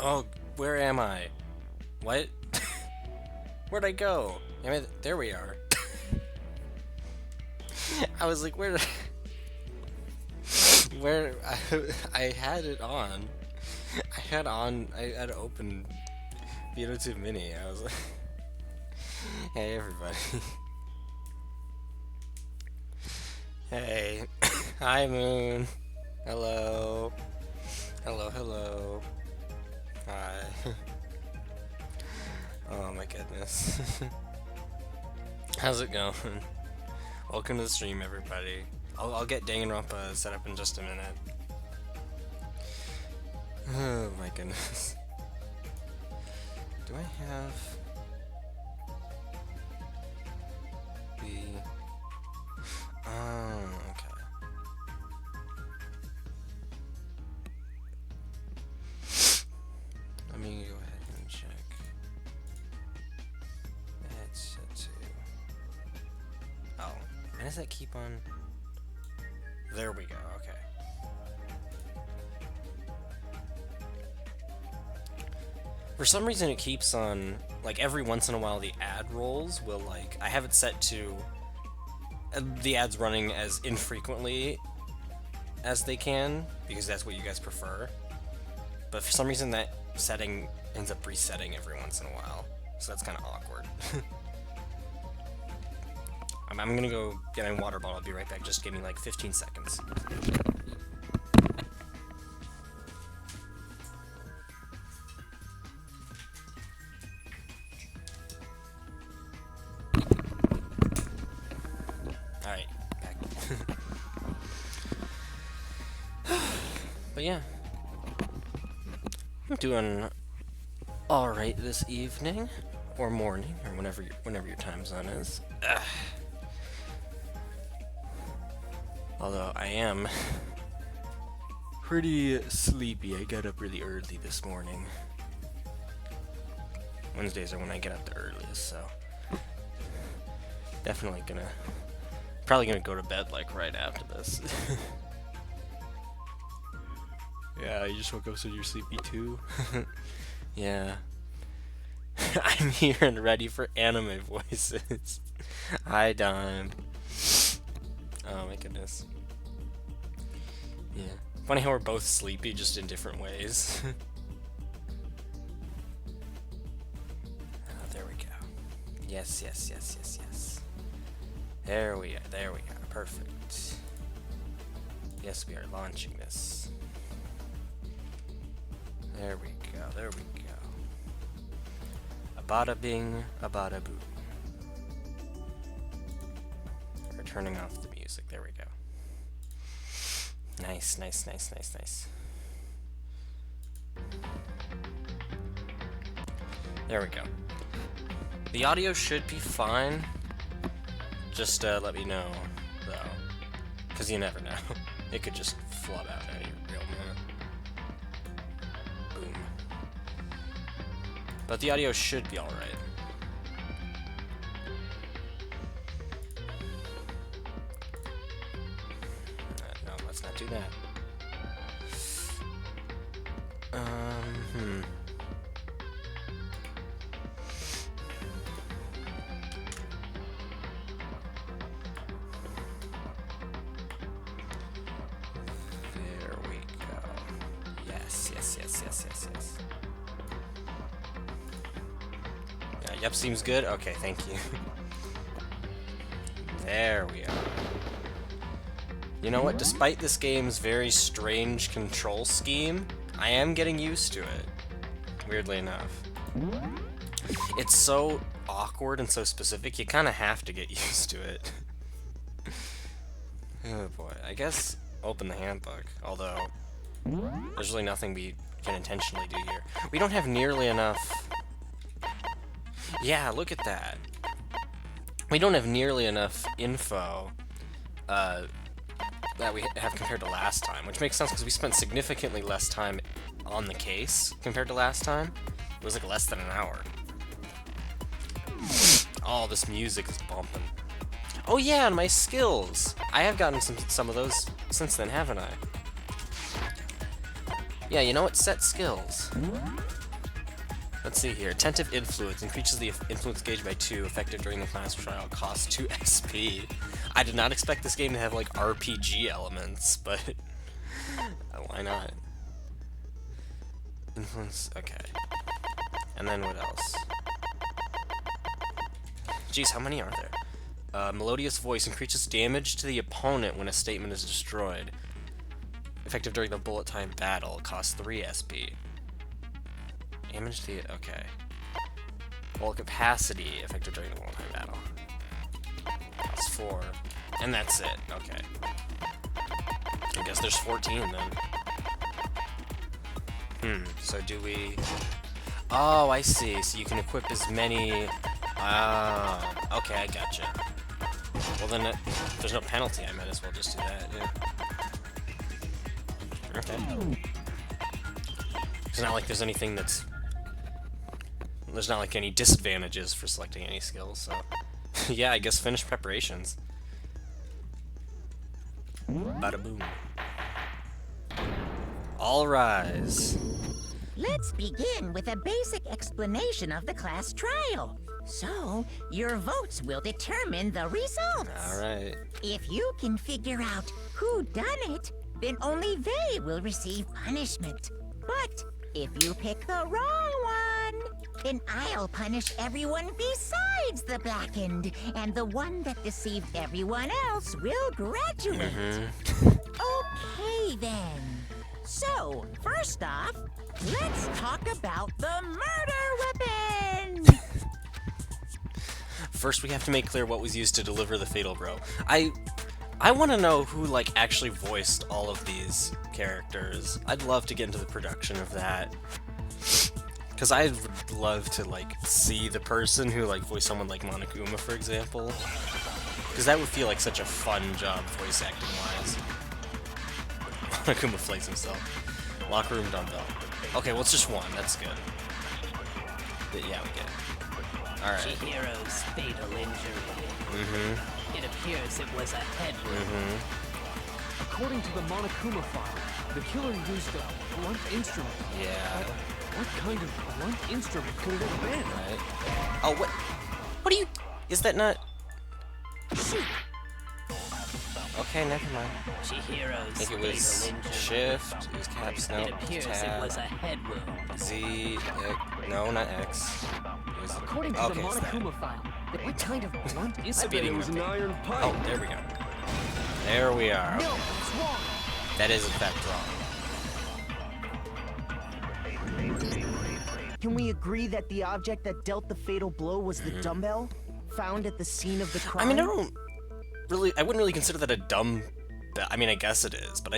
Oh, where am I? What? Where'd I go? I mean, there we are. I was like, where? Where? I had it on. I had open VO2 Mini. I was like, hey everybody. Hey. Hi Moon. Hello. Hello, hello. Hi. Oh my goodness. How's it going? Welcome to the stream, everybody. I'll get Danganronpa set up in just a minute. Oh my goodness. Do I have the... Oh, okay. Let me go ahead and check. That's set to... Oh, and does that keep on... There we go, okay. For some reason it keeps on, like, every once in a while the ad rolls will, like, I have it set to the ads running as infrequently as they can, because that's what you guys prefer. But for some reason that setting ends up resetting every once in a while, so that's kind of awkward. I'm gonna go get my water bottle, I'll be right back, just give me like 15 seconds. Alright, back. But yeah, I'm doing alright this evening, or morning, or whenever your time zone is. Although I am pretty sleepy. I got up really early this morning. Wednesdays are when I get up the earliest, so definitely probably gonna go to bed like right after this. Yeah, you just woke up so you're sleepy too. Yeah. I'm here and ready for anime voices. Hi, Dime. Oh my goodness. Yeah. Funny how we're both sleepy, just in different ways. Oh, there we go. Yes, yes, yes, yes, yes. There we are, perfect. Yes, we are launching this. There we go. A bada bing, a bada boo. We're turning off the music, there we go. Nice, nice, nice, nice, nice. There we go. The audio should be fine. Just let me know, though. Because you never know. It could just flub out any real minute. Boom. But the audio should be alright. No, let's not do that. There we go. Yes, yes, yes, yes, yes, yes. Yeah, yep, seems good. Okay, thank you. There we are. You know what? Despite this game's very strange control scheme, I am getting used to it. Weirdly enough. It's so awkward and so specific, you kind of have to get used to it. Oh boy. I guess open the handbook, although there's really nothing we can intentionally do here. We don't have nearly enough... Yeah, look at that. We don't have nearly enough info that we have compared to last time, which makes sense because we spent significantly less time on the case compared to last time. It was like less than an hour. Oh, this music is bumping. Oh yeah, and my skills. I have gotten some of those since then, haven't I? Yeah, you know what? Set skills. Let's see here. Attentive influence increases the influence gauge by 2, effective during the class trial. Costs 2 SP. I did not expect this game to have like RPG elements, but why not? Influence. Okay. And then what else? Jeez, how many are there? Melodious voice increases damage to the opponent when a statement is destroyed. Effective during the bullet time battle. Costs 3 SP. Damage to the... okay. Well, capacity. Effective during the bullet time battle. Costs 4. And that's it. Okay. I guess there's 14 then. So do we... oh, I see. So you can equip as many... ah, okay, I gotcha. Well then, if there's no penalty, I might as well just do that, yeah. Okay. It's not like there's anything that's... there's not like any disadvantages for selecting any skills, so... yeah, I guess finish preparations. Bada boom. All rise. Let's begin with a basic explanation of the class trial. So, your votes will determine the results. Alright. If you can figure out who done it, then only they will receive punishment. But if you pick the wrong one, then I'll punish everyone besides the blackened, and the one that deceived everyone else will graduate. Okay then. So, first off, let's talk about the murder weapon! First, we have to make clear what was used to deliver the fatal blow. I want to know who, like, actually voiced all of these characters. I'd love to get into the production of that. Because I would love to, like, see the person who, like, voiced someone like Monokuma, for example. Because that would feel like such a fun job, voice acting-wise. Monokuma flays himself. Locker room dumbbell. Okay, well, it's just one. That's good. But yeah, we get it. Alright. Chihiro's fatal injury. It appears it was a head wound. According to the Monokuma file, the killer used a blunt instrument. Yeah. What kind of blunt instrument could it have been? Right. Oh, what? What are you... is that not... Shoot. Okay, never mind. Chihiro's I think it fatal was injury. Shift, it was caps, no, It appears tab, it was a head wound. Z, no, not X. It was, According to okay, the it's that. Monokuma file, what kind of blunt instrument? Speeding It was an up. iron pipe. Oh, there we go. There we are. No, it's wrong. That is in fact wrong. Can we agree that the object that dealt the fatal blow was the dumbbell found at the scene of the crime? I mean, I wouldn't really consider that a dumbbell. I mean, I guess it is, but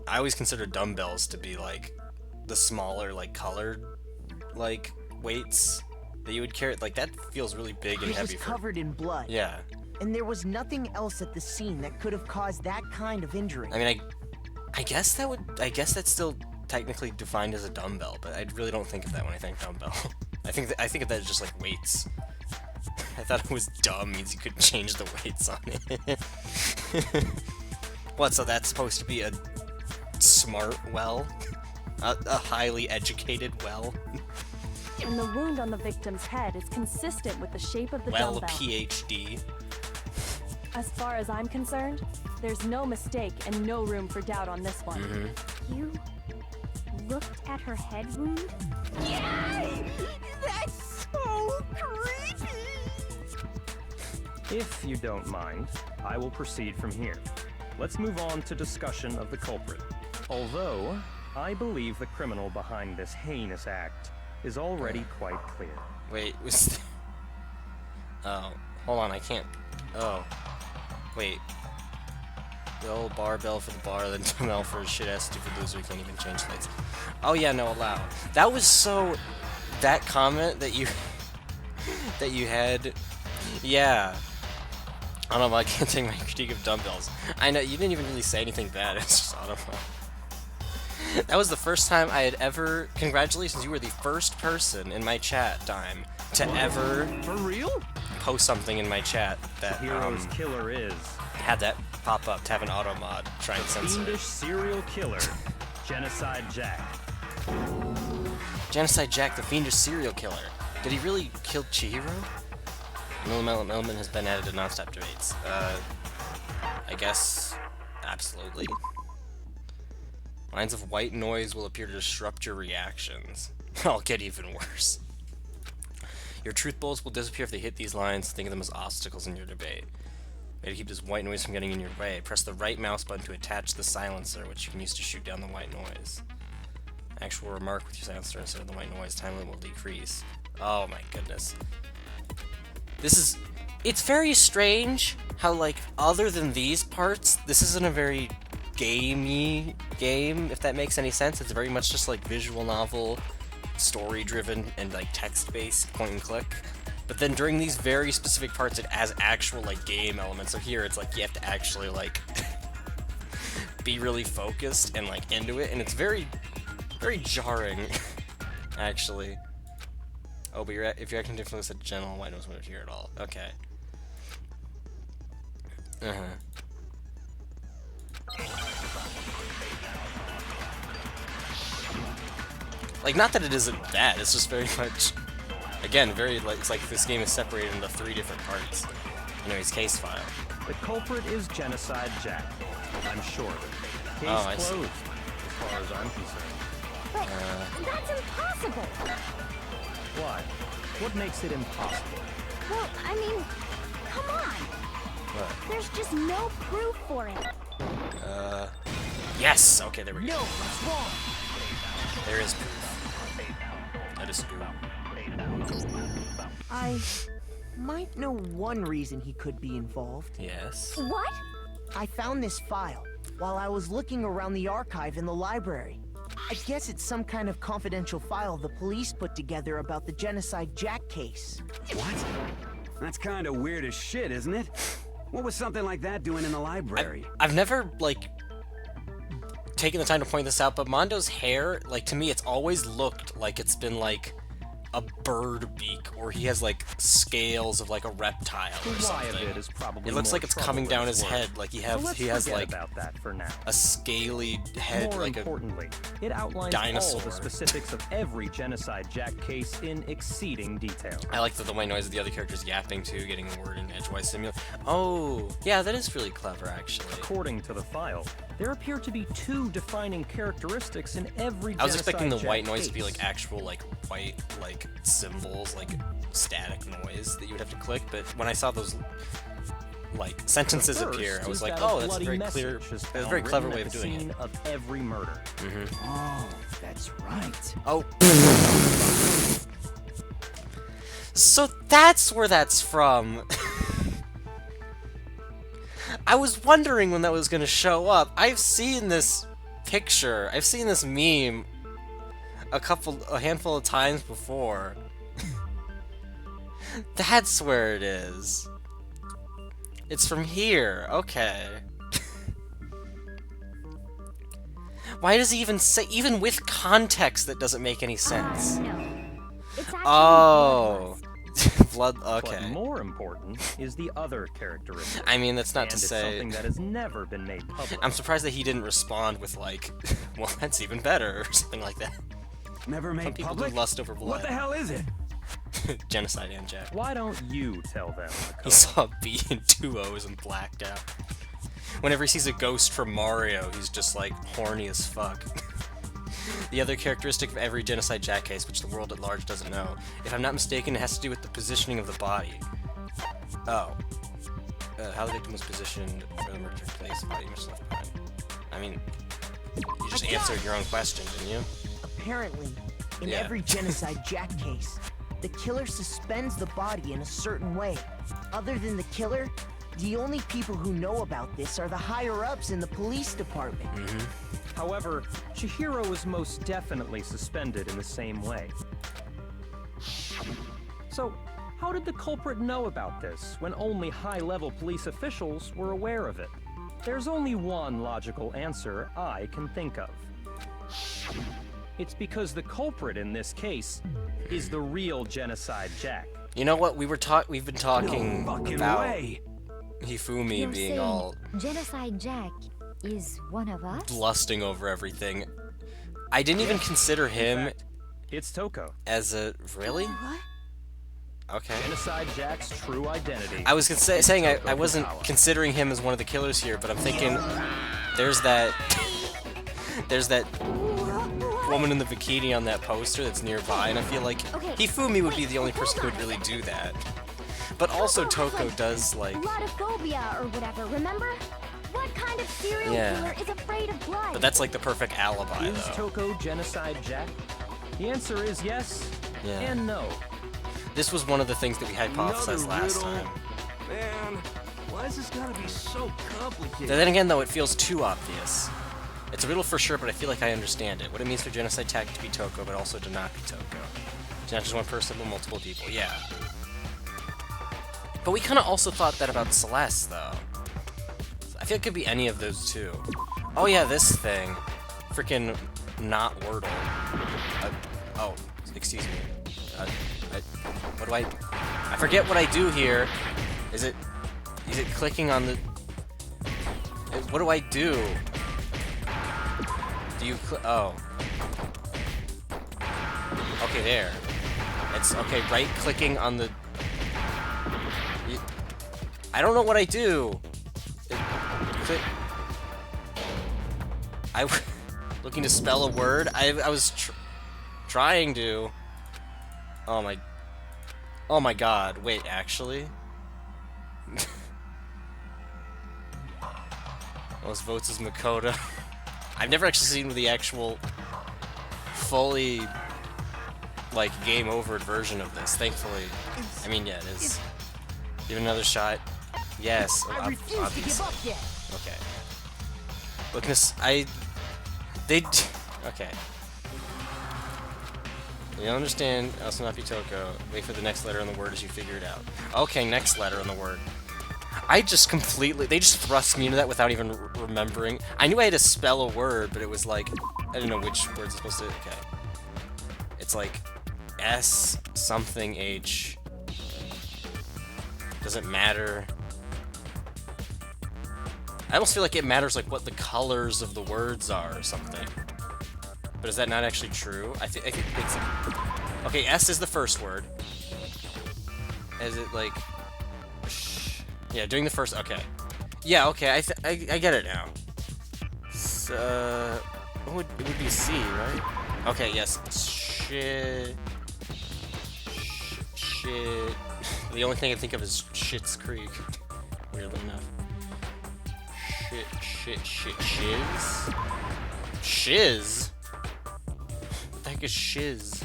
I always consider dumbbells to be like the smaller, like colored, like weights that you would carry. Like that feels really big and It was heavy. covered in blood. Yeah. And there was nothing else at the scene that could have caused that kind of injury. I mean, I guess that would. I guess that's still technically defined as a dumbbell, but I really don't think of that when I think dumbbell. I think of that as just like weights. I thought it was dumb means you couldn't change the weights on it. What, so that's supposed to be a smart well? A highly educated well? And the wound on the victim's head is consistent with the shape of the Well, dumbbell. PhD. As far as I'm concerned, there's no mistake and no room for doubt on this one. You looked at her head wound? Yay! That's so creepy! If you don't mind, I will proceed from here. Let's move on to discussion of the culprit. Although, I believe the criminal behind this heinous act is already quite clear. Wait, was... Oh, hold on, I can't... Oh. Wait. The old barbell for the bar, then dumbbell for a shit-ass stupid loser who can't even change lights. Oh yeah, no, allow. That was so... That comment that you... that you had... Yeah. I don't know, I can't take my critique of dumbbells. I know, you didn't even really say anything bad, it's just, I don't know. That was the first time I had ever... Congratulations, you were the first person in my chat time to ever... For real? Post something in my chat that Hero's killer is had that pop up to have an auto mod try and censor it. fiendish serial killer, Genocide Jack. Genocide Jack, the fiendish serial killer. Did he really kill Chihiro? No element has been added to non-stop debates. I guess absolutely. Lines of white noise will appear to disrupt your reactions. I'll get even worse. Your truth bullets will disappear if they hit these lines. Think of them as obstacles in your debate. Way to keep this white noise from getting in your way. Press the right mouse button to attach the silencer, which you can use to shoot down the white noise. Actual remark with your silencer instead of the white noise. Time limit will decrease. Oh my goodness. It's very strange how, like, other than these parts, this isn't a very gamey game, if that makes any sense. It's very much just like visual novel, story-driven, and like text-based, point-and-click. But then during these very specific parts, it has actual like game elements. So here, it's like you have to actually like be really focused and like into it, and it's very, very jarring, actually. Oh, but if you're acting differently, said general white noise won't appear at all. Okay. Like, not that it isn't bad, it's just very much, again, very, like, it's like this game is separated into 3 different parts. Anyways, case file. The culprit is Genocide Jack. I'm sure of it. Case I closed, see. as far as I'm concerned. But that's impossible. Why? What makes it impossible? Well, I mean, come on. What? There's just no proof for it. Yes! Okay, there we go. No, it's wrong. There is proof. That is true. I might know one reason he could be involved. Yes. What? I found this file while I was looking around the archive in the library. I guess it's some kind of confidential file the police put together about the Genocide Jack case. What? That's kind of weird as shit, isn't it? What was something like that doing in the library? I've never, like, taken the time to point this out, but Mondo's hair, like, to me, it's always looked like it's been, like, a bird beak, or he has, like, scales of, like, a reptile The or why something. of it is probably It looks more like it's trouble coming than down it's his worth. head, like he So let's has, forget like, about that for now. a scaly head, More like a... importantly, it outlines dinosaur. all the specifics of every Genocide Jack case in exceeding detail. I like the white noise of the other characters yapping too, getting a word in edgewise simulate. Oh, yeah, that is really clever, actually. According to the file, there appear to be 2 defining characteristics in every I was expecting the Genocide white Jack noise to be case. like actual like white like symbols, like static noise that you would have to click, but when I saw those like sentences The first appear, I was is like, that oh, a that's a bloody very clear, message is that's a found very clever written way at of the doing it. scene of every murder. Oh, that's right. Oh. So that's where that's from. I was wondering when that was going to show up. I've seen this picture. I've seen this meme a handful of times before. That's where it is. It's from here. Okay. Why does he even say, even with context, that doesn't make any sense? No. It's actually Oh. Blood, But okay. more important is the other characteristic. I mean, that's not and to it's say... something that has never been made public. I'm surprised that he didn't respond with, like, well, that's even better, or something like that. Never Some made people public? do lust over blood. What the hell is it? Genocide and Jack. Why don't you tell them? He saw a B and 2 O's and blacked out. Whenever he sees a ghost from Mario, he's just, like, horny as fuck. The other characteristic of every Genocide Jack case, which the world at large doesn't know, if I'm not mistaken, it has to do with the positioning of the body. Oh. How the victim was positioned for the murder took place, the body was left behind. I mean, you just answered your own question, didn't you? Apparently, in Yeah. every Genocide Jack case, the killer suspends the body in a certain way. Other than the killer, the only people who know about this are the higher-ups in the police department. However, Chihiro was most definitely suspended in the same way. So, how did the culprit know about this when only high-level police officials were aware of it? There's only one logical answer I can think of. It's because the culprit in this case is the real Genocide Jack. You know what? We've been talking No fucking about way. Hifumi You're being saying all Genocide Jack is one of us? lusting over everything. I didn't even consider him It's Toko. as a... Really? Okay. Genocide Jack's true identity. I was saying I Toko wasn't Fukawa. considering him as one of the killers here, but I'm thinking there's that there's that woman in the bikini on that poster that's nearby, and I feel like Hifumi would be the only person who would really do that. But also Toko does like... Blotophobia or whatever, remember? What kind of serial killer is afraid of blood? But that's like the perfect alibi, Is though. Toko Genocide Jack? The answer is yes and no. This was one of the things that we hypothesized last time. Man, why is this gotta be so complicated? Then again, though, it feels too obvious. It's a riddle for sure, but I feel like I understand it. What it means for Genocide Jack to be Toko, but also to not be Toko. It's not just one person, but multiple people. Yeah. But we kind of also thought that about Celeste, though. I feel it could be any of those two. Oh yeah, this thing. Freaking not Wordle. Oh, excuse me. What do I forget what I do here. Is it clicking on the... What do I do? Do you oh. Okay, there. It's, okay, right-clicking on the... I don't know what I do. Looking to spell a word? I was trying to... Oh my god, wait, actually? Most votes is Makoto. I've never actually seen the actual fully like game over version of this, thankfully. I mean, yeah, it is. Give it another shot. Yes. I refuse to give up yet. Okay. Look, okay. You don't understand, also not be Toko. Wait for the next letter on the word as you figure it out. Okay, next letter on the word. I just completely... They just thrust me into that without even remembering. I knew I had to spell a word, but it was like... I didn't know which words it's supposed to... Okay. It's like... S something H. Doesn't matter. I almost feel like it matters like what the colors of the words are or something. But is that not actually true? I think it's... Okay, S is the first word. Is it like... Yeah, doing the first... Okay. Yeah, okay, I get it now. So, it would be C, right? Okay, yes. Shit. The only thing I think of is Schitt's Creek. Weirdly enough. Shiz? Shiz? What the heck is shiz?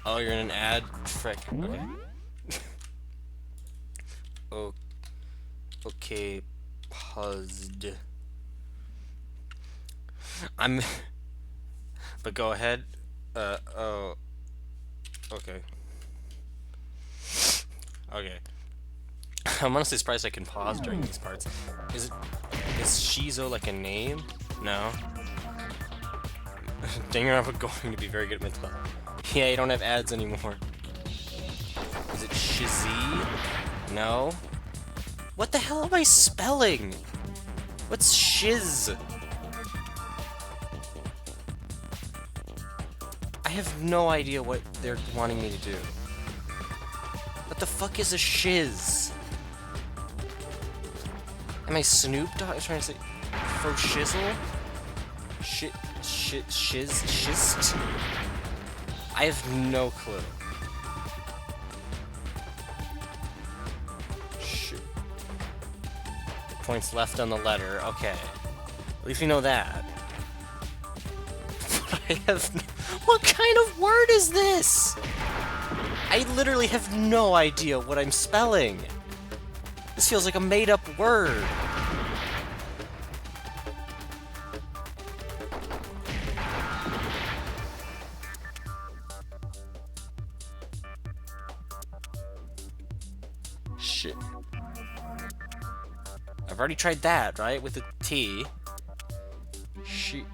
Oh, you're in an ad? Frick. Okay. Okay, paused. But go ahead. Oh. Okay. Okay. I'm honestly surprised I can pause during these parts. Is Shizo like a name? No. Danganronpa going to be very good at mental health. Yeah, you don't have ads anymore. Is it Shizzy? No. What the hell am I spelling? What's shiz? I have no idea what they're wanting me to do. What the fuck is a shiz? Am I Snoop Dogg trying to say faux shizzle? Shist? I have no clue. Points left on the letter. Okay. At least we know that. But I have no... What kind of word is this? I literally have no idea what I'm spelling. This feels like a made-up word. Shit. I've already tried that, right? With the T. She's...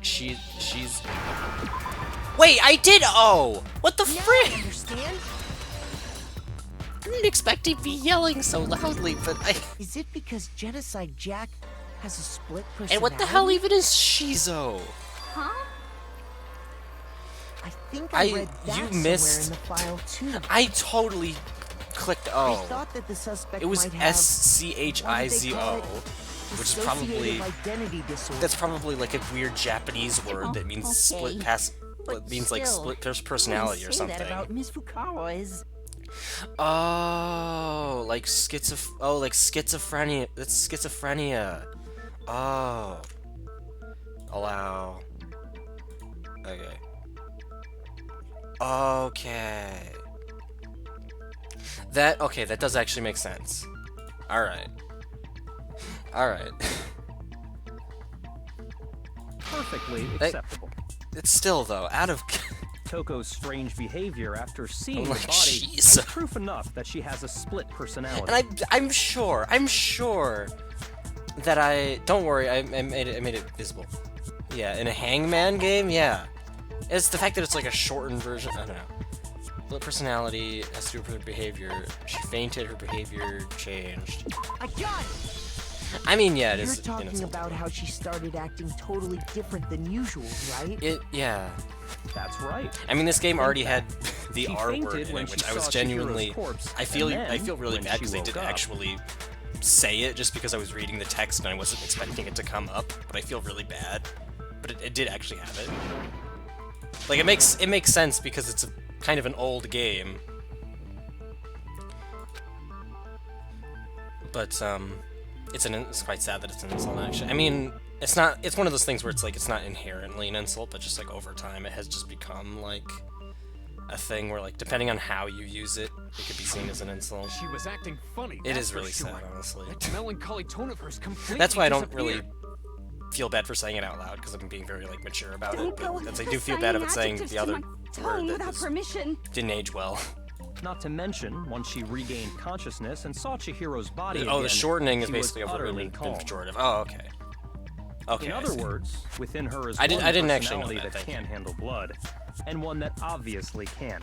Wait, I did O! What the frick? Understand? I didn't expect to be yelling so loudly, but I... Is it because Genocide Jack has a split personality? And what the hell even is Shizo? Huh? I think I read that you somewhere missed. in the file too. I totally clicked I O. thought that the suspect It was might have SCHIZO, which is probably dissociative identity disorder. that's probably like a weird Japanese word that means split pass. It means like split personality or something. That about Miss Fukawa's. Oh, like schizophrenia. That's schizophrenia. Oh. Allow. Okay. Okay. That does actually make sense. Alright. Alright. Perfectly acceptable. It's still, though, out of... Toko's strange behavior after seeing Oh the my body jeez. is proof enough that she has a split personality. And I'm sure that don't worry, I made it visible. Yeah, in a Hangman game, yeah. It's the fact that it's like a shortened version, I don't know. Split personality has to do with her behavior. She fainted, her behavior changed. I got it! I mean, yeah, it You're is. talking about how she started acting totally different than usual, right? Yeah. That's right. I mean, this game already had the She R fainted word in when it, which she I was saw genuinely. Chihiro's corpse, I feel and really then bad when because she they woke didn't up- actually say it just because I was reading the text and I wasn't expecting it to come up. But I feel really bad. But it did actually have it. Like it makes sense because it's a kind of an old game. But it's quite sad that it's an insult actually. I mean, it's one of those things where it's like it's not inherently an insult, but just like over time it has just become like a thing where like depending on how you use it, it could be seen as an insult. She was acting funny. It that's is for really sure. sad, honestly. That melancholy tone of hers completely That's why I don't disappeared. really feel bad for saying it out loud because I'm being very like mature about it. Don't go But that's, I do assigning feel bad about saying adjectives the to other my word tongue that without permission. didn't age well. Not to mention, once she regained consciousness and saw Chihiro's body Oh, the again, shortening is she was basically utterly been calm. pejorative. Oh, okay. Okay. In I other see. words, within her is I one didn't actually know personality that, that thank can you. handle blood, and one that obviously can.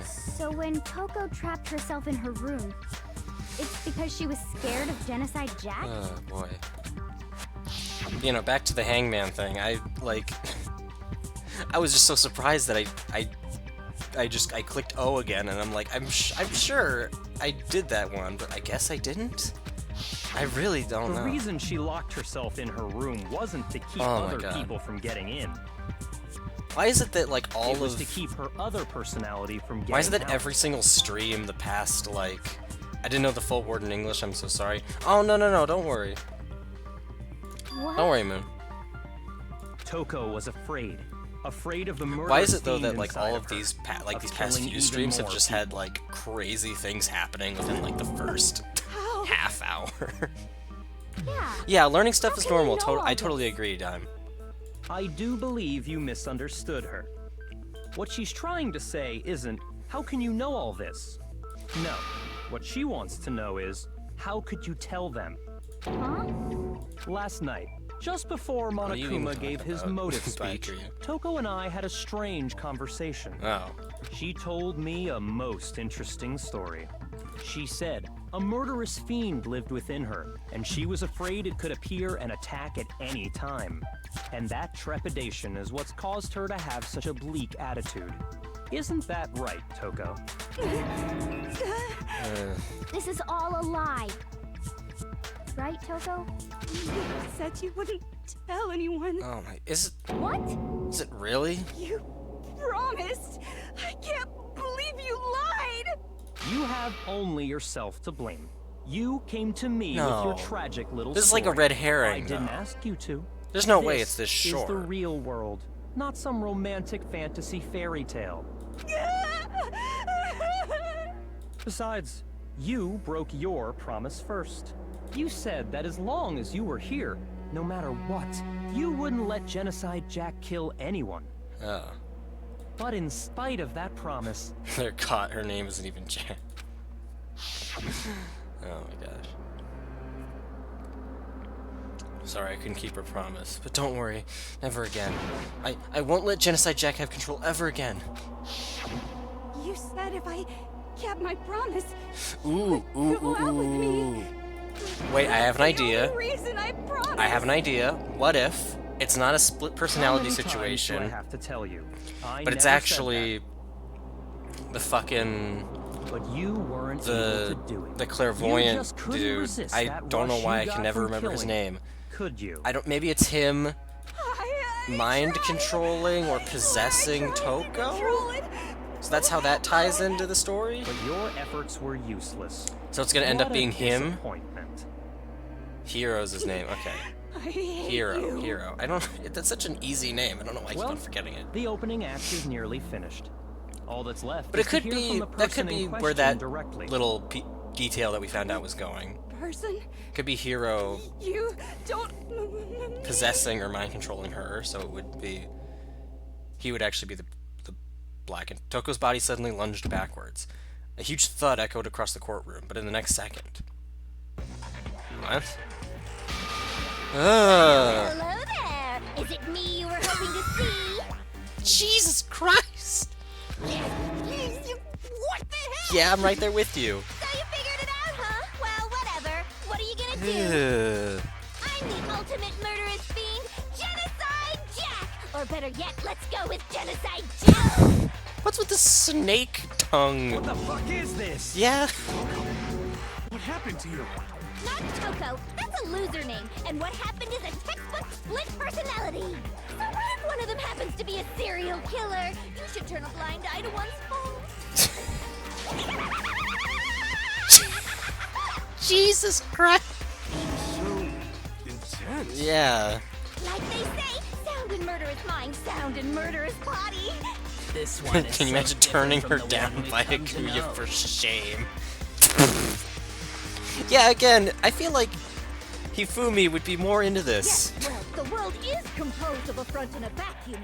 So when Toko trapped herself in her room, it's because she was scared of Genocide Jack? Oh boy. You know, back to the Hangman thing. I was just so surprised that I clicked O again, and I'm like, I'm sure I did that one, but I guess I didn't. I really don't The know. reason she locked herself in her room wasn't to keep Oh my other God. people from getting in. Why is it that like all It was of to keep her other personality from getting why is it that out. every single stream the past like I didn't know the full word in English. I'm so sorry. Oh no, don't worry. What? Don't worry, Moon. Toko was afraid of the murder. Why is it though that like all of these past few streams have just had people. like crazy things happening within like the first How? half hour? Yeah. Yeah, learning stuff How is can you normal. know all I this? totally agree, Dime. I do believe you misunderstood her. What she's trying to say isn't, how can you know all this? No. What she wants to know is, how could you tell them? Huh? Last night, just before What are you even Monokuma gave talking his about? motive I speech, agree. Toko and I had a strange conversation. Oh. She told me a most interesting story. She said a murderous fiend lived within her, and she was afraid it could appear and attack at any time. And that trepidation is what's caused her to have such a bleak attitude. Isn't that right, Toko? This is all a lie. Right, Toko? You said you wouldn't tell anyone. Oh my, is What? it really? You promised. I can't believe you lied. You have only yourself to blame. You came to me with No. your tragic little This is like a story. red herring, I didn't though. ask you to. There's no way it's this Is the short. real world, not some romantic fantasy fairy tale. Besides, you broke your promise first. You said that as long as you were here, no matter what, you wouldn't let Genocide Jack kill anyone. Oh. But in spite of that promise, They're caught. Her name isn't even Jack. Oh my gosh. Sorry, I couldn't keep her promise. But don't worry, never again. I won't let Genocide Jack have control ever again. You said if I kept my promise, Ooh, ooh, go out with me. ooh. Wait, I have an idea. Reason, I promise. I have an idea. What if it's not a split personality How many times do I situation, have to tell you? I but it's never said actually the fucking that. But you weren't able to do it. the You clairvoyant just couldn't dude. resist I that don't know rush why you I can got never from remember his killing. name. Could you? I don't. Maybe it's him I mind tried. controlling or I possessing tried to Toko. control it. So that's how that ties into the story. But your efforts were useless. So it's gonna end up What a being him. disappointment. Hero's his name. Okay. I hate Hero. you. Hero. I don't. That's such an easy name. I don't know why I keep Well, on forgetting it. The opening act is nearly finished. All that's left But is it could to hear be from the that could person be in where question that directly. little detail that we found out was going. Person, Could be Hero you don't. possessing or mind controlling her, so it would be. He would actually be the black. And Toko's body suddenly lunged backwards. A huge thud echoed across the courtroom, but in the next second. What? Hello there! Is it me you were hoping to see? Jesus Christ! What the hell? Yeah, I'm right there with you. So you figured it out, huh? Well, whatever. What are you gonna do? Ugh. I'm the ultimate murderous fiend, Genocide Jack! Or better yet, let's go with Genocide Joe! What's with the snake tongue? What the fuck is this? Yeah. What happened to you? Not Toko. That's a loser name. And what happened is a textbook split personality. So what if one of them happens to be a serial killer? You should turn a blind eye to one's faults. Jesus Christ. So intense. Yeah. Like they say, sound in murderous mind, sound in murderous body. This one is Can you so imagine different turning from her the one down we've by come to Akuya know. for shame? Yeah, again, I feel like Hifumi would be more into this. Yes, well, the world is composed of a front and a back, you know.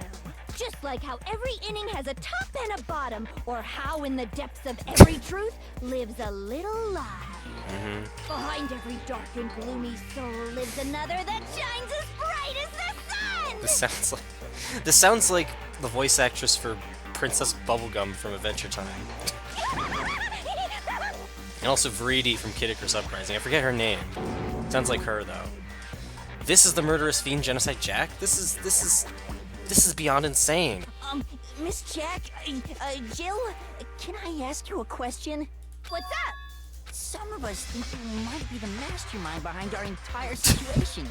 Just like how every inning has a top and a bottom, or how in the depths of every truth lives a little lie. Behind every dark and gloomy soul lives another that shines as bright as the sun! This sounds like the voice actress for Princess Bubblegum from Adventure Time. And also Vreedy from Kid Icarus Uprising. I forget her name. Sounds like her though. This is the murderous fiend Genocide Jack? This is beyond insane. Miss Jack, Jill, can I ask you a question? What's up? Some of us think you might be the mastermind behind our entire situation.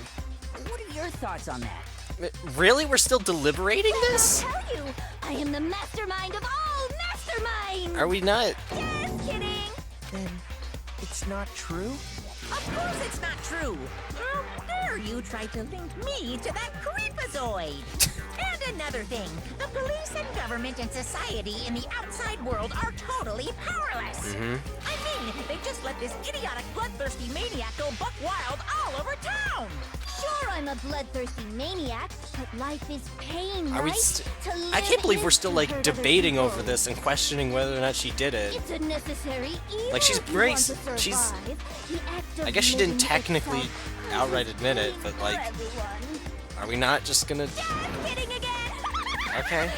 What are your thoughts on that? Really? We're still deliberating this? I'll tell you, I am the mastermind of all masterminds! Are we not? Just kidding! Then it's not true? Of course it's not true. How dare you try to link me to that creepazoid? And another thing, the police and government and society in the outside world are totally powerless. I mean, they just let this idiotic, bloodthirsty maniac go buck wild all over town. Sure, I'm a bloodthirsty maniac, but life is pain, Are we right? To I live can't believe we're is still to like hurt other debating over people. this and questioning whether or not she did it. It's a necessary evil Like, she's if you want brace- to survive. she's- The act of I guess she didn't living technically itself outright causes admit it, pain but for like, everyone. are we not just gonna? Just kidding again. Okay.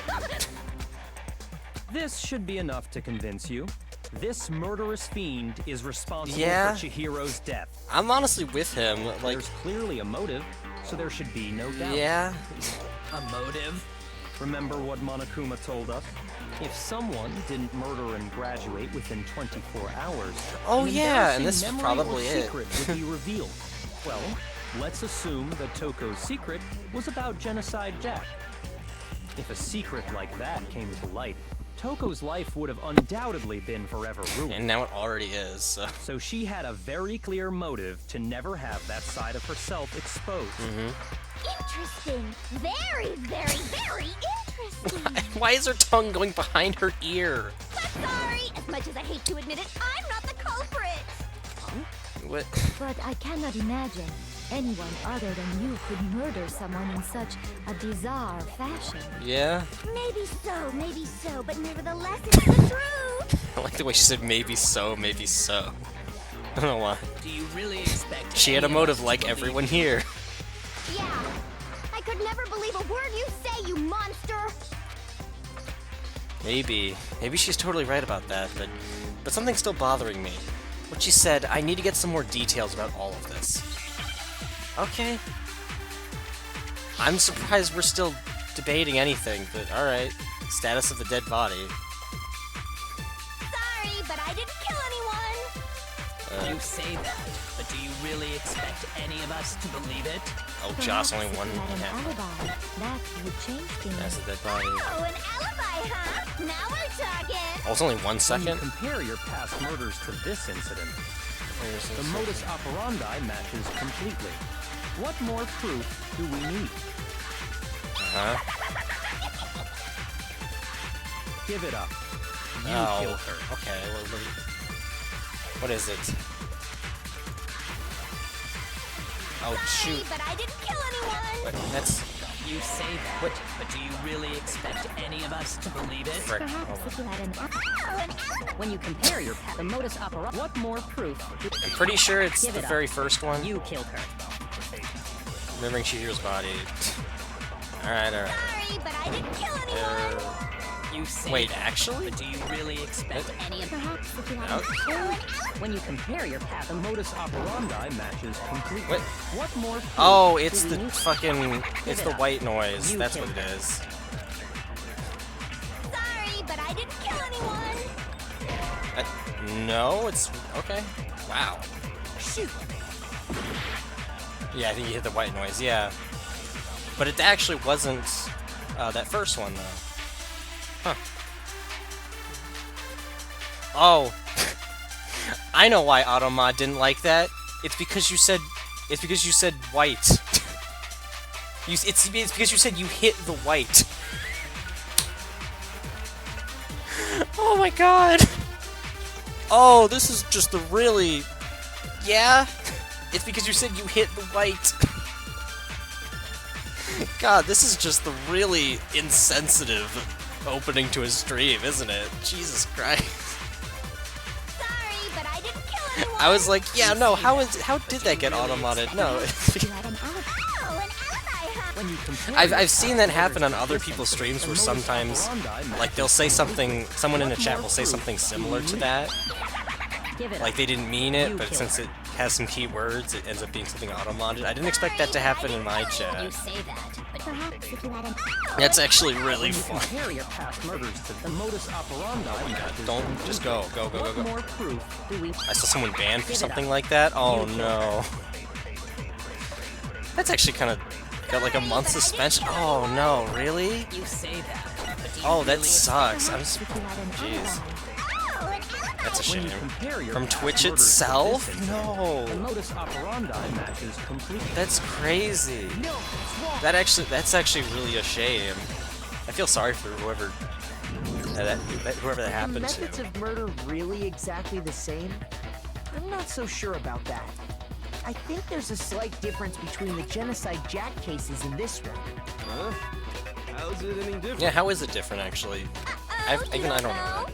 This should be enough to convince you. This murderous fiend is responsible Yeah. for Chihiro's death. I'm honestly with him. Like, There's clearly a motive, so there should be no doubt. yeah. A motive? Remember what Monokuma told us? If someone didn't murder and graduate within 24 hours, Oh, an yeah, and embarrassing this is memory probably or it. secret would be revealed. Well, let's assume that Toko's secret was about Genocide Jack. If a secret like that came to light, Toko's life would have undoubtedly been forever ruined. And now it already is. So. So she had a very clear motive to never have that side of herself exposed. Interesting. Very, very, very interesting. Why is her tongue going behind her ear? But sorry, as much as I hate to admit it, I'm not the culprit. What? But I cannot imagine anyone other than you could murder someone in such a bizarre fashion. Yeah. Maybe so, but nevertheless, it's the truth. I like the way she said maybe so, maybe so. I don't know why. Do you really expect She had a any of motive us to like believe everyone you? here. Yeah. I could never believe a word you say, you monster. Maybe. Maybe she's totally right about that, but something's still bothering me. What she said, I need to get some more details about all of this. Okay. I'm surprised we're still debating anything, but alright. Status of the dead body. Sorry, but I didn't kill anyone. You say that, but do you really expect any of us to believe it? Oh, Joss, only one. Perhaps if you had an Yeah. alibi, that would change things. That's the dead body. Oh, an alibi, huh? Now we're talking. Oh, it's only 1 When you second? compare your past murders to this incident, the modus operandi matches completely. What more proof do we need? Uh-huh. Give it up. You Oh, killed her. okay, well, what is it? Oh, Sorry, shoot. but I didn't kill anyone. Wait, that's... You say that, What? but do you really expect any of us to believe it? Frick. Perhaps Hold if on. you had an Oh, an alibi. When you compare your the modus operandi, what more proof? I'm pretty sure it's Give the it up. very first one. You killed her. Remembering Chihiro's body. Alright, alright. Sorry, but I didn't kill anyone. You say Wait, that, actually? but do you really expect any of perhaps if you had No. an Oh, an alibi. When you compare your past, The modus operandi matches completely. What? What more proof Oh, it's do we the need? fucking... It's the white noise. You That's what killed it is. Sorry, but I didn't kill anyone. No, it's... Okay. Wow. Shoot! Yeah, I think you hit the white noise, yeah. But it actually wasn't that first one, though. Huh. Oh. I know why Automod didn't like that. It's because you said... It's because you said white. It's because you said you hit the white. Oh my god. Oh, this is just the really... Yeah? It's because you said you hit the white. God, this is just the really insensitive opening to a stream, isn't it? Jesus Christ. Sorry, but I didn't kill anyone. I was like, yeah, no, how did that get auto-modded? No. if you had an alibi. Oh, an alibi, huh? When you compare I've seen that happen on other people's streams where sometimes, like, they'll say something, someone in the chat will say something similar to that. Give it Like, up. they didn't mean it, You but killed since it has some key words, it ends up being something auto-modded. I didn't expect that to happen in my You chat. say that, but Perhaps if you had an That's actually really When you fun. compare your past murders to the modus operandi matches Don't, completely. just go, go, go, go, What go. more proof do we I saw someone banned for Give it something up. like that. Oh You killed no. That's actually kind of got like a month suspension. Oh no, really? You say that, but do you Oh, that really sucks. I'm if you had an jeez. alibi. Oh, an alibi. That's a When shame. you compare your From past Twitch murders to itself? this incident, The No. modus operandi matches completely. That's crazy. No, it's wrong. That's actually really a shame. I feel sorry for whoever whoever that Are the happened methods to. of murder really exactly the same? I'm not so sure about that. I think there's a slight difference between the Genocide Jack cases and this one. Huh? How's it any different? Yeah, how is it different actually? Oh, Even I don't know.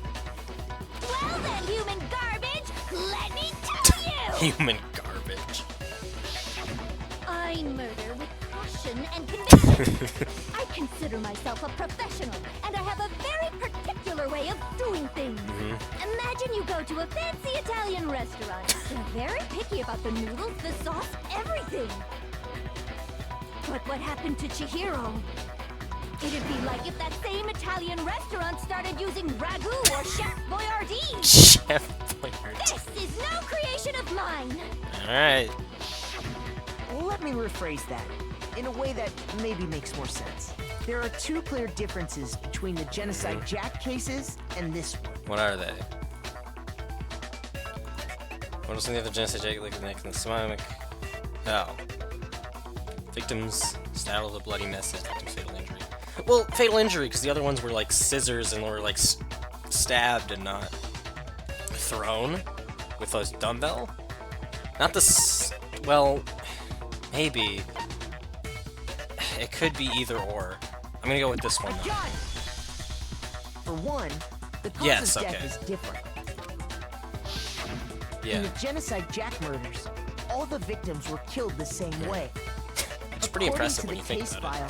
Well then, human garbage, let me tell you. Human garbage. I murder with passion and conviction. I consider myself a professional, and I have a very particular way of doing things. Imagine you go to a fancy Italian restaurant. They're very picky about the noodles, the sauce, everything. But what happened to Chihiro? It'd be like if that same Italian restaurant started using ragu or Chef Boyardee. Chef Boyardee. This is no creation of mine. Alright. Let me rephrase that in a way that maybe makes more sense. There are two clear differences between the Genocide Jack cases and this one. What are they? What else in the other genocide Jake like the neck and the stomach? Oh. Victims style of the bloody message, victim's fatal injury. Well, fatal injury, because the other ones were like scissors and were like stabbed and not thrown with a dumbbell. Not the well, maybe. It could be either or. I'm gonna go with this one. Though. For one, the cause Yes, of death okay. is different. In Yeah, the Genocide Jack murders, all the victims were killed the same way. it's pretty According impressive to when the you think case about file,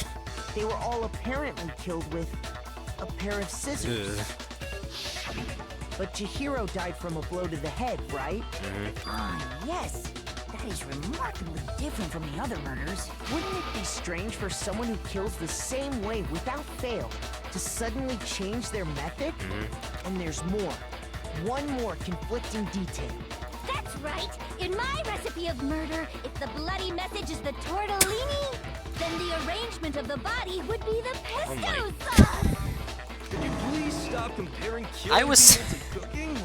they were all apparently killed with a pair of it. scissors. Ugh. But Chihiro died from a blow to the head, right? Yes. That is remarkably different from the other murders. Wouldn't it be strange for someone who kills the same way without fail to suddenly change their method? And there's more. One more conflicting detail. That's right. In my recipe of murder, if the bloody message is the tortellini, then the arrangement of the body would be the pesto sauce. Could you please stop comparing I was cooking?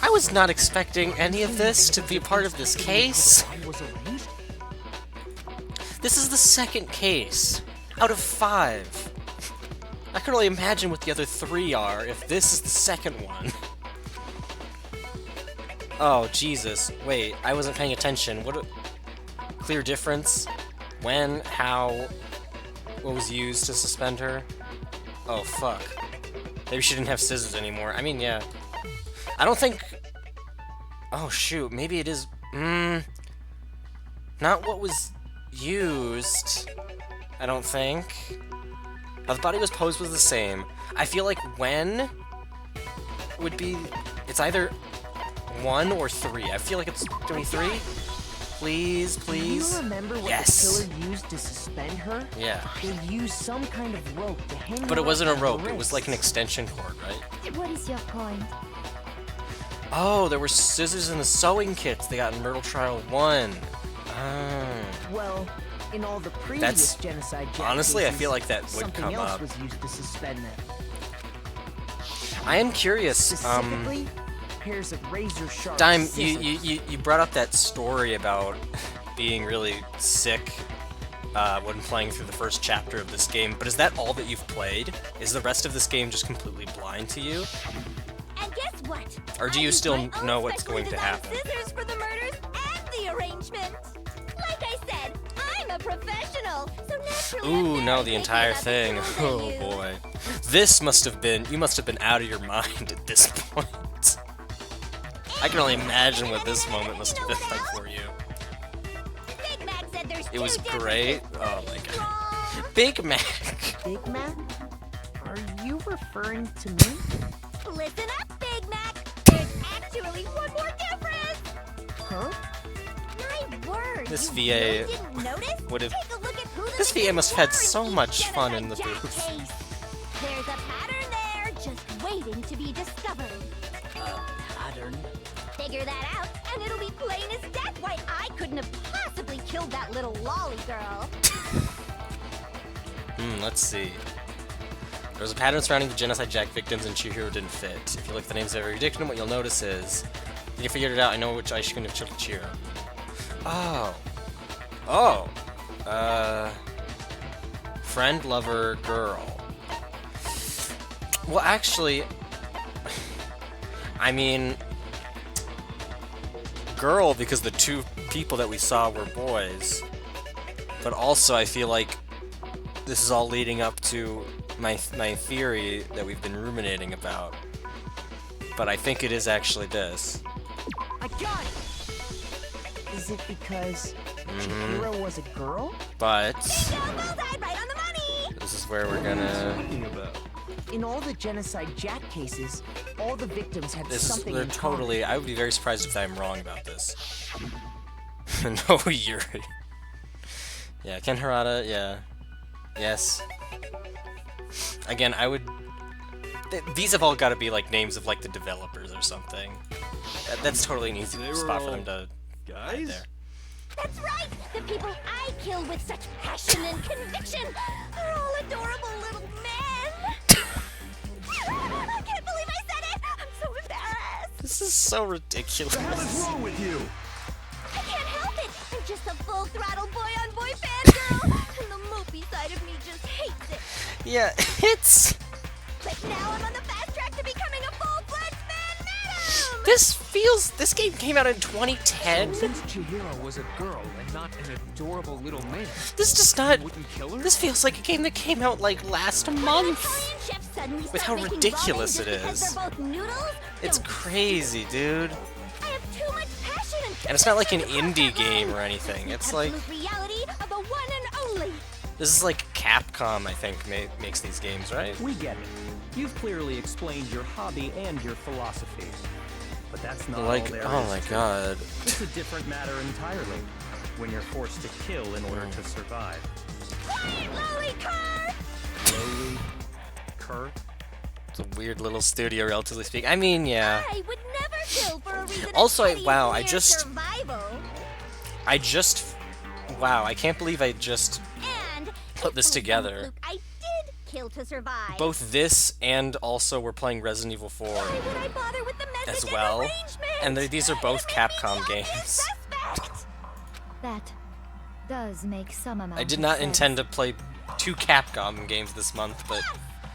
I was not expecting any of this to be part of this case. This is the second case out of 5. I can only imagine what the other 3 are if this is the second one. Oh, Jesus. Wait, I wasn't paying attention. What a clear difference? When? How? What was used to suspend her? Oh, fuck. Maybe she didn't have scissors anymore. I mean, yeah. I don't think... Oh, shoot. Maybe it is... Not what was used. I don't think. The body was posed was the same. I feel like when would be... It's either 1 or 3. I feel like it's going to be 3. Please, please. Do you remember what the killer used to suspend her? Yeah. They used some kind of rope to hang But her it wasn't a up on rope. her It was like an wrists. extension cord, right? What is your point? Oh, there were scissors in the sewing kits they got in Myrtle Trial 1. Ah. Well, in all the previous That's- genocide honestly, I cases, feel like that would something come else up. was used to suspend them. I am curious. Specifically, pairs of razor-sharp Dime, scissors. you brought up that story about being really sick when playing through the first chapter of this game, but is that all that you've played? Is the rest of this game just completely blind to you? And guess what? Or do I you used still my own know what's specially going to designed happen? Scissors for the murders and the arrangement. Like I said, I'm a professional, so naturally. I'm Ooh, very no, the picky entire about the thing. tools I Oh use. boy. This must have been, you must have been out of your mind at this point. I can only imagine what this moment must have been like for you. Big Mac said there's It was two great. differences. Oh my god. Wrong. Big Mac. Big Mac? Are you referring to me? Listen up, Big Mac. There's actually one more difference. Huh? My word. This you VA really didn't notice? would have- Take a look at who the This VA victims must have had were in so each much fun in the genocide Jack booth. case. There's a pattern there, just waiting to be discovered. Pattern. Figure that out, and it'll be plain as death why I couldn't have possibly killed that little lolly girl. Let's see. There was a pattern surrounding the genocide Jack victims and Chihiro didn't fit. If you look at the names of every victim, what you'll notice is... You figured it out, I know which ice cream have killed Chihiro. Oh. Oh. Friend, lover, girl. Well, actually... I mean... Girl, because the 2 people that we saw were boys. But also, I feel like this is all leading up to my theory that we've been ruminating about. But I think it is actually this. I got it! Is it because Chihiro was a girl? But Bingo, bullseye, right on the money! this is where we're gonna... Talking about. In all the genocide Jack cases, all the victims had This is something they're in common. totally... I would be very surprised if I'm wrong about this. No, Yuri. Yeah, Ken Harada, yeah. Yes. Again, I would... These have all got to be like names of like the developers or something. That's totally an easy They were spot for all them to hide Guys? there. That's right! The people I killed with such passion and conviction are all adorable little men! I can't believe I said it! I'm so embarrassed! This is so ridiculous. What is wrong with you? I can't help it! I'm just a full-throttle boy-on-boy fangirl! And the mopey side of me just hates it! Yeah, it's... But now I'm on the fast track to becoming a full-fledged fan madam! This game came out in 2010? Since Chihiro was a girl and not an adorable little man, This does not... wouldn't kill her? This feels like a game that came out like last month. Italian chefs suddenly With start how making ridiculous ramen it just because is. they're both noodles? It's Don't crazy, dude. I have too much passion and And it's not like an conviction to indie cross that game line. or anything. The It's like... absolute reality of the one and only. This is like Capcom, I think, makes these games, right? We get it. You've clearly explained your hobby and your philosophy. But that's not Like, all there oh is my to it. god. It's a different matter entirely. When you're forced to kill in order to survive. Quiet, lowly cur! Lowly cur? It's a weird little studio, relatively speaking. I mean, yeah. I would never kill for a reason Also, as petty wow, as I mere just- survival. Wow, I can't believe I just And put if this by some together. fluke I did kill to survive. Both this and also we're playing Resident Evil 4 Why would I bother with the message as well. and And these are both It made me Capcom so games. disrespect. That does make some amount I did of not sense. intend to play 2 Capcom games this month, but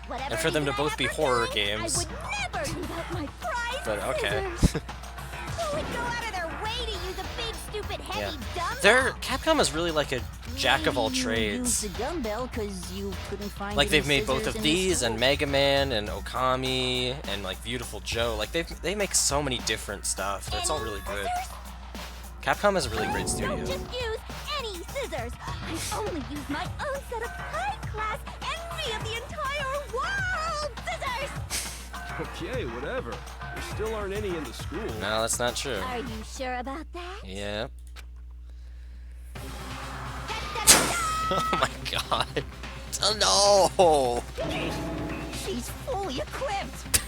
Whatever and for them to reason I both have be for horror killing, games. I would never leave out my prize But okay. scissors. Who would go out of their way to use a big, stupid, heavy dumbbell? Capcom is really like a jack of all Maybe you trades. used a dumbbell because you couldn't find Like any they've made both scissors of in the these store. and Mega Man and Okami and like Beautiful Joe. Like they make so many different stuff. That's all really good. Capcom is a really great studio. Don't just use any scissors. I only use my own set of high-class envy of the entire world scissors. Okay, whatever. There still aren't any in the school. No, that's not true. Are you sure about that? Yep. Oh my god. Oh no! She's fully equipped.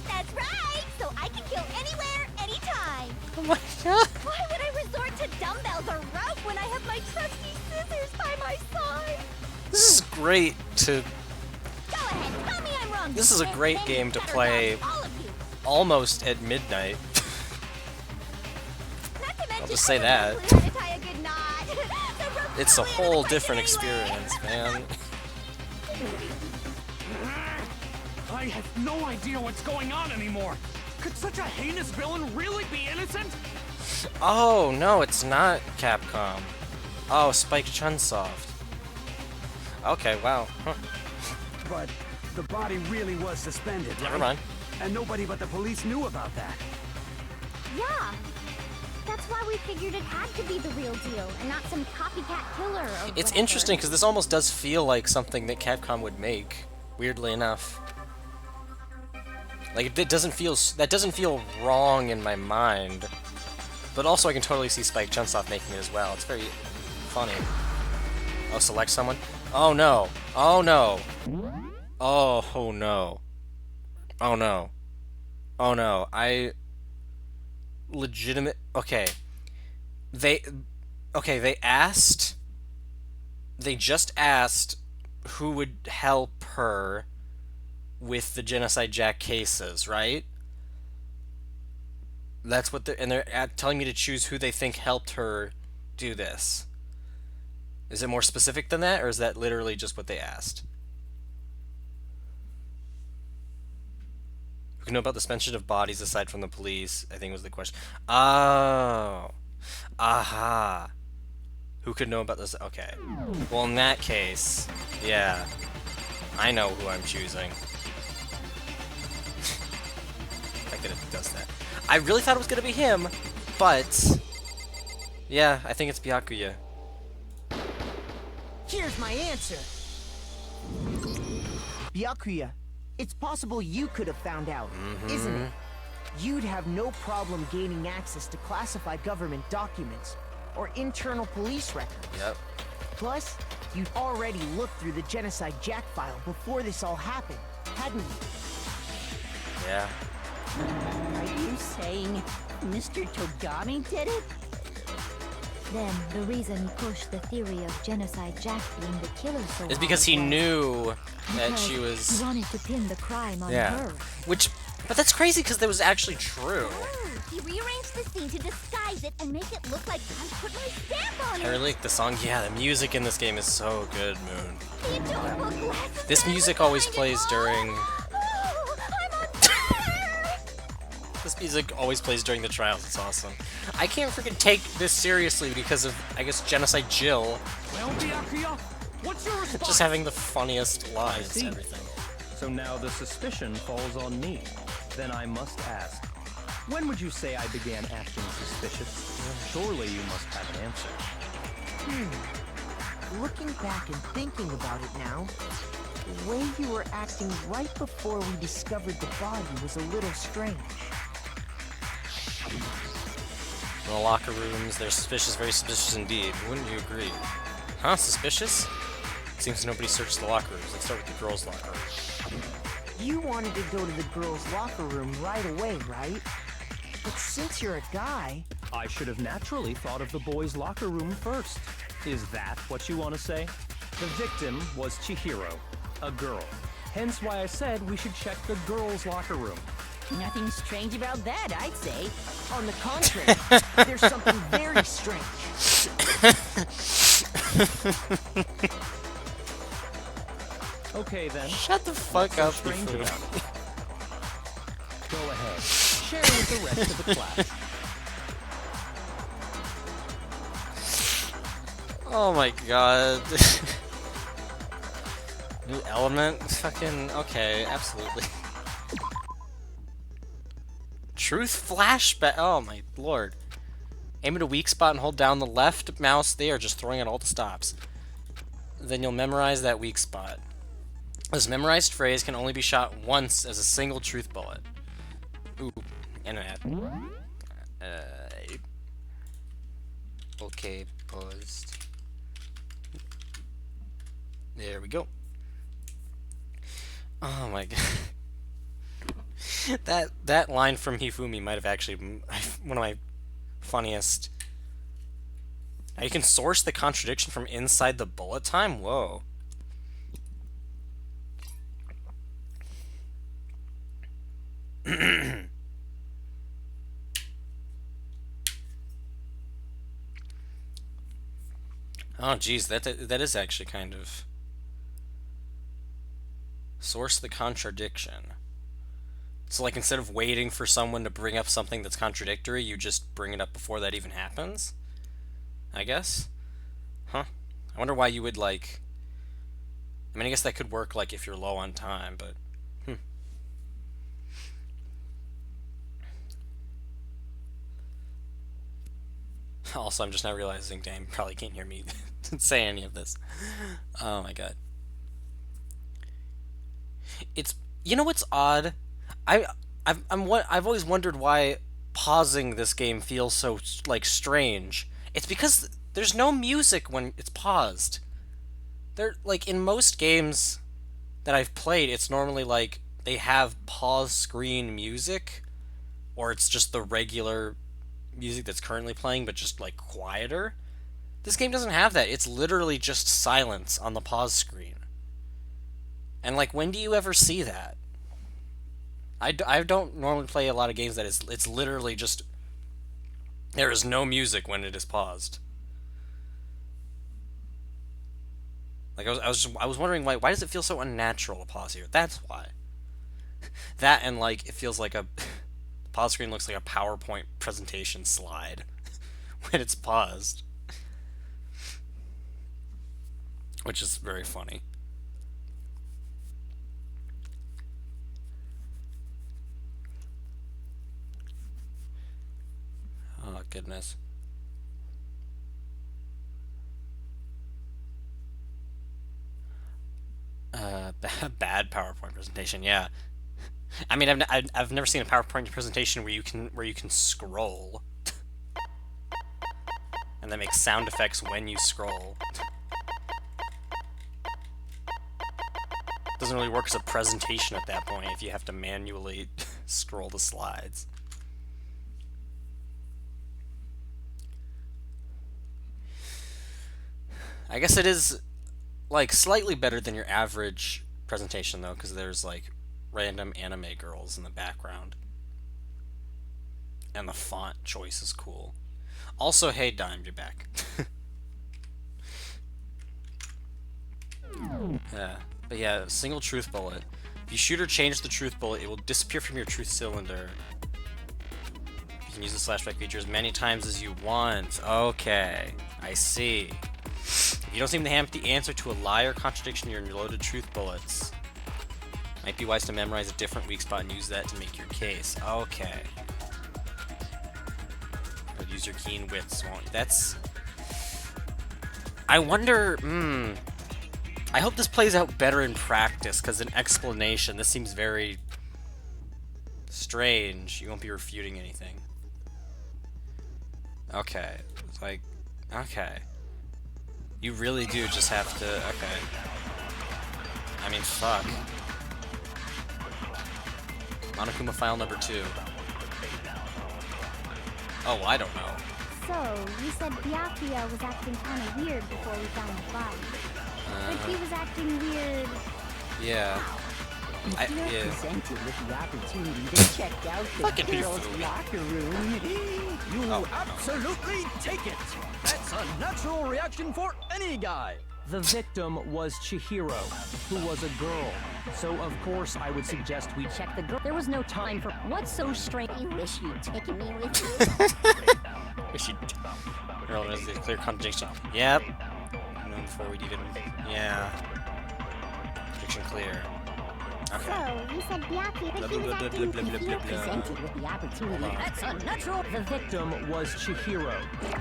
That's right. So I can kill anywhere, anytime. Oh my god! Why would I resort to dumbbells or rope when I have my trusty scissors by my side? This is great to. Go ahead, tell me I'm wrong. This is a great Then game to better play dodge all of you. almost at midnight. Not to mention just say I that. would probably tie a good knot. The rope's It's a probably under whole the different blanket anyway. experience, man. I have no idea what's going on anymore. Could such a heinous villain really be innocent? Oh no, it's not Capcom. Oh, Spike Chunsoft. Okay, wow. Huh. But the body really was suspended, Never right? mind. And nobody but the police knew about that. Yeah. That's why we figured it had to be the real deal and not some copycat killer or It's whatever. interesting because this almost does feel like something that Capcom would make. Weirdly enough. Like it doesn't feel that doesn't feel wrong in my mind. But also I can totally see Spike Chunsoft making it as well. It's very funny. Oh, select someone? Oh no. Oh no. Oh, oh no. Oh no. Oh no. I legitimate okay. They just asked who would help her with the Genocide Jack cases, right? That's what they're telling me to choose who they think helped her do this. Is it more specific than that, or is that literally just what they asked? Who can know about the suspension of bodies aside from the police? I think was the question. Oh. Aha. Who could know about this? Okay. Well, in that case, yeah. I know who I'm choosing. I get it does that. I really thought it was gonna be him, but yeah, I think it's Byakuya. Here's my answer. Byakuya, it's possible you could have found out, isn't it? You'd have no problem gaining access to classified government documents or internal police records. Yep. Plus, you'd already looked through the Genocide Jack file before this all happened, hadn't you? Yeah. Are you saying Mr. Togami did it? Then the reason he pushed the theory of Genocide Jack being the killer so It's because he hard was knew that because she was. he wanted to pin the crime on Yeah. her. But that's crazy because that was actually true. He rearranged the scene to disguise it and make it look like I put my stamp on I it. really like the song. Yeah, the music in this game is so good, Moon. The adorable glasses This that music look always behind it plays all. during. Oh, I'm on fire! This music always plays during the trials. It's awesome. I can't freaking take this seriously because of, I guess, Genocide Jill Well, Byakuya, what's your response? just having the funniest lines see. and everything. So now the suspicion falls on me. Then I must ask, when would you say I began acting suspicious? Surely you must have an answer. Looking back and thinking about it now, The way you were acting right before we discovered the body was a little strange. In the locker rooms, they're suspicious, very suspicious indeed. Wouldn't you agree? Huh? Suspicious? Seems nobody searched the locker rooms. Let's start with the girls' locker room. You wanted to go to the girls' locker room right away, right? But since you're a guy... I should have naturally thought of the boys' locker room first. Is that what you want to say? The victim was Chihiro, a girl. Hence why I said we should check the girls' locker room. Nothing strange about that, I'd say. On the contrary, there's something very strange. Okay then. Shut the fuck up, strange you about it? Go ahead. Share with the rest of the class. Oh my god. New element? Fucking, okay, absolutely. Truth flashback. Oh my lord. Aim at a weak spot and hold down the left mouse there, just throwing out all the stops. Then you'll memorize that weak spot. This memorized phrase can only be shot once as a single truth bullet. Ooh, and an ad. Okay, paused. There we go. Oh my god. that line from Hifumi might have actually been one of my funniest. Now you can source the contradiction from inside the bullet time? Whoa. Oh geez, that is actually kind of source the contradiction. So like instead of waiting for someone to bring up something that's contradictory, you just bring it up before that even happens? I guess? Huh. I wonder why you would like... I mean, I guess that could work like if you're low on time, but... Also, I'm just now realizing, damn, you probably can't hear me say any of this. Oh my god. It's... You know what's odd? I've always wondered why pausing this game feels so, like, strange. It's because there's no music when it's paused. Like, in most games that I've played, it's normally, like, they have pause screen music, or it's just the regular music that's currently playing, but just, like, quieter. This game doesn't have that. It's literally just silence on the pause screen. And, like, when do you ever see that? I don't normally play a lot of games that it's literally just... There is no music when it is paused. Like, I was wondering why does it feel so unnatural to pause here? That's why. That and, like, it feels like a... The pause screen looks like a PowerPoint presentation slide when it's paused. Which is very funny. Oh, goodness. Bad PowerPoint presentation, yeah. I mean, I've never seen a PowerPoint presentation where you can scroll. And that makes sound effects when you scroll. Doesn't really work as a presentation at that point if you have to manually scroll the slides. I guess it is, like, slightly better than your average presentation, though, because there's, like, random anime girls in the background. And the font choice is cool. Also, hey, Dime, you're back. But yeah, single truth bullet. If you shoot or change the truth bullet, it will disappear from your truth cylinder. You can use the flashback feature as many times as you want. Okay, I see. If you don't seem to have the answer to a lie or contradiction in your loaded truth bullets, might be wise to memorize a different weak spot and use that to make your case. Okay. But use your keen wits, won't you? That's... I wonder... I hope this plays out better in practice. practice, because an explanation, this seems very strange. You won't be refuting anything. Okay. It's like, okay. You really do just have to, okay. I mean, fuck. Monokuma file number 2. Oh, I don't know. So, you said Byakuya was acting kind of weird before we found the body. But he was acting weird. Yeah. You're presented with the opportunity to check out the Fucking girls' Hifumi. locker room. You Oh, absolutely take it. That's a natural reaction for any guy. The victim was Chihiro, who was a girl. So, of course, I would suggest we check the girl. There was no time for what's so strange. I wish you'd taken me with you. Wish you'd... Girl, there's the clear contradiction. Yep. Known before we'd even... Yeah. Contradiction clear. Okay. So, you said Byakuya, but he was acting Presented with the opportunity. That's unnatural. The victim was Chihiro,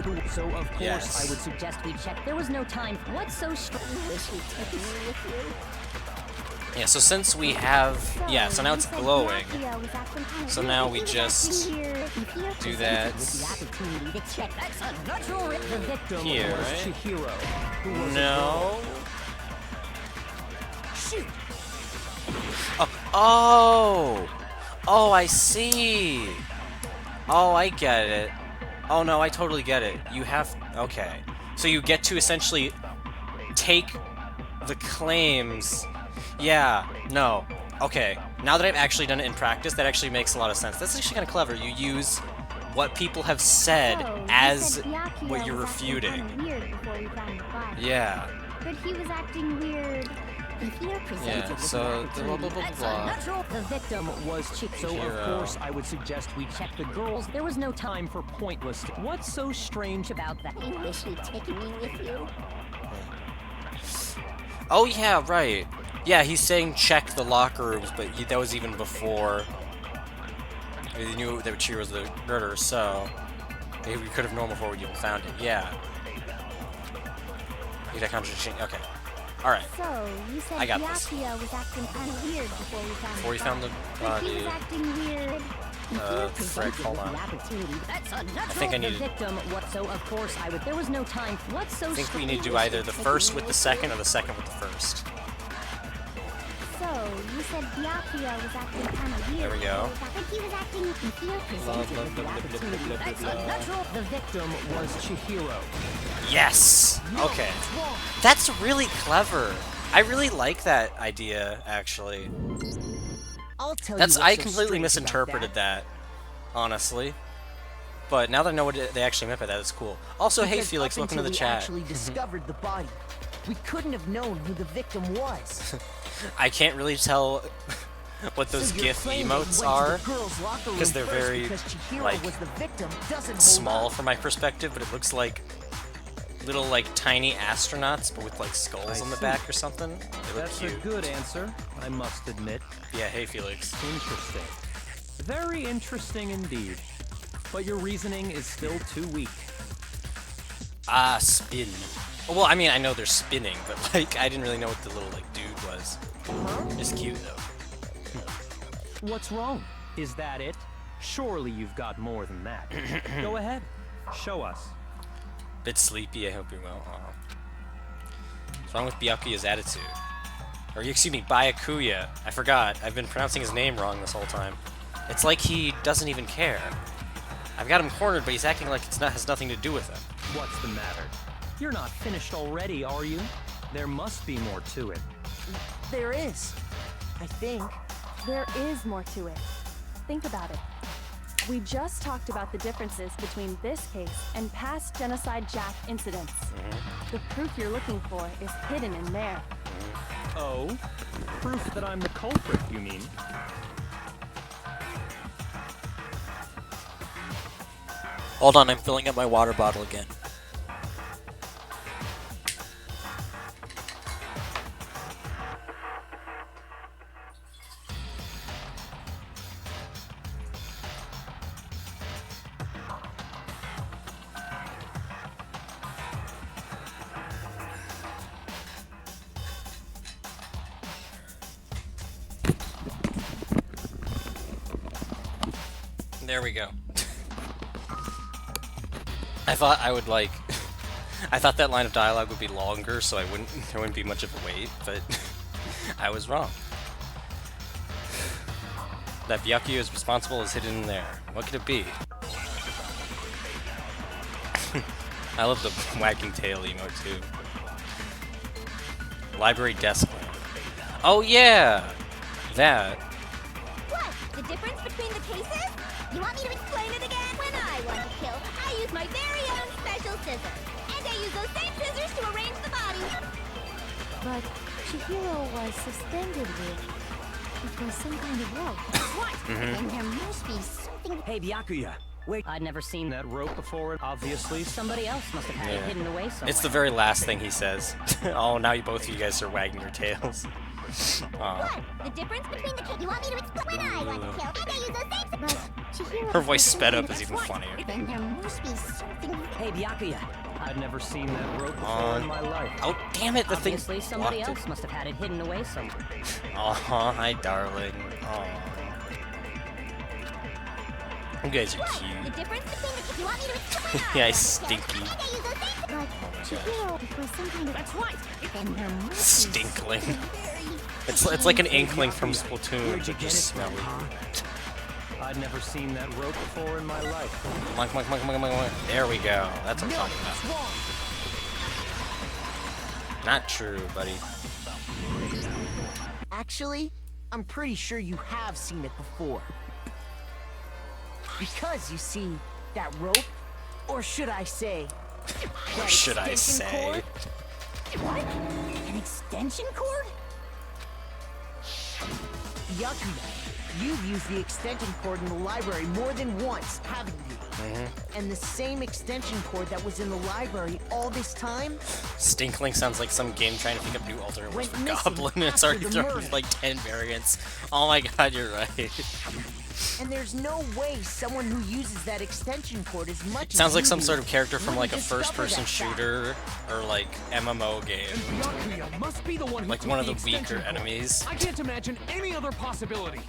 who, so of course Yes. I would suggest we check. There was no time. What's so strange? Wish you'd taken me with you. Yeah, so since we have... Yeah, so now it's glowing. So now we just do that Opportunity to check. That's unnatural. The victim here, was right? Chihiro, who was No. Shoot. Oh! Oh, I see! Oh, I get it. Oh no, I totally get it. You have... Okay. So you get to essentially take the claims... Yeah, no. Okay. Now that I've actually done it in practice, that actually makes a lot of sense. That's actually kind of clever. You use what people have said as what you're refuting. Yeah. But he was acting weird. If you're presented Yeah, with so... the Blah, blah, blah, That's blah. unnatural. The victim was Chihiro. So of Chihiro. course I would suggest we check the girls. There was no time for pointless. What's so strange about that? I wish you'd taken me with you. Oh yeah, right. Yeah, he's saying check the locker rooms, but that was even before he knew that Chihiro was the murderer, so maybe we could have known before we even found it. Yeah. You that contradiction? Okay. Alright. So, you said I got this. Byakuya was acting kind of weird before we found Before we found the But he body. was acting weird. Frick, hold on. That's unnatural. I think I The need to... victim. What? So of course I would. There was no time. What's so I think we strange? need to do either the first with the second or the second with the first. So, you said Byakuya was acting kind of weird. There we go. But he was acting... If you're presented with the opportunity. That's unnatural. The victim was Chihiro. Yes! Okay. That's really clever. I really like that idea, actually. I'll tell That's you what's I so completely strange misinterpreted about that, honestly. But now that I know what they actually meant by that, it's cool. Also, hey Because Felix, up welcome to the until we chat. actually discovered the body. We couldn't have known who the victim was. I can't really tell what those So you're GIF claiming he emotes went to are, the girls' locker room because they're first very, because Chihiro like, was the victim doesn't hold small up. from my perspective, but it looks like little, like, tiny astronauts, but with, like, skulls on the see. back or something. They look That's cute. a good answer, I must admit. Yeah, hey Felix. Interesting. Very interesting indeed. But your reasoning is still too weak. Ah, spin. Well, I mean, I know they're spinning, but, like, I didn't really know what the little, like, dude was. It's cute, though. What's wrong? Is that it? Surely you've got more than that. Go ahead. Show us. Bit sleepy, I hope you're well. Aw. What's wrong with Byakuya's attitude? Or, excuse me, Byakuya. I forgot. I've been pronouncing his name wrong this whole time. It's like he doesn't even care. I've got him cornered, but he's acting like it has nothing to do with him. What's the matter? You're not finished already, are you? There must be more to it. There is. I think. There is more to it. Think about it. We just talked about the differences between this case and past Genocide Jack incidents. The proof you're looking for is hidden in there. Oh? Proof that I'm the culprit, you mean? Hold on, I'm filling up my water bottle again. There we go. I thought I would like... I thought that line of dialogue would be longer, so there wouldn't be much of a wait, but I was wrong. That Byakuya is responsible is hidden in there. What could it be? I love the wagging tail emote too. Library desk lamp. Oh yeah! That. What? The difference between the cases? You want me to explain it again? When I want to kill, I use my very own special scissors. And I use those same scissors to arrange the body. But Chihiro was suspended with... It was some kind of rope. What? Then there must be something... Hey, Byakuya. Wait. I'd never seen that. That rope before, obviously. Somebody else must have had it hidden away somewhere. It's the very last thing he says. Oh, now both of you guys are wagging your tails. What? The difference between the two? You want me to explain? When I want to kill, and I use those same scissors. Her voice sped up is even funnier. Then there must be something... Hey, Byakuya. I'd never seen that rope before in my life. Oh, damn it, the thing Obviously, somebody else must have had it hidden away somewhere. Aw, hi, darling. Aw. You guys are The cute. difference between the two? You want me to explain? Yeah, Stinky. And I use those same... But Chihiro, it was some kind of... That's right. Then there must be Stinkling. very... It's like an inkling from Splatoon, but just smelly. I'd never seen that rope before in my life. Monk, monk, monk, monk, monk, monk. There we go. That's what I'm talking about. Not true, buddy. Actually, I'm pretty sure you have seen it before. Because, you see, that rope, or should I say... Or should I extension say... cord? What? An extension cord? Byakuya, you've used the extension cord in the library more than once, haven't you? And the same extension cord that was in the library all this time? Stinkling sounds like some game trying to pick up new alternate words Went for missing Goblin. It's after already the thrown murder. like 10 variants. Oh my god, you're right. And there's no way someone who uses that extension cord as much as Sounds like you some do sort of character from like a wouldn't discover first-person that fact. shooter or like MMO game. Byakuya must be the one who Like took one of the the weaker extension cord. enemies. I can't imagine any other possibility.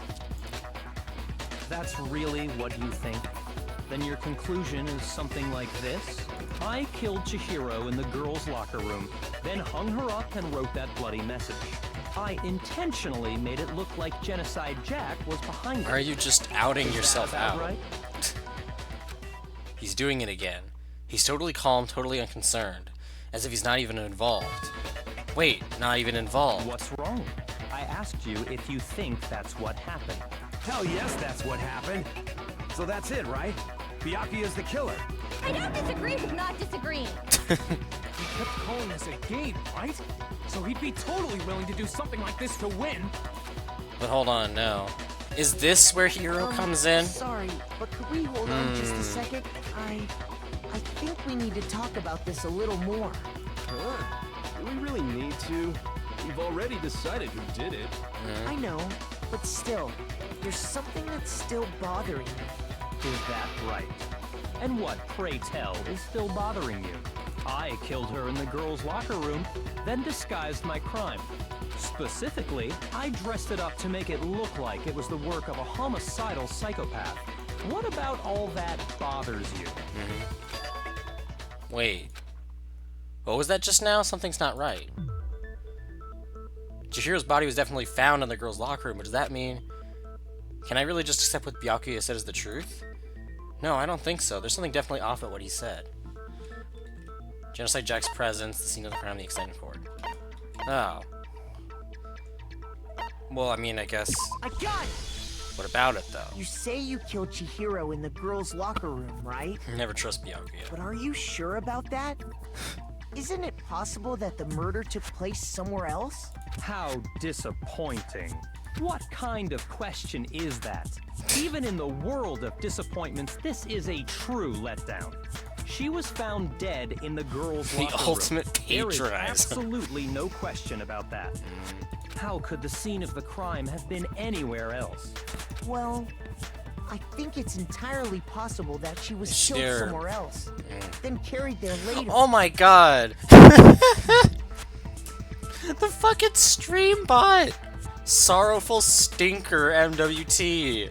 That's really what you think? Then your conclusion is something like this? I killed Chihiro in the girls' locker room, then hung her up and wrote that bloody message. I intentionally made it look like Genocide Jack was behind it. Are you just outing Is that yourself about out? right? He's doing it again. He's totally calm, totally unconcerned. As if he's not even involved. Wait, not even involved. What's wrong? I asked you if you think that's what happened. Hell yes, that's what happened. So that's it, right? Byakuya's the killer. I don't disagree with not disagreeing. He kept calling this a game, right? So he'd be totally willing to do something like this to win. But hold on, no. Is this where Hero comes in? Sorry, but could we hold on just a second? I think we need to talk about this a little more. Do we really need to? We've already decided who did it. I know, but still, there's something that's still bothering me. Is that right? And what, pray tell, is still bothering you? I killed her in the girls' locker room, then disguised my crime. Specifically, I dressed it up to make it look like it was the work of a homicidal psychopath. What about all that bothers you? Wait. What was that just now? Something's not right. Chihiro's body was definitely found in the girls' locker room, but does that mean... Can I really just accept what Byakuya said as the truth? No, I don't think so. There's something definitely off at what he said. Genocide Jack's presence, the scene of the crime, the extended cord. Oh. Well, I mean, I guess... I got it! What about it, though? You say you killed Chihiro in the girls' locker room, right? Never trust Byakuya. But are you sure about that? Isn't it possible that the murder took place somewhere else? How disappointing. What kind of question is that? Even in the world of disappointments, this is a true letdown. She was found dead in the girls' The locker room. ultimate There is patronizer. absolutely no question about that. How could the scene of the crime have been anywhere else? Well, I think it's entirely possible that she was Sure. killed somewhere else, then carried there later. Oh my god! The fucking stream bot! Sorrowful Stinker MWT.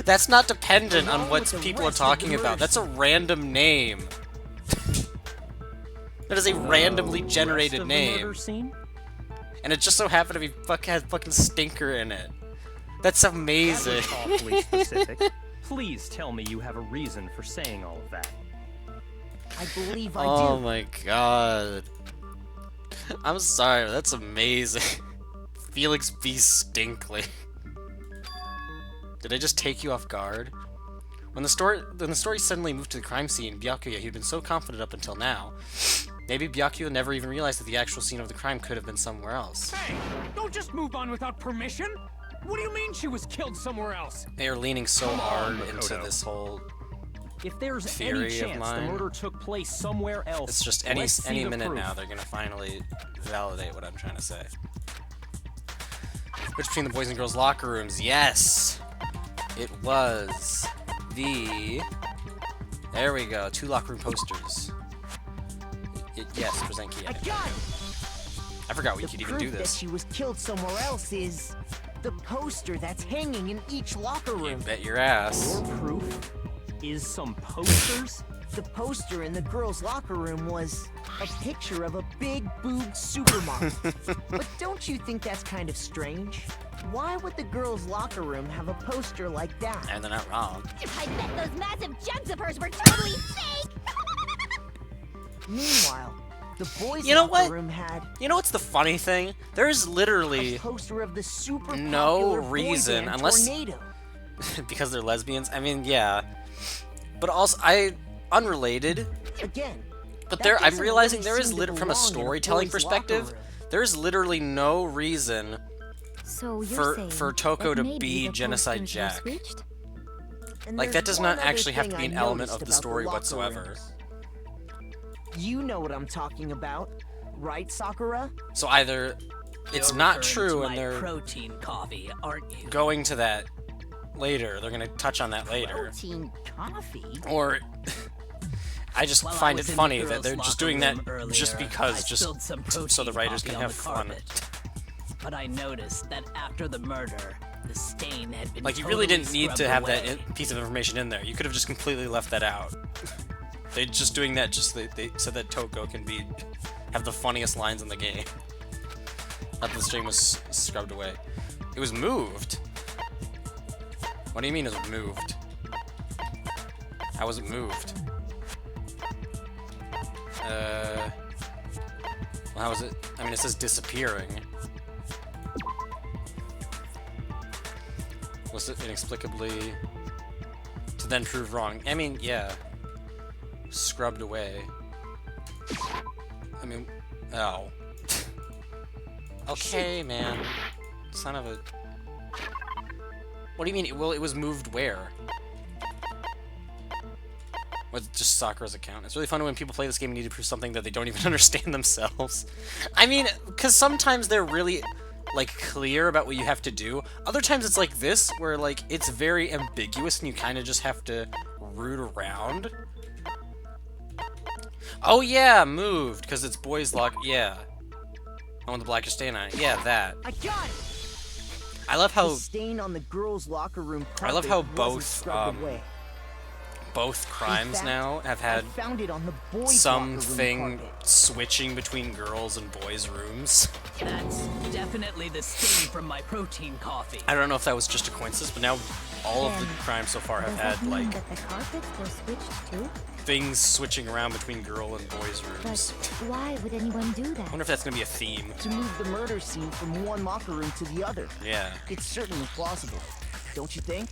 That's not dependent on Along what with the people are rest of the talking about. murder That's a random name. That is a randomly generated Rest of the name. murder scene? And it just so happened to be has fucking stinker in it. That's amazing. That was awfully specific. Please tell me you have a reason for saying all of that. I believe I Oh do. my god. I'm sorry, that's amazing. Felix B. Stinkley. Did I just take you off guard? When the story suddenly moved to the crime scene, Byakuya, who'd been so confident up until now, maybe Byakuya never even realized that the actual scene of the crime could have been somewhere else. Hey, don't just move on without permission. What do you mean she was killed somewhere else? They are leaning so Come on, hard into Makoto. this whole If there's theory any of chance mine. the murder took place somewhere else, It's just let's see any the minute proof. now they're gonna finally validate what I'm trying to say. Which between the boys and girls locker rooms? Yes, it was the. There we go. 2 locker room posters. Yes, present key. I got it. I forgot we The could even proof do that this. she was killed somewhere else is the poster that's hanging in each locker You room. bet your ass. Your proof is some posters? The poster in the girls' locker room was a picture of a big boobed supermodel. But don't you think that's kind of strange? Why would the girls' locker room have a poster like that? And they're not wrong. I bet those massive jugs of hers were totally fake! Meanwhile, the boys' You know locker what? room had You know what's the funny thing? There's literally a poster of the super no popular boy reason, band unless Tornado. because they're lesbians. I mean, yeah, but also unrelated. Again, But that there, I'm doesn't realizing really there is seem to from a belong in storytelling boys' locker perspective, room. there is literally no reason So you're saying for Toko that to maybe be the Genocide posters were Jack. switched? And Like, that there's does one not other actually have to thing be I an element noticed of the about story locker whatsoever. rooms. You know what I'm talking about, right, Sakura? So either it's You're not referring true to and my they're protein coffee, aren't you? going to that later. They're going to touch on that later. Protein coffee? Or I just While I find it was in the funny that girls' they're just locker doing that room just earlier, because, I just spilled some so the protein writers coffee can on have the fun. carpet. But I noticed that after the murder, the stain had been Like, you really totally didn't need to scrubbed have away. that piece of information in there. You could have just completely left that out. They just doing that just they so that Toko can have the funniest lines in the game. Not that the string was scrubbed away. It was moved. What do you mean it was moved? How was it moved? Well, how was it? I mean, it says disappearing. Was it inexplicably to then prove wrong? I mean, yeah. Scrubbed away. I mean, oh. Okay, man. Son of a... What do you mean? Well, it was moved where? Was it just Sakura's account? It's really fun when people play this game and need to prove something that they don't even understand themselves. I mean, because sometimes they're really, like, clear about what you have to do. Other times it's like this, where, like, it's very ambiguous and you kind of just have to root around. Oh, yeah, moved, because it's boys' lock. Yeah. I want the blacker stain on it. Yeah, that. I got it. I love how The stain on the girls' locker room I love carpet how wasn't both, scrubbed away. both crimes fact, now have I had found it on the boys' locker room something carpet. switching between girls and boys' rooms. That's definitely the stain from my protein coffee. I don't know if that was just a coincidence, but now all of the Then, crimes so far have Does had, that mean like, that the carpets were switched too? things switching around between girl and boys' But rooms. why would anyone do I that? wonder if that's gonna be a theme. To move the murder scene from one locker room to the other. Yeah. It's certainly plausible, don't you think?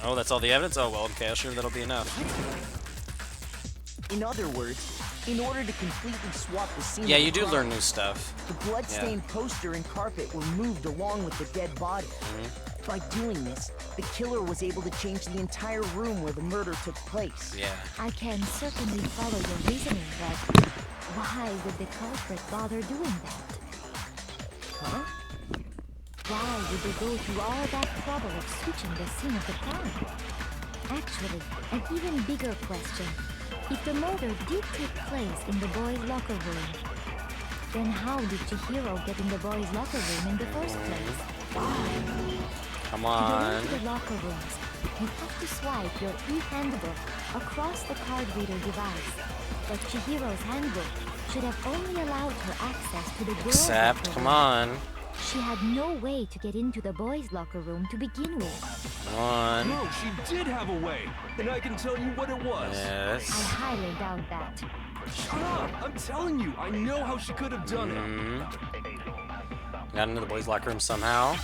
Oh, that's all the evidence? Oh, well, okay, sure, that'll be enough. In other words, in order to completely swap the scene Yeah, of the you do crime, learn new stuff. the blood-stained poster and carpet were moved along with the dead body. Mm-hmm. By doing this, the killer was able to change the entire room where the murder took place. Yeah. I can certainly follow your reasoning, but why would the culprit bother doing that? Huh? Why would they go through all that trouble of switching the scene of the crime? Actually, an even bigger question. If the murder did take place in the boys' locker room, then how did Chihiro get in the boys' locker room in the first place? Come To on. get into the locker rooms, you have to swipe your e-handbook across the card reader device. But Chihiro's handbook should have only allowed her access to the girls' Except, locker come room. on. She had no way to get into the boys' locker room to begin with. Come on. No, she did have a way, and I can tell you what it was. I Yes. highly doubt that. Shut up! I'm telling you, I know how she could have done it. Got into the boys' locker room somehow.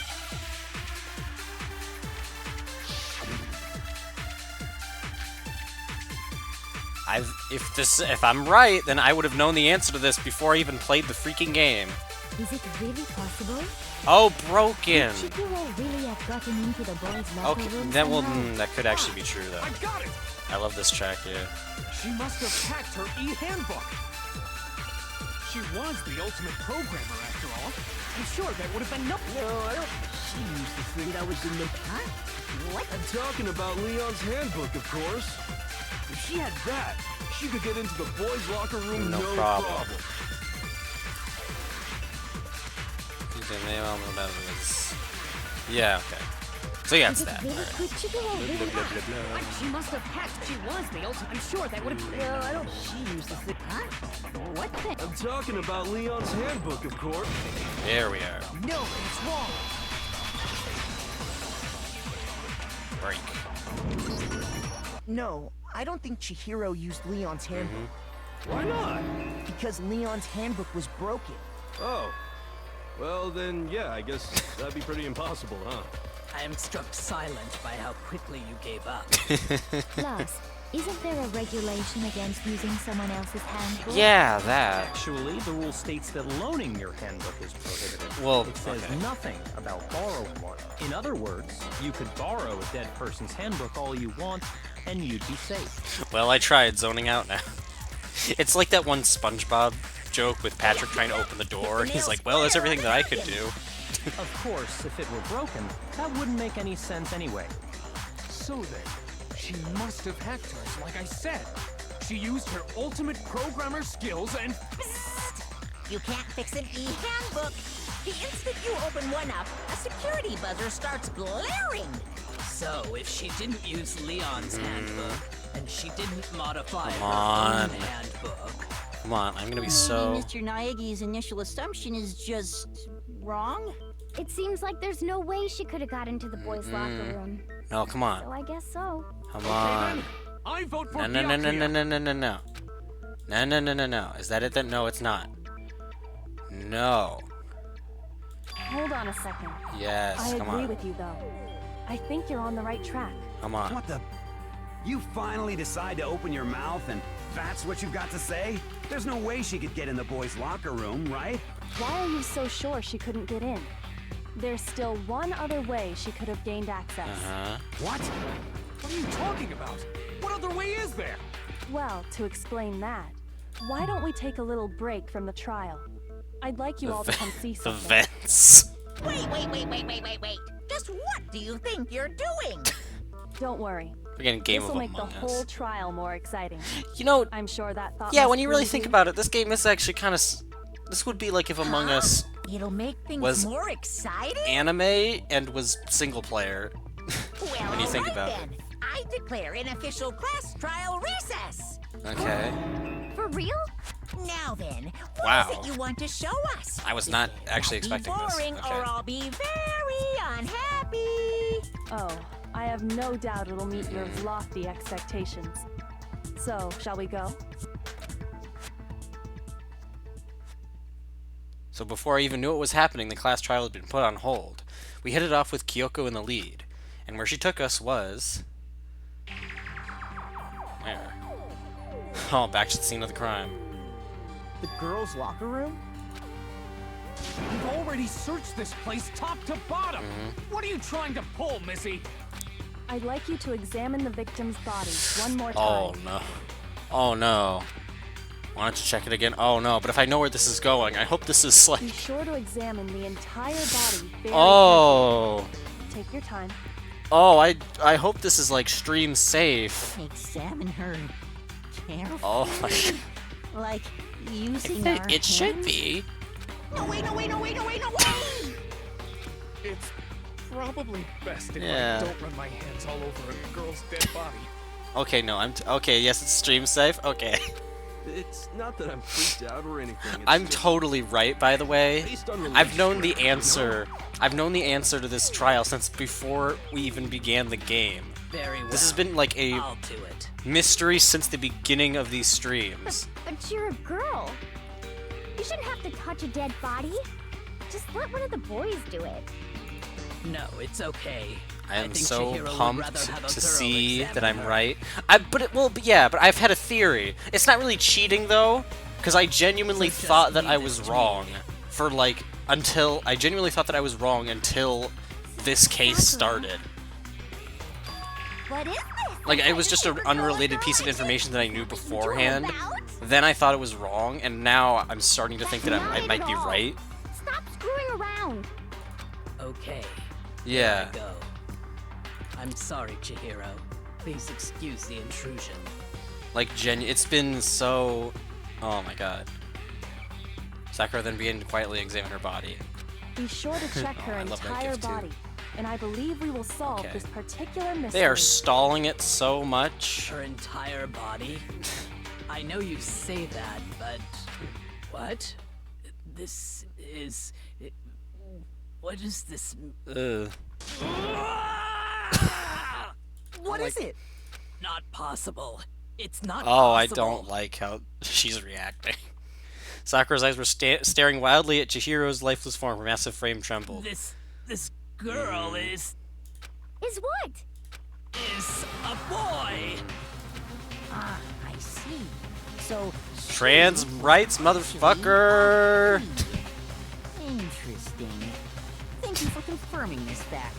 If I'm right, then I would have known the answer to this before I even played the freaking game. Is it really possible? Oh, broken. Could Chihiro really have gotten into the boys' locker Okay, room that will somehow? that could actually be true though. I got it! I love this track, yeah. She must have hacked her e-handbook. She was the ultimate programmer, after all. I'm sure there would have been no... No, I don't. She used the thing that was in the. Huh? What? I'm talking about Leon's handbook, of course. If she had that, she could get into the boys' locker room No no problem. problem. Yeah, okay. So yeah, it's Is it that. really, Alright. could Chihiro really Like, she must have hacked. She was the ultimate. I'm sure that would have. No, I don't. She used the thing. Huh? What the? I'm talking about Leon's handbook, of course. There we are. No, it's wrong. Break. No, I don't think Chihiro used Leon's handbook. Why not? Because Leon's handbook was broken. Oh. Well, then, yeah, I guess that'd be pretty impossible, huh? I am struck silent by how quickly you gave up. Plus, isn't there a regulation against using someone else's handbook? Yeah, that. Actually, the rule states that loaning your handbook is prohibited. Well, it says okay. nothing about borrowing one. In other words, you could borrow a dead person's handbook all you want, and you'd be safe. Well, I tried zoning out now. It's like that one SpongeBob joke with Patrick trying to open the door, and he's like, well, that's everything that I could do. Of course, if it were broken, that wouldn't make any sense anyway. So then, she must have hacked hers, like I said. She used her ultimate programmer skills and... You can't fix an e-handbook. The instant you open one up, a security buzzer starts blaring. So, if she didn't use Leon's handbook, and she didn't modify Come her on. own handbook, Come on, I'm gonna be Maybe so... Mr. Naegi's initial assumption is just wrong. It seems like there's no way she could have got into the boys' locker room. No, come on. So I guess so. Come on. I vote for No, no, no, no, no, no, no, no, no. No, no, no, no, no. Is that it then? No, it's not. No. Hold on a second. Yes, I come agree on. with you, though. I think you're on the right track. Come on. What the? You finally decide to open your mouth and that's what you've got to say? There's no way she could get in the boys' locker room, right? Why are you so sure she couldn't get in? There's still one other way she could have gained access. Uh-huh. What? What are you talking about? What other way is there? Well, to explain that, why don't we take a little break from the trial? I'd like you all to come see The something. vents. Wait. Just what do you think you're doing? Don't worry. We're getting Game This of will make the Among whole Us. trial more exciting. You know, I'm sure that thought yeah, must when you really please think about it, this game is actually kind of... This would be like if Among Us It'll make things Was- more exciting? anime and was single player. Well, when you think alright about it. then. I declare an official class trial recess. Okay. For real? Now then, what Wow. is it you want to show us? I was not actually Be expecting this. boring, Okay. or I'll be very unhappy. Oh, I have no doubt it'll meet your lofty expectations. So, shall we go? So before I even knew what was happening, the class trial had been put on hold. We headed off with Kyoko in the lead, and where she took us was... There. Oh, back to the scene of the crime. The girls' locker room? You've already searched this place top to bottom. What are you trying to pull, Missy? I'd like you to examine the victim's body one more time. Oh no. Oh no. Wanted to check it again? Oh no, but if I know where this is going, I hope this is Be like... sure to examine the entire body very Oh! carefully. Take your time. Oh, I hope this is like stream safe. Examine her carefully. Oh my god. Like using our It should hands? be. No, wait. It's probably best if Yeah. I don't run my hands all over a girl's dead body. Okay, no, okay, yes, it's stream safe. Okay. It's not that I'm freaked out or anything. It's I'm just totally right, by the way. based on I've known the relationship, answer. I've known the answer to this trial since before we even began the game. Very well. This has been like a I'll do it. mystery since the beginning of these streams. But you're a girl. You shouldn't have to touch a dead body. Just let one of the boys do it. No, it's okay. I am think so Chihiro would pumped rather have a to girl see that examine I'm her. right. But I've had a theory. It's not really cheating though, because I genuinely So just thought that leave I it was to wrong me. for like until I genuinely thought that I was wrong until this case started. What is this? Like it was just an unrelated piece of information that I knew beforehand. Then I thought it was wrong, and now I'm starting to think that I might be right. Stop screwing around. Okay. Yeah. There I go. I'm sorry, Chihiro. Please excuse the intrusion. Like, it's been so... Oh my god. Sakura then began to quietly examine her body. Be sure to check her I love that entire gift, too. body, and I believe we will solve Okay. this particular mystery. They are stalling it so much. Her entire body? I know you say that, but... What? This is... What is this... Ugh. What is it? Not possible. It's not Oh, I possible. don't like how she's reacting. Sakura's eyes were staring wildly at Chihiro's lifeless form. Her massive frame trembled. This girl is Is what? a boy. Ah, I see. So, Trans rights, motherfucker! interesting. Thank you for confirming this fact.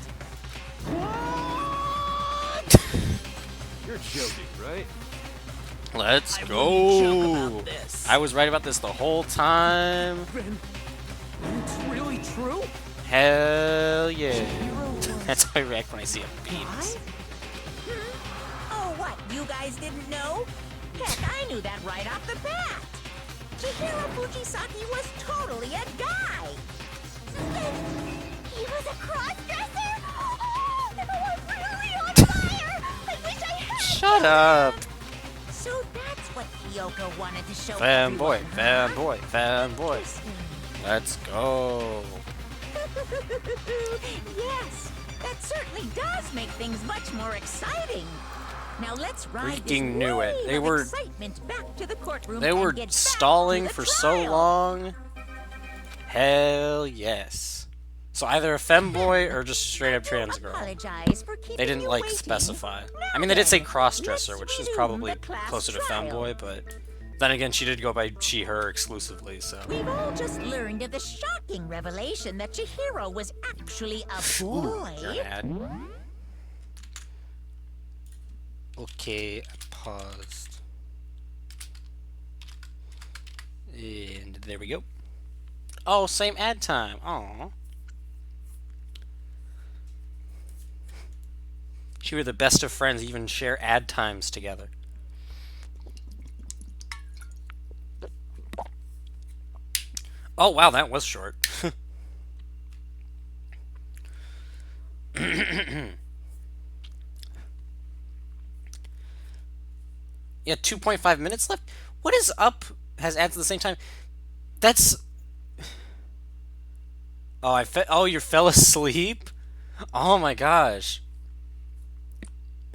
You're joking, right? Let's I wouldn't go! joke about this. I was right about this the whole time. Ben, it's really true? Hell yeah. That's how I react when I see a penis. Oh, what? You guys didn't know? Heck, I knew that right off the bat. Chihiro Fujisaki was totally a guy. He was a cross-dresser? Oh, I'm really on fire! I wish I had Shut up! So that's what Kyoko wanted to show Fanboy, everyone, huh? fanboy, fanboy. Let's go. Yes, that certainly does make things much more exciting. Now let's ride Freaking this knew it. wave They of were- excitement back to the courtroom They and were get back stalling to the for trial. so long. Hell yes. So either a femboy or just straight up trans girl. Apologize for keeping They didn't you like waiting. specify. Now I mean, they did say then, cross-dresser, let's which is resume probably the class closer to trial. femboy, but then again, she did go by she, her exclusively, so. We've all just learned of the shocking revelation that Chihiro was actually a boy. You're an ad. Okay, I paused. And there we go. Oh, same ad time. Aw. She were the best of friends, even share ad times together. Oh, wow, that was short. Yeah, 2.5 minutes left? What is up? Has ads at the same time? That's... Oh, oh, you fell asleep? Oh my gosh.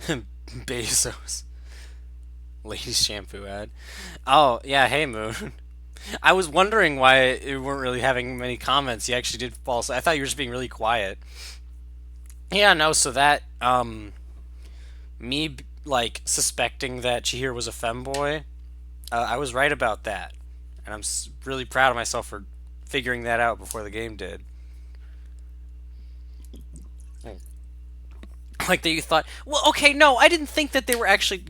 Bezos. Ladies shampoo ad. Oh, yeah, hey Moon. I was wondering why you weren't really having many comments. You actually did fall asleep. I thought you were just being really quiet. Yeah, no, so that, me, like, suspecting that Chihiro was a femboy, I was right about that. And I'm really proud of myself for figuring that out before the game did. Like, that you thought, well, okay, no, I didn't think that they were actually...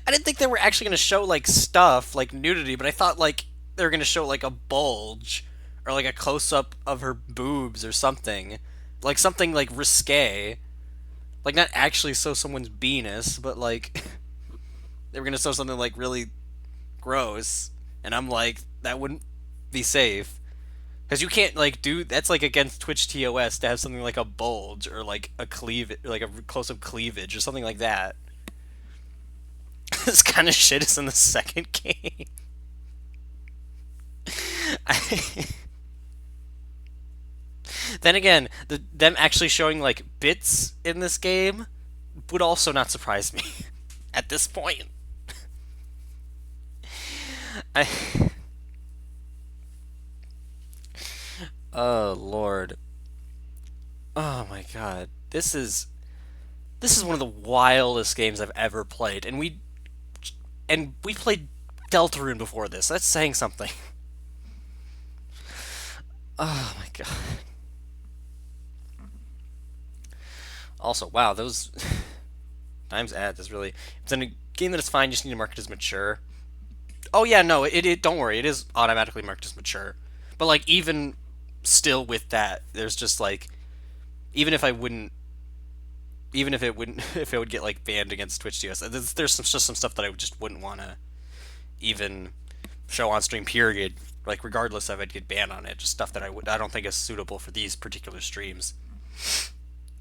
I didn't think they were actually going to show, like, stuff, like nudity, but I thought, like, they were going to show, like, a bulge, or, like, a close-up of her boobs or something. Like, something, like, risque. Like, not actually show someone's penis, but, like, they were going to show something, like, really gross. And I'm like, that wouldn't be safe. Because you can't, like, do... That's, like, against Twitch TOS to have something like a bulge or, like, a cleavage, like, a close-up cleavage or something like that. This kind of shit is in the second game. Then again, them actually showing, like, bits in this game would also not surprise me at this point. Oh, Lord. Oh, my God. This is one of the wildest games I've ever played. And we played Deltarune before this. That's saying something. Oh, my God. Also, wow, those times ads is really... It's in a game that is fine, you just need to mark it as mature. Oh, yeah, no, don't worry, it is automatically marked as mature. But, like, even still with that, there's just, like... Even if it would get, like, banned against Twitch TOS, there's just some stuff that I just wouldn't want to even show on stream, period. Like, regardless of it, get banned on it. Just stuff that I don't think is suitable for these particular streams.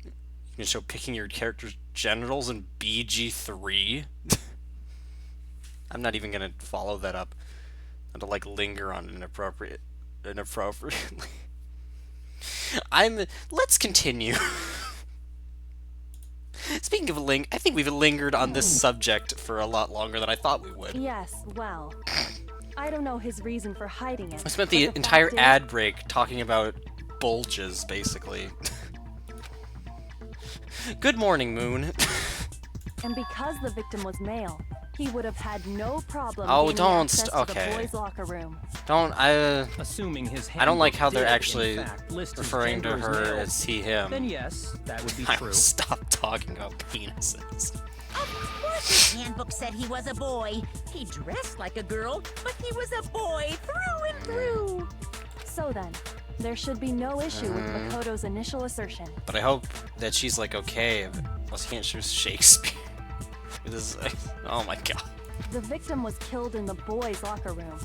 You can show picking your character's genitals in BG3. I'm not even gonna follow that up. And to, like, linger on inappropriately. Let's continue. Speaking of I think we've lingered on this subject for a lot longer than I thought we would. Yes, well, I don't know his reason for hiding it. I spent the entire ad break talking about bulges, basically. Good morning, Moon. And because the victim was male, he would have had no problem Oh, gaining access to the okay. boys' locker room. Assuming his I don't like how they're handbook actually did, in fact, list his referring to gender as her male, as he, him. Then yes, that would be I true. will stop talking about penises. Of course his handbook said he was a boy. He dressed like a girl, but he was a boy through and through. So then, there should be no issue with Makoto's initial assertion. But I hope that she's, like, okay. Else he can't choose Shakespeare. This is, oh my God. The victim was killed in the boys' locker room,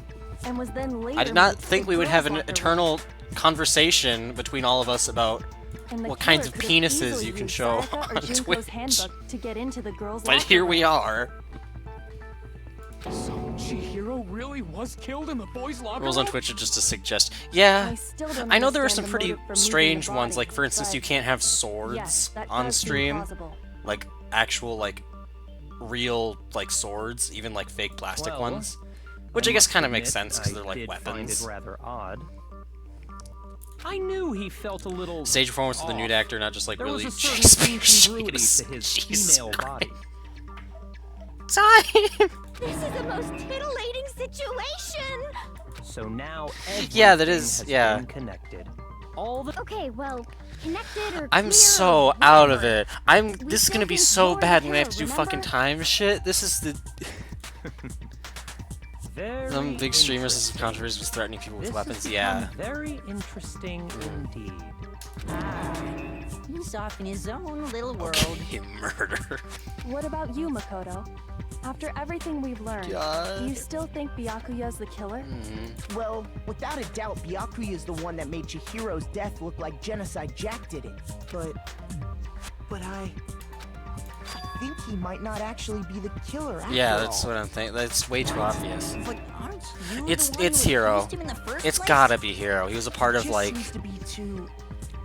and was then later... I did not moved to think the we would girls' have an locker room. eternal conversation between all of us about And the what kinds killer of could have penises easily you can used show Sayaka or on Junko's Twitch. handbook to get into the girls' But locker here room. we are. So Chihiro really was killed in the boys' locker Rules room? on Twitch are just to suggest. Yeah, I still don't I know there are some understand the pretty motive for moving strange the ones. body, Like, for instance, but you can't have swords yes, that on does seem stream. plausible. Like, actual, like, real, like, swords, even, like, fake plastic Well, ones. Which I guess must kind of makes admit, sense, because I they're, like, did weapons. Find it rather odd. I knew he felt a little Stage performance of the nude off. actor, not just, like, There really was a certain Shakespeare incongruity shit. to his Jesus female Christ. body. Time! This is the most titillating situation! So now Yeah, that everything is- has yeah. been connected. All the Okay, well, connected or I'm clear so or out of whatever. it. This is gonna be so bad when I have to do fucking time shit. This is the... very Some big streamers and some interesting. controversies was threatening people with This weapons, has yeah. become very interesting indeed. He's off in his own little world. Okay, murder. What about you, Makoto? After everything we've learned, God. do you still think Byakuya's the killer? Well, without a doubt, Byakuya is the one that made Chihiro's death look like Genocide Jack did it. But I think he might not actually be the killer after Yeah, all. that's what I'm thinking. That's way too obvious. But aren't you It's the one who Hero. accused him in the first It's place? gotta be Hero. He was a part of, Just like, seems to be too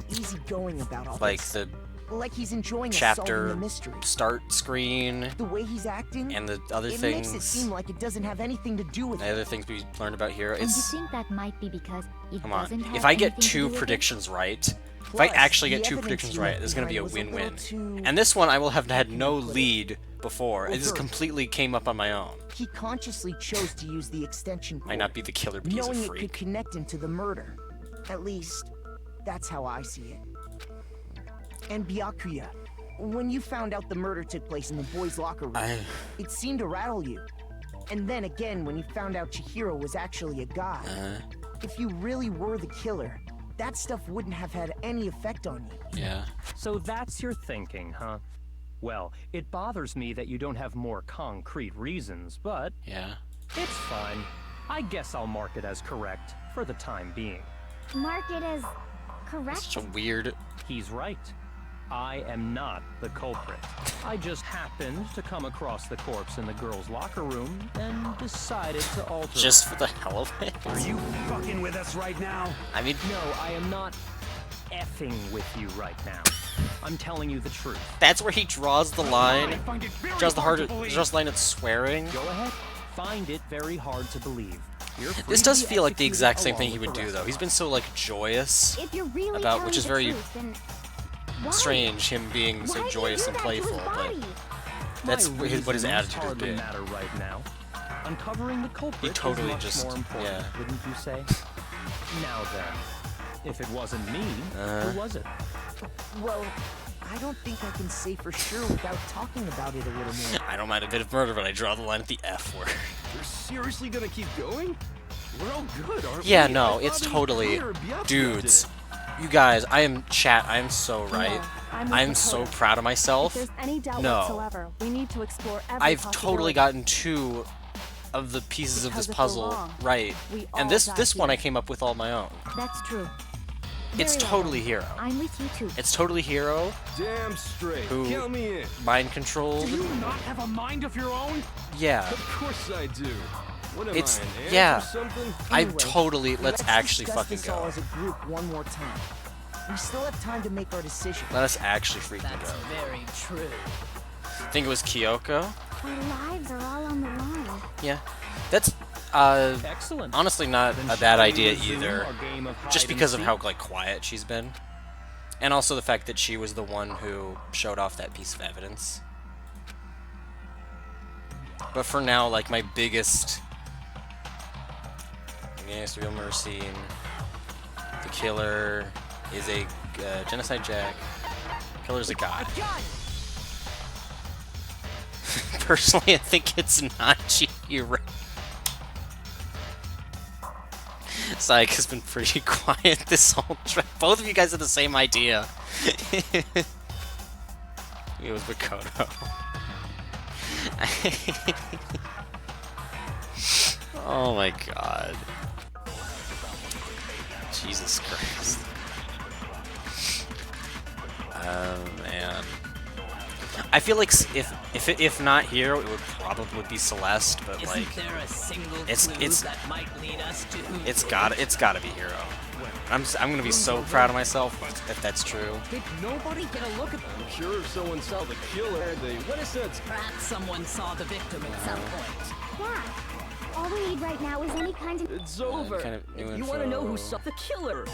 easygoing about all like this. the Like he's enjoying chapter solving the mystery. start screen The way he's acting, and the other it things. makes it seem like it doesn't have anything to do with The it. other things we learned about Hero. And you It's think that might be because it come doesn't on. have If I get anything to do 2 with it? predictions right, if I Plus, actually the get 2 evidence predictions you right, left this is gonna be a behind was a win-win. little too- And this one I will have had no put it? lead before. It just Overt. completely came up on my own. He consciously chose to use the extension cord, Might not be the killer, but he's a knowing it could freak. connect him to the murder. At least, that's how I see it. And Byakuya, when you found out the murder took place in the boys' locker room, it seemed to rattle you. And then again, when you found out Chihiro was actually a guy, if you really were the killer, that stuff wouldn't have had any effect on you. Yeah. So that's your thinking, huh? Well, it bothers me that you don't have more concrete reasons, but Yeah. it's fine. I guess I'll mark it as correct for the time being. mark it as correct? Such a weird... He's right. I am not the culprit. I just happened to come across the corpse in the girls' locker room and decided to alter Just it. for the hell of it? Are you fucking with us right now? I mean... No, I am not effing with you right now. I'm telling you the truth. That's where he draws the line. Draws the line at swearing. Go ahead. Find it very hard to believe. You're free This to does be feel like the executed exact same along thing he with would the do, rest though. of He's us. been so, like, joyous If you're really about, which telling is the very truth, then why? strange, him being Why so did you joyous do and that to his playful, but body? that's My what his reasons attitude has hardly been. matter right now. Uncovering the culprit He totally is much just- more important, yeah. wouldn't you say? Now then, if it wasn't me, who was it? Well, I don't think I can say for sure without talking about it a little more. I don't mind a bit of murder, but I draw the line at the F word. You're seriously gonna keep going? We're all good, aren't Yeah, we? no, I it's thought it was totally... clear Biafra Dudes, did you guys, I am so right. No, I'm with I'm so Dakota. proud of If myself. there's any doubt No. whatsoever, we need to explore every I've possibility. totally gotten 2 of the pieces of Because this if we're puzzle wrong, right. we all And this die one I here. came up with all my own. That's true. It's Very well totally then. Hero. I'm with you too. It's totally Hero, it. Damn straight. Who- Count me in. mind controlled. Do you not have a mind of your own? Yeah. Of course I do. What am It's- I, an ant yeah. or something? I Anyway, totally... Let's actually discuss fucking this all go. as a group one more time. We still have time to make our decision. Let us actually freaking That's go. very true. I think it was Kyoko. Our lives are all on the line. Yeah. That's, Excellent. honestly not Then a shall bad we idea resume either. our game of Just hide and because of how, seek? like, quiet she's been. And also the fact that she was the one who showed off that piece of evidence. But for now, like, my biggest... Against real mercy. The killer is a genocide jack. Killer's a guy. Personally, I think it's not Chihiro. Syke has been pretty quiet this whole trip. Both of you guys have the same idea. It was Makoto. Oh my god. Jesus Christ. Man. I feel like if not Hero, it would probably be Celeste, but Isn't like there a single it's- clue it's- that might lead us to who it's did it? gotta be Hero. I'm gonna be so proud of myself if that's true. Did nobody get a look at I'm sure if someone saw the killer, they would have said Perhaps someone saw the victim at some point. Yeah. All we need right now is any kind of... it's over. Kind of new If you want to know who info. saw the killer,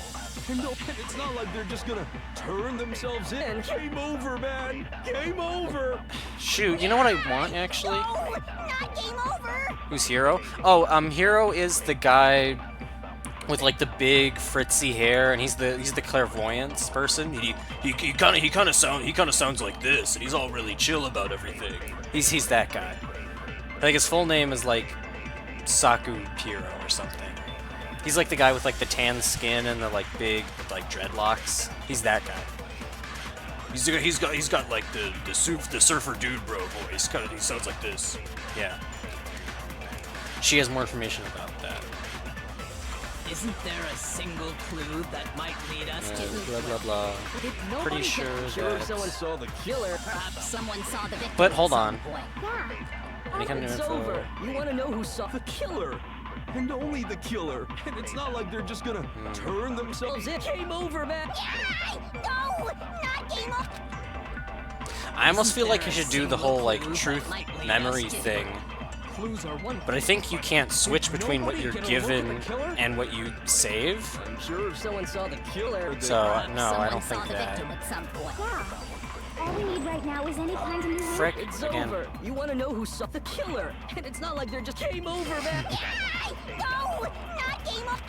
And no, it's not like they're just gonna turn themselves in. Game over, man. Game over. Shoot, you know what I want actually? No, not game over. Who's Hero? Oh, Hero is the guy with like the big fritzy hair, and he's the clairvoyance person. He kind of sounds like this, and he's all really chill about everything. He's that guy. I think his full name is like Saku Hiro or something. He's like the guy with like the tan skin and the like big like dreadlocks. He's that guy. He's got like the surfer dude bro voice. Kind of he sounds like this. Yeah. She has more information about that. Isn't there a single clue that might lead us to who Blah blah blah. did nobody Pretty sure Sure, if that. someone saw the killer. Perhaps someone saw the victim But at hold some on. point. Yeah. Any kind of new it's info? over. You want to know who saw The killer. And only the killer. And it's not like they're just gonna turn themselves in. Game over, man. No, not game over. I almost feel like you should do the whole like truth memory thing, Clues are one. but I think you can't switch between what you're given and what you save. I'm sure if someone saw the killer, they So no, I Someone don't saw think the victim that. at some point. Yeah. All we need right now is any kind of new... Frick It's again. over. You want to know who saw the killer, and it's not like they're just game over, man. No, not game over.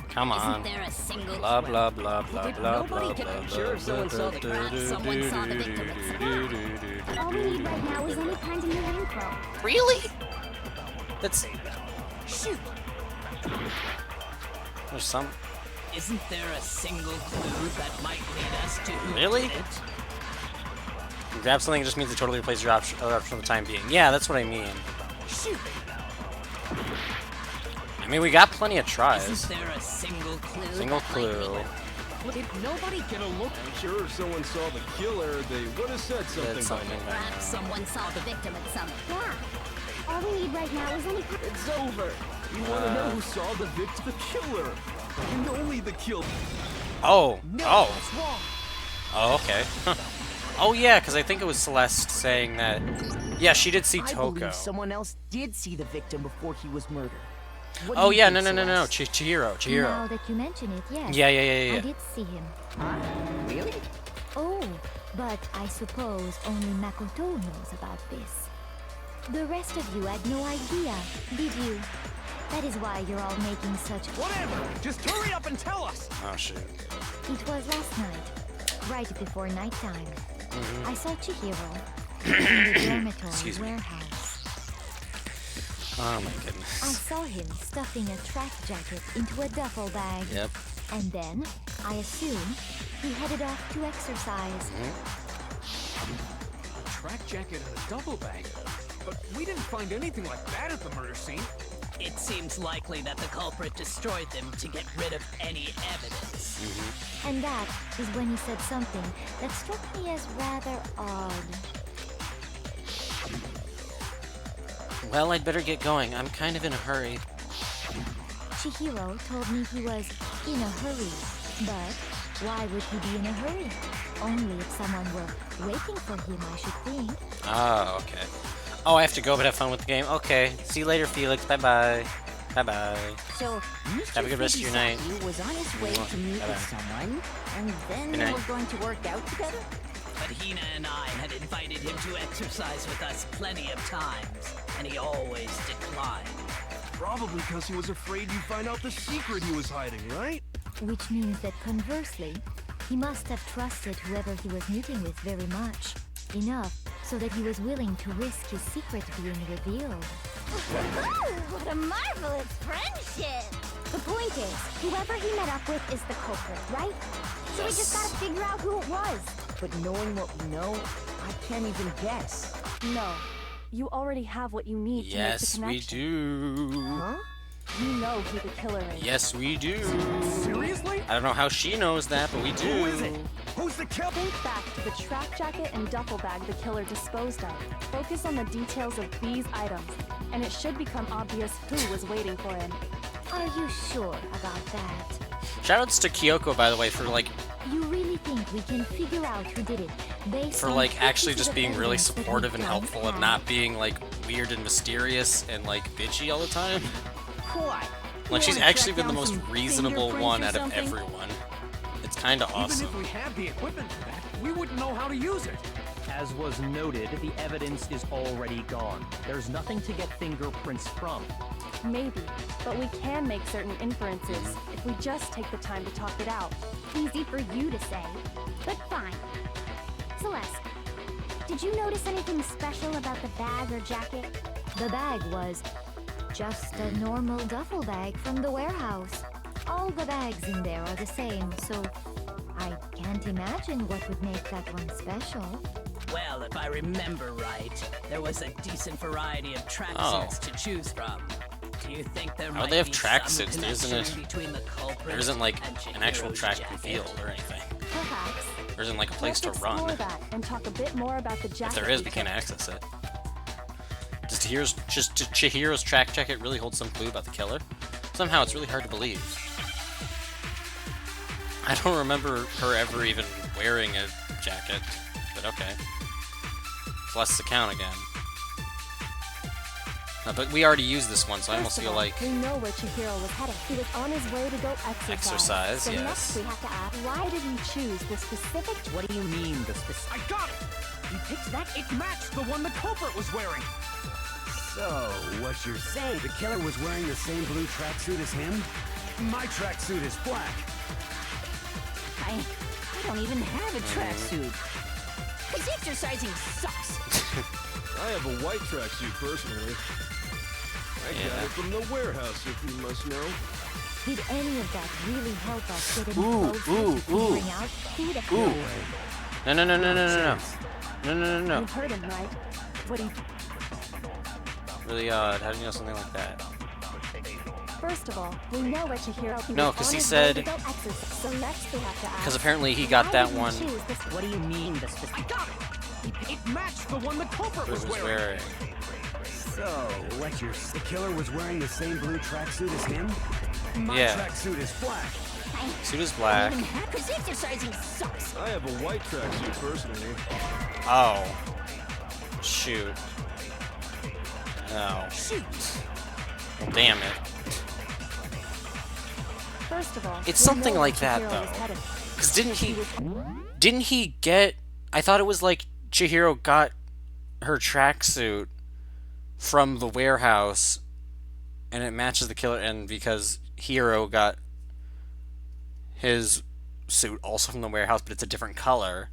Come Isn't on. there a single Blah clue? blah blah blah Did blah nobody blah get blah a sure if someone saw the Perhaps someone saw the victim at some All we need right now is any kind of new info. Really? That's Shoot. there's some. Isn't there a single clue that might lead us to who Really? did it? Grab something just means to totally replace your other option for the time being. Yeah, that's what I mean. Shoot. I mean, we got plenty of tries. Isn't there a single clue? Single clue. Did nobody get a look? I'm sure if someone saw the killer, they would have said something. Perhaps someone saw the victim at some point. Yeah. All we need right now is any... It's over. You want to know who saw the victim? The killer. And only the killer. Oh. No, Oh. that's wrong. Oh, okay. Oh, yeah, because I think it was Celeste saying that... Yeah, she did see I Toko. believe someone else did see the victim before he was murdered. What do Oh, you yeah, think, no. Celeste? Chihiro. Now that you mention it, yes. Yeah. I did see him. Huh? Really? Oh, but I suppose only Makoto knows about this. The rest of you had no idea, did you? That is why you're all making such... Whatever! Just hurry up and tell us! Oh, shoot. It was last night, right before nighttime. I saw Chihiro in the dormitory Excuse me. warehouse. Oh, my goodness. I saw him stuffing a track jacket into a duffel bag. Yep. And then, I assume, he headed off to exercise. A track jacket and a duffel bag. But we didn't find anything like that at the murder scene. It seems likely that the culprit destroyed them to get rid of any evidence. And that is when he said something that struck me as rather odd. Well, I'd better get going. I'm kind of in a hurry. Chihiro told me he was in a hurry. But why would he be in a hurry? Only if someone were waiting for him, I should think. Oh, okay. Oh, I have to go, but have fun with the game. Okay. See you later, Felix. Bye-bye. Bye-bye. So, Have a good rest of your night. He was on his way to meet Bye-bye. with someone, and then Good they night. were going to work out together? But Hina and I had invited him to exercise with us plenty of times, and he always declined. Probably because he was afraid you'd find out the secret he was hiding, right? Which means that conversely, he must have trusted whoever he was meeting with very much. Enough so that he was willing to risk his secret being revealed. What a marvelous friendship! The point is, whoever he met up with is the culprit, right? So we just gotta figure out who it was. But knowing what we know, I can't even guess. No. You already have what you need to make the Yes, we connection. do. Huh? You know who the killer is. Yes, we do. Seriously? I don't know how she knows that, but we do. Who is it? Who's the killer? Think back to the track jacket and duffel bag the killer disposed of. Focus on the details of these items, and it should become obvious who was waiting for him. Are you sure about that? Shoutouts to Kyoko, by the way, for like You really think we can figure out who did it based for on like actually pieces just of being really evidence that we supportive and don't helpful and have? not being like weird and mysterious and like bitchy all the time. What? Like she's wanna actually track been the down most some reasonable fingerprints one or out of something? everyone. It's kind of awesome. Even if we had the equipment for that, we wouldn't know how to use it. As was noted, the evidence is already gone. There's nothing to get fingerprints from. Maybe, but we can make certain inferences if we just take the time to talk it out. Easy for you to say, but fine. Celeste, did you notice anything special about the bag or jacket? The bag was just a normal duffel bag from the warehouse. All the bags in there are the same, so I can't imagine what would make that one special. Well, if I remember right, there was a decent variety of tracksuits Oh. to choose from. Do you think there How might would they have be tracksuits? some There isn't connection between the culprit There isn't like and an actual Chihiro's track and jacket? field or anything. Perhaps. There isn't like a place Let's to run. explore that and talk a bit more about the jacket. If there is, we we can't took. access it. Does Chihiro's track jacket really hold some clue about the killer? Somehow it's really hard to believe. I don't remember her ever even wearing a jacket, but okay. Celeste's account again. But we already used this one, so I almost First of feel all, like we know where Chihiro was headed. He was on his way to go exercise. Exercise, so yes. next we have to ask, why did he choose the specific? What do you mean, the specific? I got it! He picked that, it matched the one the culprit was wearing! So, what you're saying, the killer was wearing the same blue tracksuit as him? My tracksuit is black. I don't even have a tracksuit. Because exercising sucks. I have a white tracksuit personally. I got it from the warehouse, if you must know. Did any of that really help us get any Ooh, closer ooh, to figuring ooh. out who the Ooh. killer was? No. You heard him, right? What do you... Really odd. How do you know something like that? First of all, we know what Chihiro can No, do 'cause on he his said- way to go exercise. So next we have to ask. Because apparently he got why that did he one. choose this- What do you mean, the specific? I got it! It matched the one the culprit It was was wearing. wearing. So, what the killer was wearing the same blue tracksuit as him? My Yeah. tracksuit is black. Suit is black. Because exercising sucks. I have a white tracksuit personally. Oh. Shoot. Oh. Shoot. Well, damn it. First of all, It's we something know like what that, Chihiro though. was headed. Because didn't he get... I thought it was like Chihiro got her tracksuit from the warehouse and it matches the killer, and because Hiro got his suit also from the warehouse, but it's a different color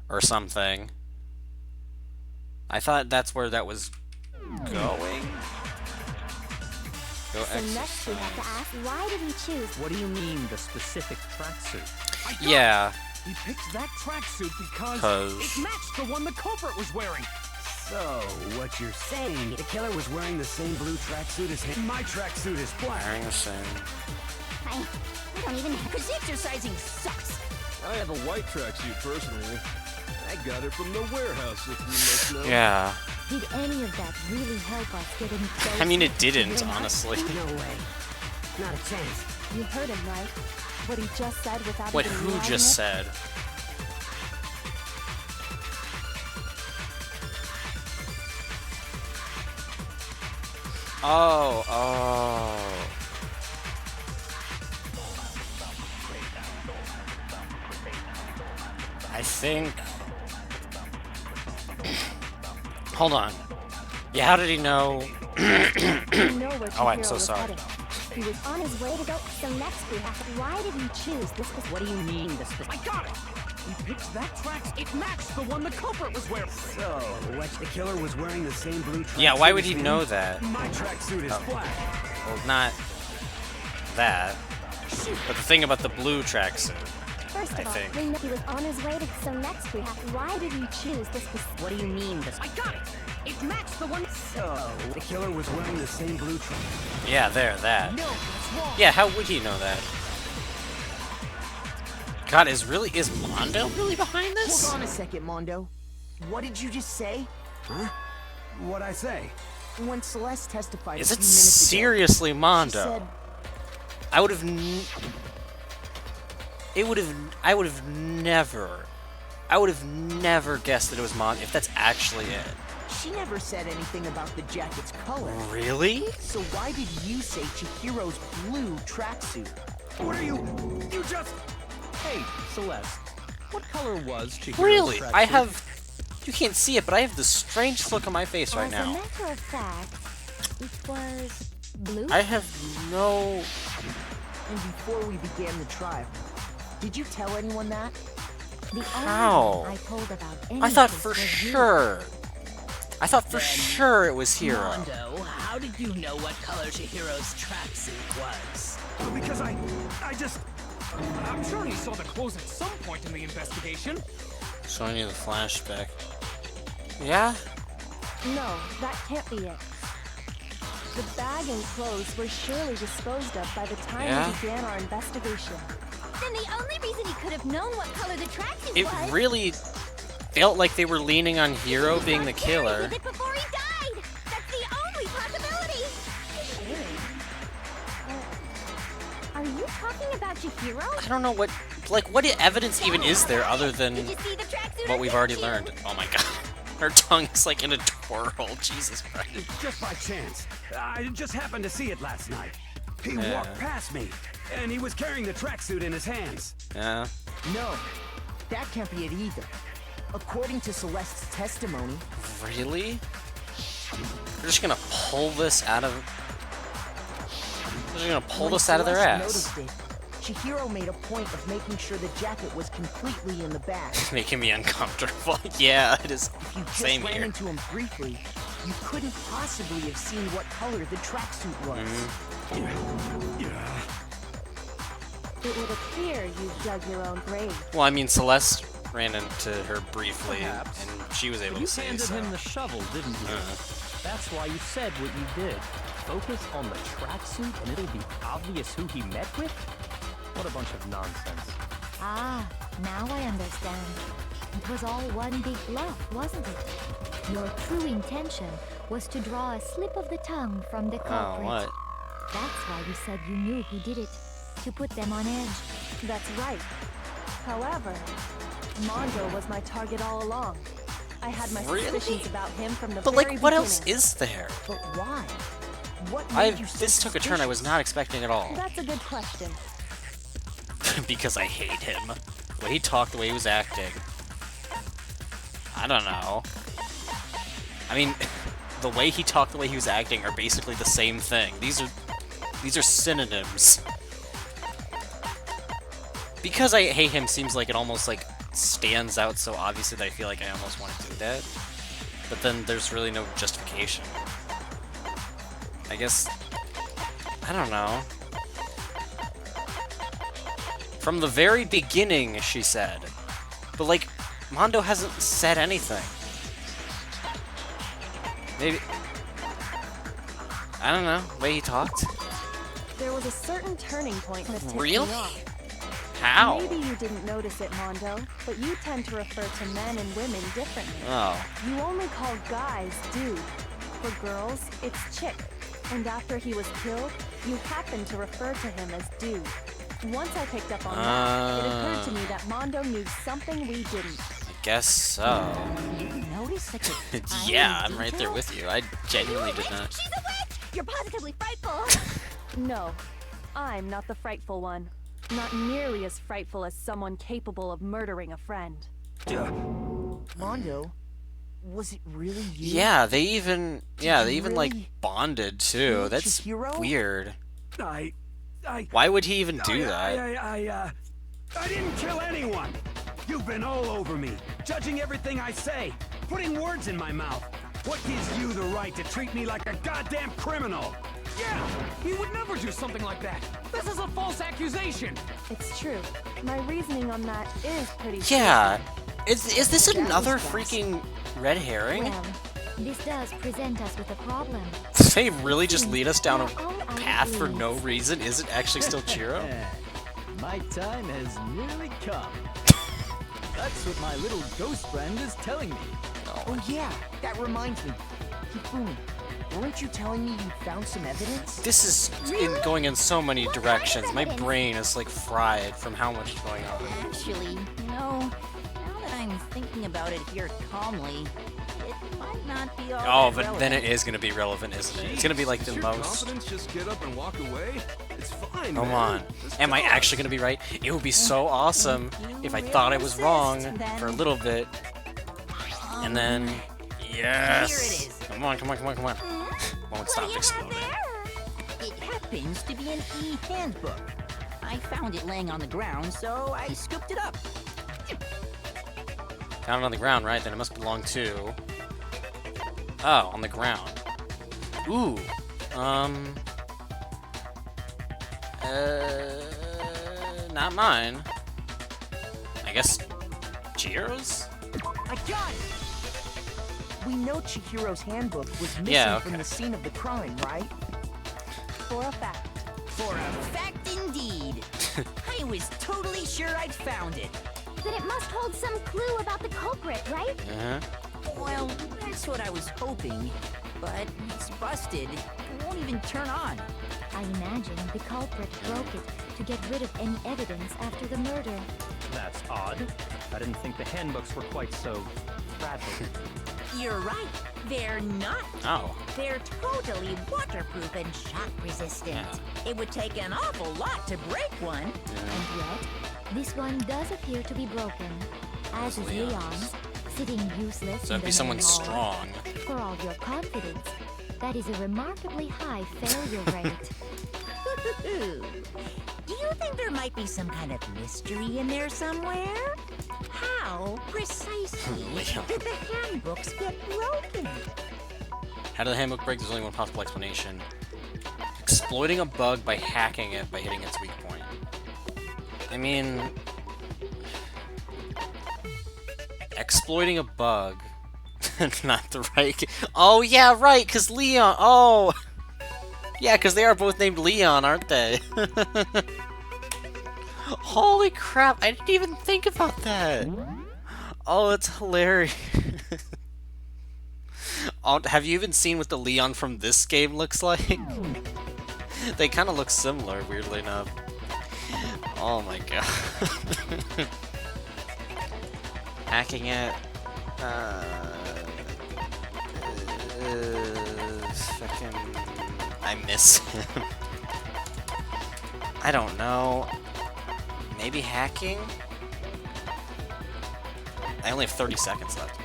or something. I thought that's where that was going. Go So next we have to ask, why did he choose? What do you mean, the specific tracksuit? Yeah. He picked that tracksuit because 'Cause- it matched the one the culprit was wearing. So, what you're saying, the killer was wearing the same blue tracksuit as him? My tracksuit is black. Wearing the same. I don't even because exercising sucks. I have a white tracksuit personally. I got it from the warehouse, if you must know. Yeah. Did any of that really help us get any closer? I mean, it didn't, to him? honestly. No way. Not a chance. You heard him, right? What he just said without What even who realizing just it? said? Oh. I think... Hold on. Yeah, how did he know? We know where Oh, I'm Chihiro so was sorry. heading. He was on his way to go. So next we have to, why did he choose this? What do you mean, the specific? I got it! He picked that tracksuit. It matched the one the culprit was wearing. So, what the killer was wearing the same blue tracksuit Yeah, why would as he him? know that? My tracksuit is black. Well, not that. But the thing about the blue tracksuit, First I of all, think. we know he was on his way to. So next we have to, why did he choose this? What do you mean, the I got it! It matched the one. So, the killer was wearing the same blue tracksuit. Yeah, there, that. No, that's wrong. Yeah, how would he know that? God, is Mondo really behind this? Hold on a second, Mondo. What did you just say? Huh? What'd I say? When Celeste testified Is a it few minutes ago, seriously she Mondo? said, I would have never guessed that it was Mondo, if that's actually it. she never said anything about the jacket's color. Really? So why did you say Chihiro's blue tracksuit? What are you just... Hey, Celeste. What color was Chihiro's Really? tracksuit? I have... You can't see it, but I have the strangest look on my face right As a now. matter of fact, it was blue. I have no... And before we began the trial, did you tell anyone that? The How? only one I told about I thought anything for was you. sure. I thought for sure it was Hiro. Mondo, how did you know what color Chihiro's tracksuit was? Because I'm sure he saw the clothes at some point in the investigation. Showing you the flashback. Yeah? No, that can't be it. The bag and clothes were surely disposed of by the time Yeah? we began our investigation. Then the only reason he could have known what color the tracksuit It was. really felt like they were leaning on Hiro being the killer. With it before he died. That's the only possibility. Are you talking about Chihiro? I don't know what... Like, what evidence even is there other than Did you see the tracksuit? what we've already learned? Oh my god. Her tongue is like in a twirl. Jesus Christ. just by chance. I just happened to see it last night. He Yeah. walked past me, and he was carrying the tracksuit in his hands. Yeah. No, that can't be it either. According to Celeste's testimony, Really? They're just gonna pull this out of... They're just gonna pull when this out of their Celeste ass. noticed it, Chihiro made a point of making sure the jacket was completely in the bag. Making me uncomfortable. Yeah, it is. If you just Same ran here. into him briefly, you couldn't possibly have seen what color the tracksuit was. It would appear you dug your own grave. Well, I mean, Celeste ran into her briefly, Perhaps. and she was able You to see, handed so... him the shovel, didn't you? That's why you said what you did. focus on the tracksuit and it'll be obvious who he met with? What a bunch of nonsense. Ah, now I understand. It was all one big bluff, wasn't it? Your true intention was to draw a slip of the tongue from the culprit. Oh, what? That's why you said you knew who did it, to put them on edge. That's right. However, Mondo was my target all along. I had my Really? suspicions about him from the But very like, what beginning. else is there? But why? What made you so This took a turn I was not expecting at all. That's a good question. Because I hate him. The way he talked, the way he was acting. I don't know. I mean, the way he talked, the way he was acting are basically the same thing. These are synonyms. Because I hate him seems like it almost like stands out so obviously that I feel like I almost want to do that. But then there's really no justification. I guess, I don't know. From the very beginning, she said. But like, Mondo hasn't said anything. Maybe, I don't know, the way he talked. There was a certain turning point that tipped Really? me off. How? Maybe you didn't notice it, Mondo, but you tend to refer to men and women differently. Oh. You only call guys dude. For girls, it's chick. And after he was killed, you happened to refer to him as dude. Once I picked up on that, it occurred to me that Mondo knew something we didn't. I guess so. You noticed such a tiny Yeah, I'm right there detail? with you. I genuinely did not. She's a witch! You're positively frightful! No, I'm not the frightful one. Not nearly as frightful as someone capable of murdering a friend. Mondo, was it really you? Yeah, they even like really bonded too. kill That's Chihiro? weird. I Why would he even do that? I didn't kill anyone. You've been all over me, judging everything I say, putting words in my mouth. What gives you the right to treat me like a goddamn criminal? Yeah, he would never do something like that. This is a false accusation. It's true. My reasoning on that is pretty Yeah. Is this another freaking red herring? Well, this does present us with a problem. They really just lead us down a path for no reason? Is it actually still Chihiro? My time has nearly come. That's what my little ghost friend is telling me. Oh yeah, that reminds me. Hifumi, weren't you telling me you found some evidence? This is going in so many directions. My brain is like fried from how much is going on. Actually, now that I'm thinking about it here calmly, it might not be all Oh, that but then it relevant. is gonna be relevant, isn't it? It's gonna be like the Does your most. confidence just get up and walk away? It's fine, Come man. on. Just Am I talk. actually gonna be right? It would be so awesome if I thought I was wrong for a little bit. And then, yes. Here it is. Come on, come on, come on, come on. Won't stop exploding. It happens to be an e-handbook. I found it laying on the ground, so I scooped it up. Found it on the ground, right? Then it must belong to... Oh, on the ground. Ooh. Not mine. I guess Chihiro's? I got it! We know Chihiro's handbook was missing Yeah, from okay. the scene of the crime, right? For a fact. For a fact indeed. I was totally sure I'd found it. Then it must hold some clue about the culprit, right? Uh-huh. Well, that's what I was hoping. But it's busted. It won't even turn on. I imagine the culprit broke it to get rid of any evidence after the murder. That's odd. I didn't think the handbooks were quite so fragile. You're right. They're not. Oh. They're totally waterproof and shock resistant. It would take an awful lot to break one. And yet, this one does appear to be broken, as is Leon's. Leon's, sitting useless So in that'd the be someone main hall. strong. For all your confidence, that is a remarkably high failure rate. Do you think there might be some kind of mystery in there somewhere? How precisely Leon. did the handbooks get broken? How did the handbook break? There's only one possible explanation. Exploiting a bug by hacking it by hitting its weak point. I mean... Exploiting a bug. Not the right... Oh, yeah, right, because Leon... Oh! Yeah, because they are both named Leon, aren't they? Holy crap, I didn't even think about that. Oh, it's hilarious. Oh, have you even seen what the Leon from this game looks like? They kind of look similar, weirdly enough. Oh my god. Hacking it. Fucking... I miss him. I don't know. Maybe hacking? I only have 30 seconds left.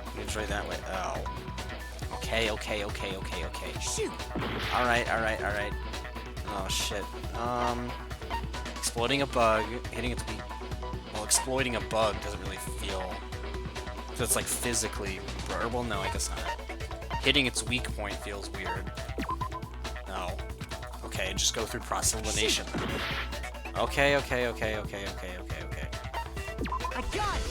Let me try that way. Oh. Okay. Shoot! Alright. Oh, shit. Exploiting a bug, hitting its weak... Well, exploiting a bug doesn't really feel... So it's like physically... Well, no, I guess not. Hitting its weak point feels weird. No. Okay, just go through process elimination. Okay. I got it!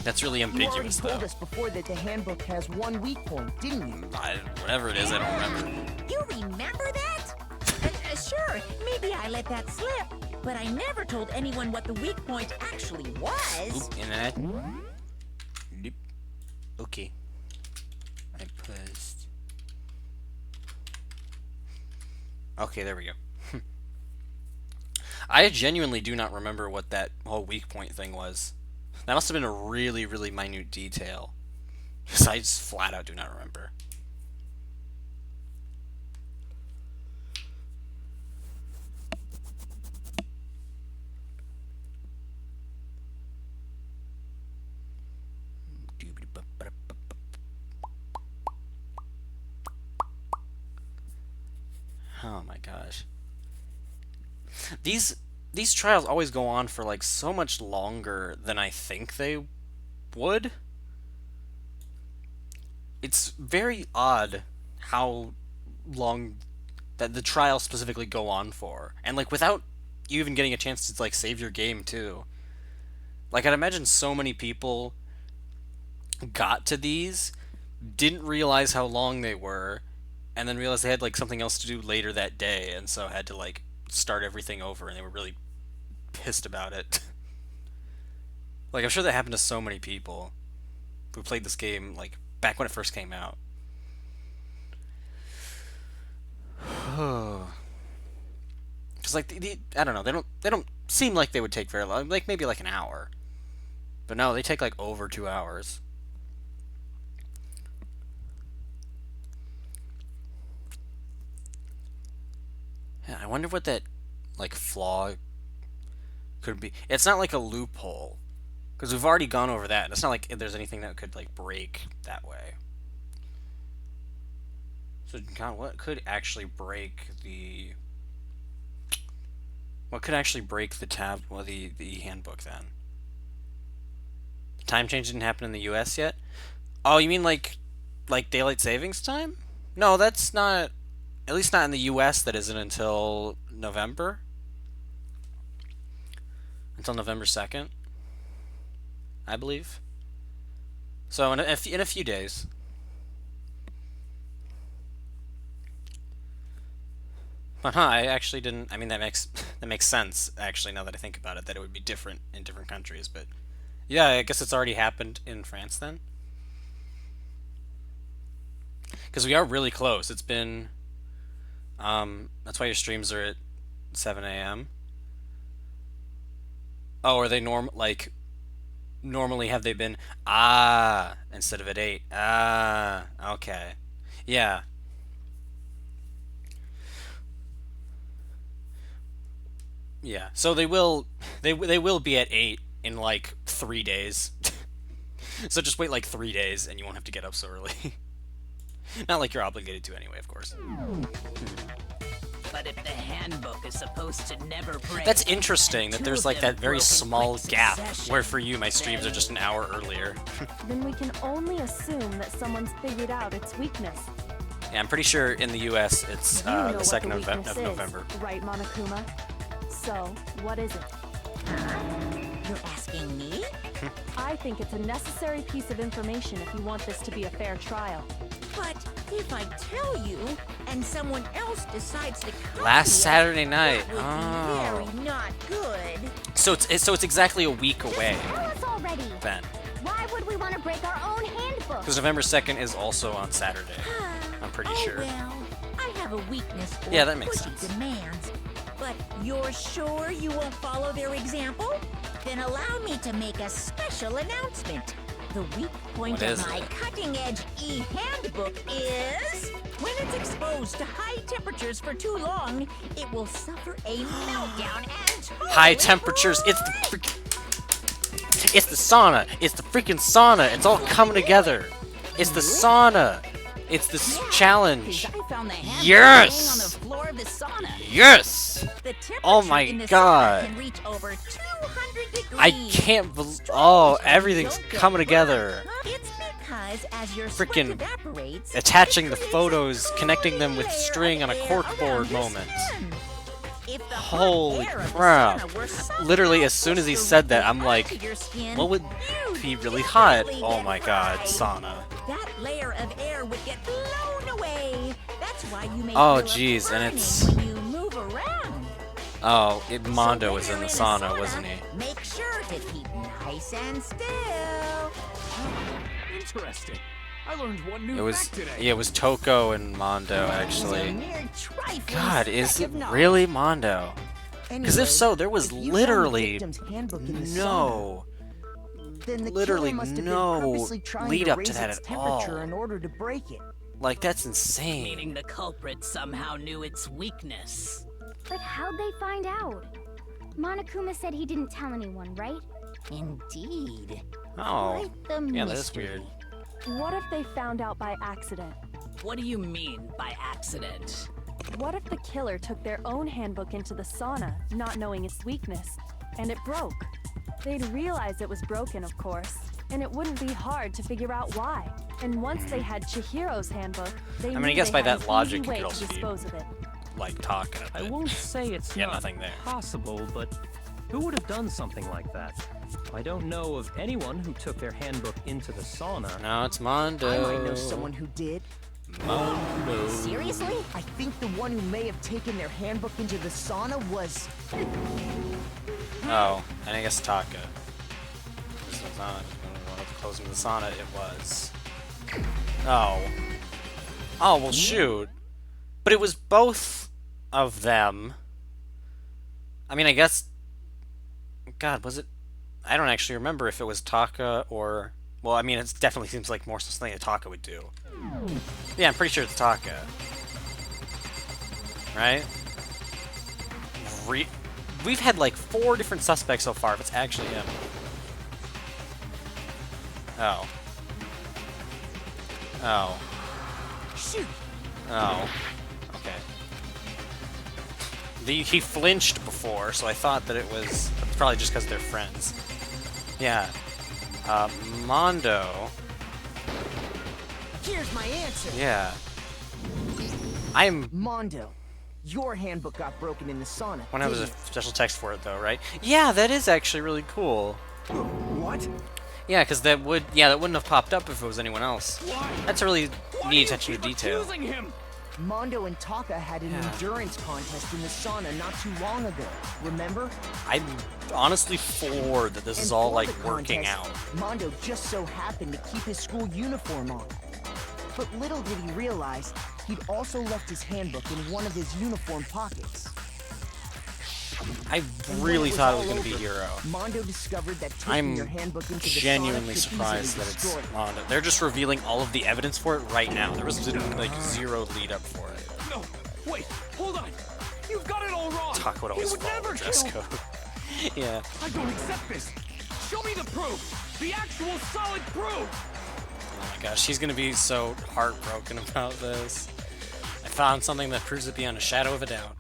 That's really You already ambiguous, told though. us before that the handbook has one weak point, didn't you? Whatever it is, I don't remember. You remember that? Sure, maybe I let that slip, but I never told anyone what the weak point actually was. Oop, internet. Nope. Okay. I paused. Okay, there we go. I genuinely do not remember what that whole weak point thing was. That must have been a really, really minute detail. Because I just flat out do not remember. Oh my gosh. These trials always go on for like so much longer than I think they would. It's very odd how long that the trials specifically go on for, and like without you even getting a chance to like save your game too. Like I'd imagine so many people got to these, didn't realize how long they were, and then realized they had like something else to do later that day, and so had to like start everything over, and they were really pissed about it. Like I'm sure that happened to so many people who played this game like back when it first came out. Because like I don't know, they don't seem like they would take very long, like maybe like an hour, but no, they take like over 2 hours. Yeah, I wonder what that like flaw could be. It's not like a loophole, because we've already gone over that. It's not like there's anything that could like break that way. So, God, what could actually break the? What could actually break the the handbook then? The time change didn't happen in the U.S. yet. Oh, you mean like daylight savings time? No, that's not. At least not in the U.S. That isn't until November. Until November 2nd, I believe. So in a few days. But I actually didn't. I mean, that makes sense. Actually, now that I think about it, that it would be different in different countries. But yeah, I guess it's already happened in France then. Because we are really close. It's been. That's why your streams are at 7 a.m. Oh, are they normally have they been instead of at 8? Okay. Yeah. Yeah. So they will be at 8 in like 3 days. So just wait like 3 days and you won't have to get up so early. Not like you're obligated to anyway, of course. But if the handbook is supposed to never break... That's interesting that there's like that very small gap where for you my streams are just an hour earlier. Then we can only assume that someone's figured out its weakness. Yeah, I'm pretty sure in the US it's the 2nd of November. Right, Monokuma? So, what is it? You're asking me? I think it's a necessary piece of information if you want this to be a fair trial. But if I tell you, and someone else decides to copy Last it, Saturday night. that would Oh. be very not good. So it's exactly a week away Tell us already. then. Why would we want to break our own handbook? Because November 2nd is also on Saturday. I'm pretty Oh, sure. well, I have a weakness for Yeah, that makes pushy sense. demands. But you're sure you won't follow their example? Then allow me to make a special announcement. The weak point What of is my it? cutting-edge e-handbook is... when it's exposed to high temperatures for too long, it will suffer a meltdown and totally High temperatures. It's the freaking. It's the sauna. It's the freaking sauna. It's all coming together. It's the sauna. It's this challenge. I found the handbook Yes! laying on the floor of the sauna. Yes! The temperature Oh my in the God. sauna can reach over 200 degrees. I can't believe. Oh, everything's Don't get coming burned. together. It's because as your sweat Freaking evaporates, attaching it the creates photos, a connecting them with layer string of on a air corkboard around your moment. skin. If the hot Holy air of the crap. sauna were somehow Literally, as soon as he pushed said that, directly I'm like, onto your skin, what would you'd be really hot? definitely Oh get my god, fried. sauna. That layer of air would get blown away. That's why you may Oh, feel a jeez, and burning it's. when you move around. Oh, Mondo So was when in the you're sauna, wasn't he? Make sure to keep nice and still. Interesting. I learned one new It was. fact today. Yeah, it was Toko and Mondo, actually. Mere trifling God, is speck it of knowledge. really Mondo? Because if Anyway, so, there was if you found the literally victim's handbook in the no. sauna, then the literally killer must have no been purposely trying lead to up raise to that its at temperature all. in order to break it. Like, that's insane. Meaning the culprit somehow knew its weakness. But how'd they find out? Monokuma said he didn't tell anyone, right? Indeed. Oh. Quite the Yeah, that is mystery. weird. What if they found out by accident? What do you mean by accident? What if the killer took their own handbook into the sauna, not knowing its weakness, and it broke? They'd realize it was broken, of course, and it wouldn't be hard to figure out why. And once they had Chihiro's handbook, they I mean, knew I guess they by had that an logic, easy it way could to also be dispose of it. like Taka. I but won't say it's yeah, not nothing there. possible, but who would have done something like that? I don't know of anyone who took their handbook into the sauna. No, it's Mondo. I might know someone who did. Mondo. Seriously? I think the one who may have taken their handbook into the sauna was... Oh, and I guess Taka. This was not one of the closing the sauna. It was. Oh. Oh well, shoot. But it was both of them. I mean, I guess. God, was it? I don't actually remember if it was Taka or. Well, I mean, it definitely seems like more something that Taka would do. Yeah, I'm pretty sure it's Taka. Right? We've had like 4 different suspects so far, if it's actually him. Oh. Oh. Shoot. Oh. Okay. He flinched before, so I thought that it was probably just because they're friends. Yeah. Mondo. Here's my answer. Yeah. I'm. Mondo. Your handbook got broken in the sauna. When I was a didn't it? special text for it, though, right? Yeah, that is actually really cool. What? Yeah, because that wouldn't have popped up if it was anyone else. That's a really neat attention to detail. Accusing him. Mondo and Taka had an endurance contest in the sauna not too long ago. Remember? I'm honestly floored that this is And all for like the working contest, out. Mondo just so happened to keep his school uniform on. But little did he realize, he'd also left his handbook in one of his uniform pockets. I And when really was thought it was all going to be over, Hiro. Mondo discovered that taking I'm your handbook into the genuinely sauna could surprised easily that it's destroy it. Mondo. They're just revealing all of the evidence for it right now. There was like 0 lead up for it. No, wait, hold on. You've got it all wrong. Talk would He always would follow never the dress kill. code. Yeah. I don't accept this. Show me the proof. The actual solid proof. Oh my gosh, he's gonna be so heartbroken about this. I found something that proves it beyond a shadow of a doubt.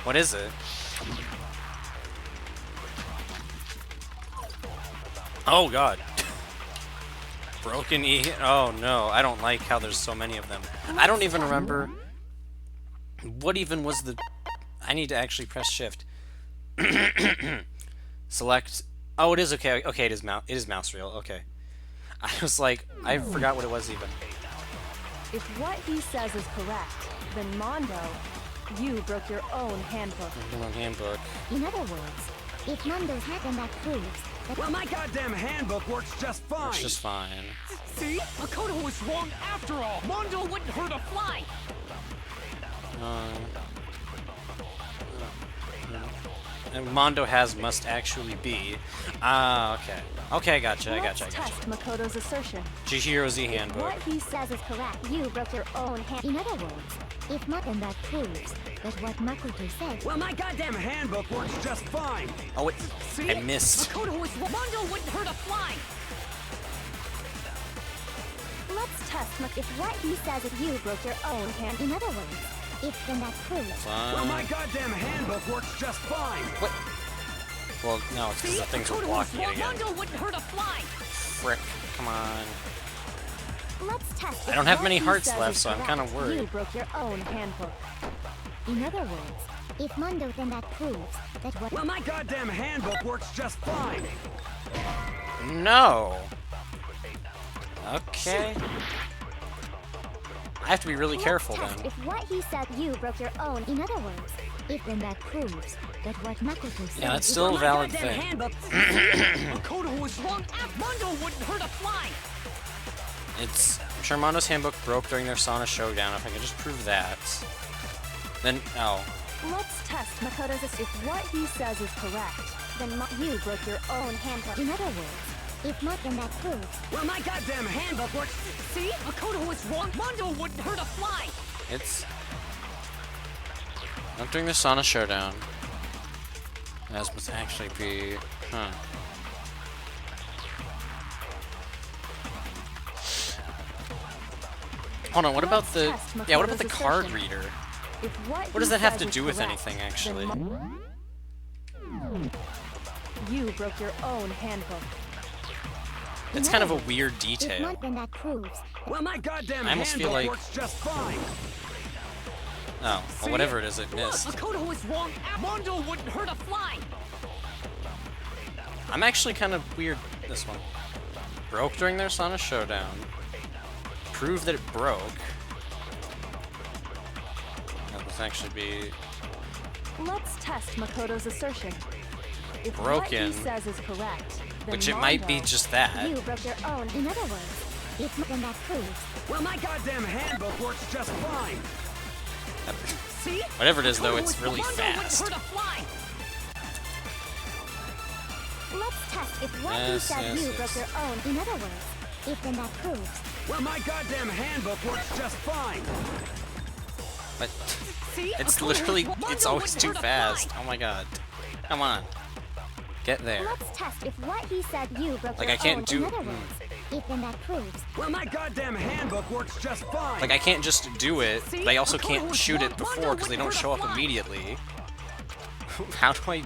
What is it? Oh god. Broken E. Oh no, I don't like how there's so many of them. I don't even remember what even was the. I need to actually press shift. Select. Oh, it is okay. Okay, it is mouse reel. Okay. I was like, I forgot what it was even. If what he says is correct, then Mondo, you broke your own handbook. Handbook. In other words, if Mondo's hand that proves that... Well, my goddamn handbook works just fine. It's just fine. See? Makoto was wrong after all. Mondo wouldn't hurt a fly. And Mondo has must actually be. Ah, okay. Okay, gotcha, I gotcha, I Let's gotcha. test Makoto's assertion. Chihiro Z handbook. What he says is correct. You broke your own hand. In other words, if not, then that proves that what Makoto said... Well, my goddamn handbook works just fine. Oh, wait. See? I missed. Makoto was wrong. Mondo wouldn't hurt a fly. Let's test If what he says is you broke your own hand. In other words, if then that proves... Well, my goddamn handbook works just fine. What? Well, no, it's because the things were blocking it again. Mondo wouldn't hurt a fly. Frick, come on. Let's test I don't have what many he hearts says left, is so I'm kind of correct. worried. You broke your own handbook. In other words, if Mondo, then that proves that what... Well, my goddamn handbook works just fine. No. Okay. I have to be really careful Let's then. test if what he said you broke your own. In other words, if then that proves that what Makoto said... Yeah, that's is- still a valid goddamn thing. handbook. Makoto was wrong. Mondo wouldn't hurt a fly. It's I'm sure Mondo's handbook broke during their sauna showdown. If I can just prove that, then oh. Let's test Makoto's assertion. If what he says is correct, then You broke your own handbook. In other words, if not, then that proves... Well, my goddamn handbook works. See? Makoto was wrong. Mondo wouldn't hurt a fly. It's not during the sauna showdown. As must actually be, huh? Hold on. What about the? Yeah. What about the card reader? if what What does he that have says to is do with correct, anything, then actually? You broke your own handbook. It's kind of a weird If detail. not, then that proves... Well, my goddamn I almost feel handbook like- works just fine. Oh, well, whatever it is, it missed. Makoto was wrong. Mondo wouldn't hurt a fly. I'm actually kind of weird. This one broke during their sauna showdown. Prove that it broke. That would actually be Let's test Makoto's assertion. If what broken, he says is correct, then which it might be Mondo- just that. You broke your own. In other words, if not, then that proves... Well, my goddamn handbook works just fine. See? Whatever it is, though, Makoto it's was really wrong. Mondo fast. wouldn't hurt a fly. Let's test if what he Yes, said yes, you yes. broke your own. In other words, if then that proves... Well, my goddamn handbook works just fine. But See? it's Makoto literally, was wrong. it's Mondo always wouldn't too hurt a fast. fly. Oh my god. Come on. Get there. Let's test if what he said you broke Like, your I can't own. do- In other words, if then that proves... Well, my goddamn handbook works just fine. Like, I can't just do it, but I also Makoto can't was shoot it wrong. before Mondo because they don't wouldn't show hurt a up fly. immediately. How do I...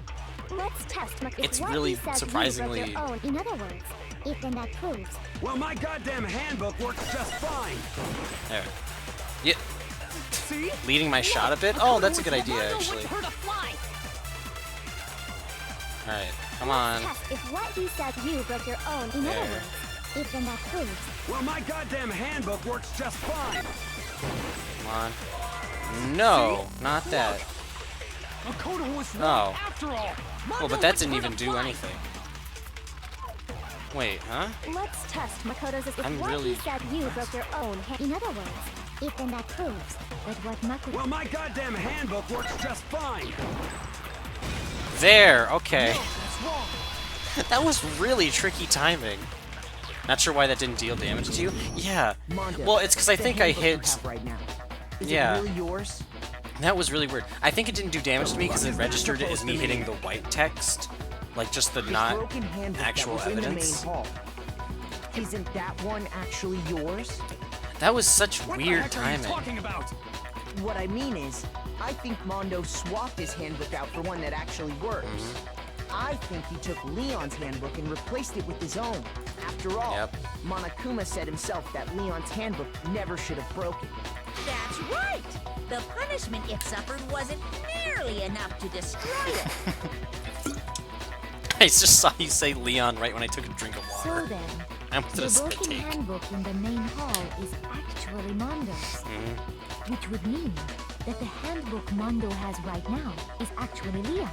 Let's test if It's what really he said surprisingly- you broke your own. In other words, if then that proves... Well, my goddamn handbook works just fine. There. Yeah. See? Leading my shot a bit? Oh, that's a good idea, Mondo actually. wouldn't hurt a fly. Alright, come on. Let's test if what he said you broke your own. In other There. words, if then that proves... Well, my goddamn handbook works just fine. Come on. No, not that. Makoto was wrong Oh. after all. Well, Mondo but that didn't wouldn't even hurt a do fly. anything. Wait, huh? Let's test Makoto's If I'm what really- he said you broke your own. In other words, if then that proves that what Makoto... Well, my goddamn handbook works just fine. There, okay. That's wrong. That was really tricky timing. Not sure why that didn't deal damage to you. Yeah. Mondo, Well, it's because I the think I handbook you hit... have right now. Is Yeah. it really yours? That was really weird. I think it didn't do damage to me because it registered it as me hitting the white text. Like, just the This not broken handbook actual that was evidence. in the main hall. Isn't that one actually yours? That was such What the weird heck are you timing. talking about? What I mean is, I think Mondo swapped his handbook out for one that actually works. I think he took Leon's handbook and replaced it with his own. After all, Yep. Monokuma said himself that Leon's handbook never should have broken. That's right! The punishment it suffered wasn't nearly enough to destroy it. I just saw you say Leon right when I took a drink of So water. then, I almost did The a spit broken take. handbook in the main hall is actually Mondo's. Which would mean that the handbook Mondo has right now is actually Leon's.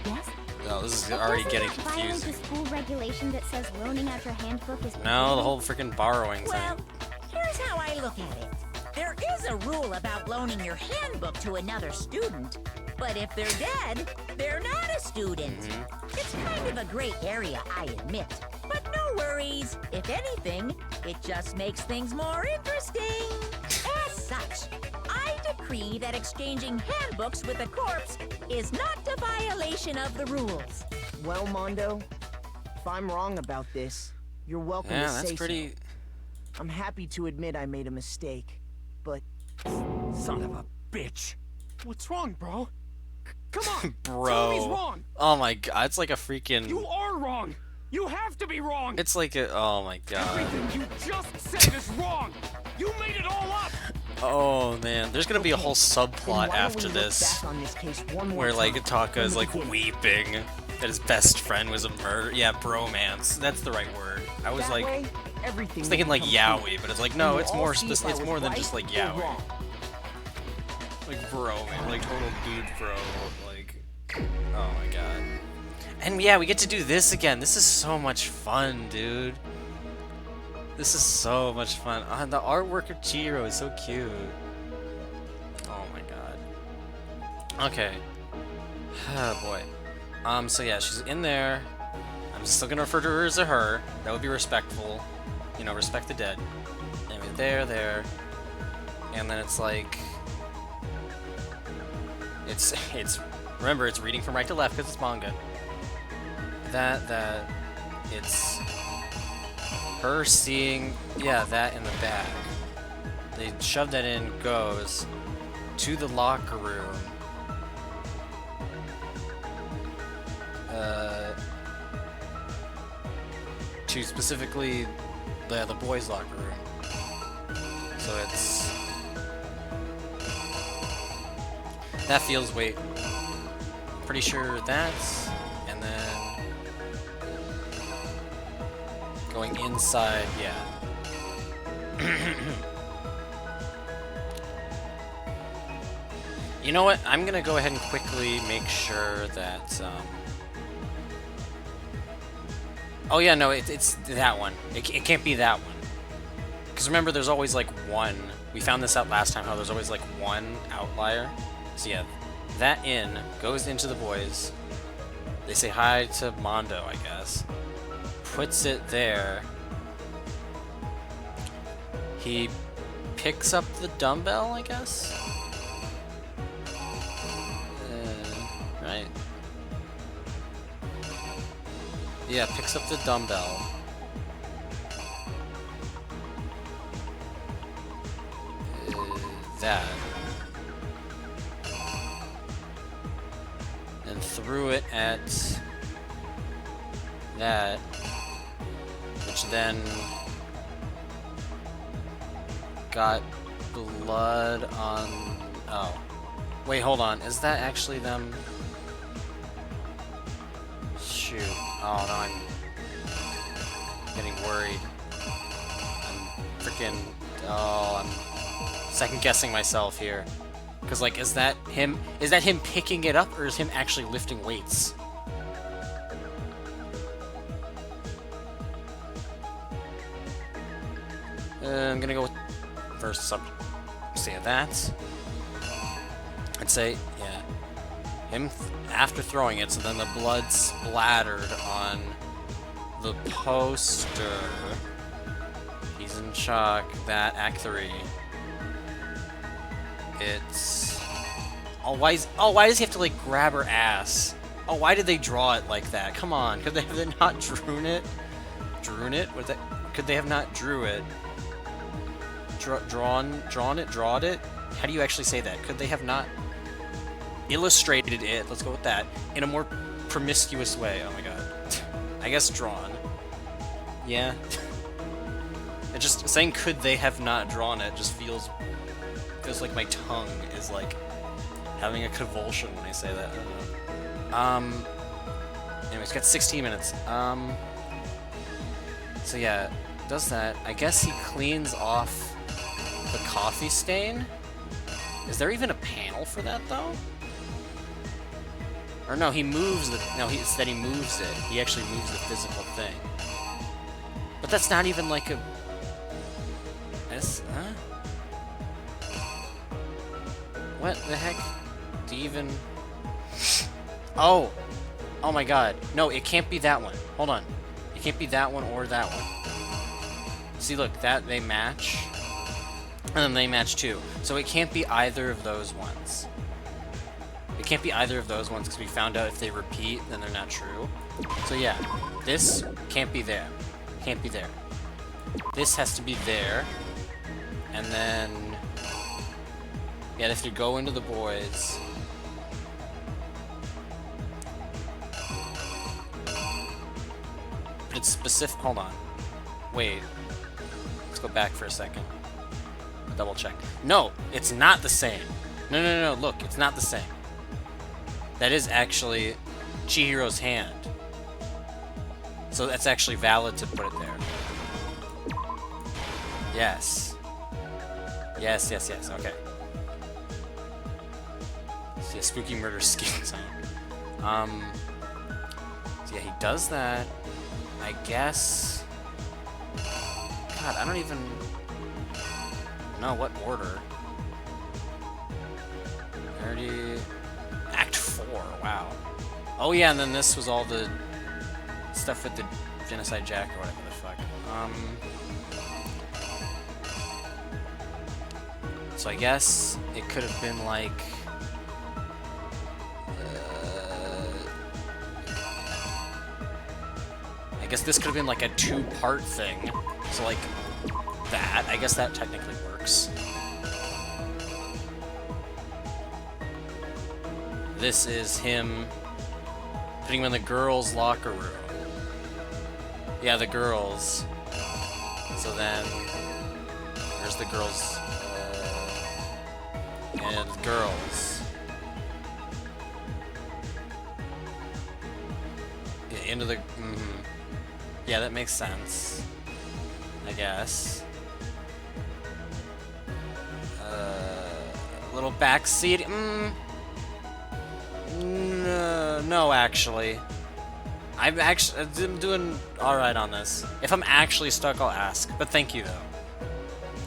Yes? No, this is But already doesn't getting that violate confusing. the school regulation that says loaning out your handbook is No, the prohibited? whole freaking borrowing Well, thing. here's how I look at it. There is a rule about loaning your handbook to another student, but if they're dead, they're not a student. It's kind of a gray area, I admit. But no worries. If anything, it just makes things more interesting. As such, I decree that exchanging handbooks with a corpse is not a violation of the rules. Well, Mondo, if I'm wrong about this, you're welcome Yeah, to that's say pretty. so. I'm happy to admit I made a mistake, but Son of a bitch. What's wrong, bro? Come on. Tell me he's Bro. wrong. Oh my god, it's like a freaking. You are wrong. You have to be wrong. It's like a. Oh my god. Everything you just said is wrong. You made it all up. Oh man, there's gonna be a whole then subplot why don't after we look this, back on this case one more where like time, Ataka from is the like beginning. weeping that his best friend was a murder. Yeah, bromance. That's the right word. I was That like, way, everything I was thinking will like become clear. yaoi, but it's like And no, we'll it's all more see if I it's was more than right just like or yaoi. wrong. Like bro, man, like total dude bro, like, oh my god. And yeah, we get to do this again. This is so much fun, dude. This is so much fun. The artwork of Chihiro is so cute. Oh my god. Okay. Oh boy. So yeah, she's in there. I'm still gonna refer to her as a her. That would be respectful. You know, respect the dead. Anyway, there. And then it's like... It's remember, it's reading from right to left because it's manga. That it's her seeing, yeah, that in the bag. They shove that in, goes to the locker room. To specifically the boys' locker room. So it's that feels wait. Pretty sure that's, and then going inside, yeah. You know what? I'm gonna go ahead and quickly make sure that. Oh yeah, no, it's that one. It can't be that one. Because remember, there's always like one. We found this out last time. How there's always like one outlier. So yeah, that in goes into the boys. They say hi to Mondo, I guess. Puts it there. He picks up the dumbbell, I guess. Right? Yeah, picks up the dumbbell. That. And threw it at that, which then got blood on... Oh. Wait, hold on. Is that actually them? Shoot. Oh, no, I'm getting worried. I'm freaking... Oh, I'm second-guessing myself here. Because, like, is that him picking it up, or is him actually lifting weights? I'm gonna go with first say that. I'd say, yeah, him after throwing it, so then the blood splattered on the poster. He's in shock. That Act 3. It's why does he have to like grab her ass? Oh, why did they draw it like that? Come on, could they have not drawn it? Drewn it? What that? Could they have not drew it? Drawn it? How do you actually say that? Could they have not illustrated it? Let's go with that in a more promiscuous way. Oh my god. I guess drawn. Yeah. It just saying could they have not drawn it just feels like my tongue is like having a convulsion when I say that. I don't know. Anyways, got 16 minutes. So yeah, does that. I guess he cleans off the coffee stain. Is there even a panel for that, though? Or no, he moves the... No, instead he moves it. He actually moves the physical thing. But that's not even like a... Huh? What the heck? Do you even... Oh! Oh my god. No, it can't be that one. Hold on. It can't be that one or that one. See, look, that they match. And then they match too. So it can't be either of those ones. It can't be either of those ones because we found out if they repeat, then they're not true. So yeah, this can't be there. Can't be there. This has to be there. And then... Yeah, they have to go into the boys. But it's specific... Hold on. Wait. Let's go back for a second. Double check. No, it's not the same. No, no, no, look, it's not the same. That is actually Chihiro's hand. So that's actually valid to put it there. Yes. Yes, yes, yes, okay. See a spooky murder skin sound. So yeah, he does that. I guess... God, I don't even know what order. Act 4, wow. Oh yeah, and then this was all the stuff with the Genocide Jack or whatever the fuck. So I guess it could have been like... I guess this could have been like a 2-part thing. So like that, I guess that technically works. This is him putting him in the girls' locker room. Yeah, the girls. So then, there's the girls, and girls. Yeah, into the, Yeah, that makes sense. I guess. Little backseat. No, actually. I'm doing alright on this. If I'm actually stuck, I'll ask. But thank you, though.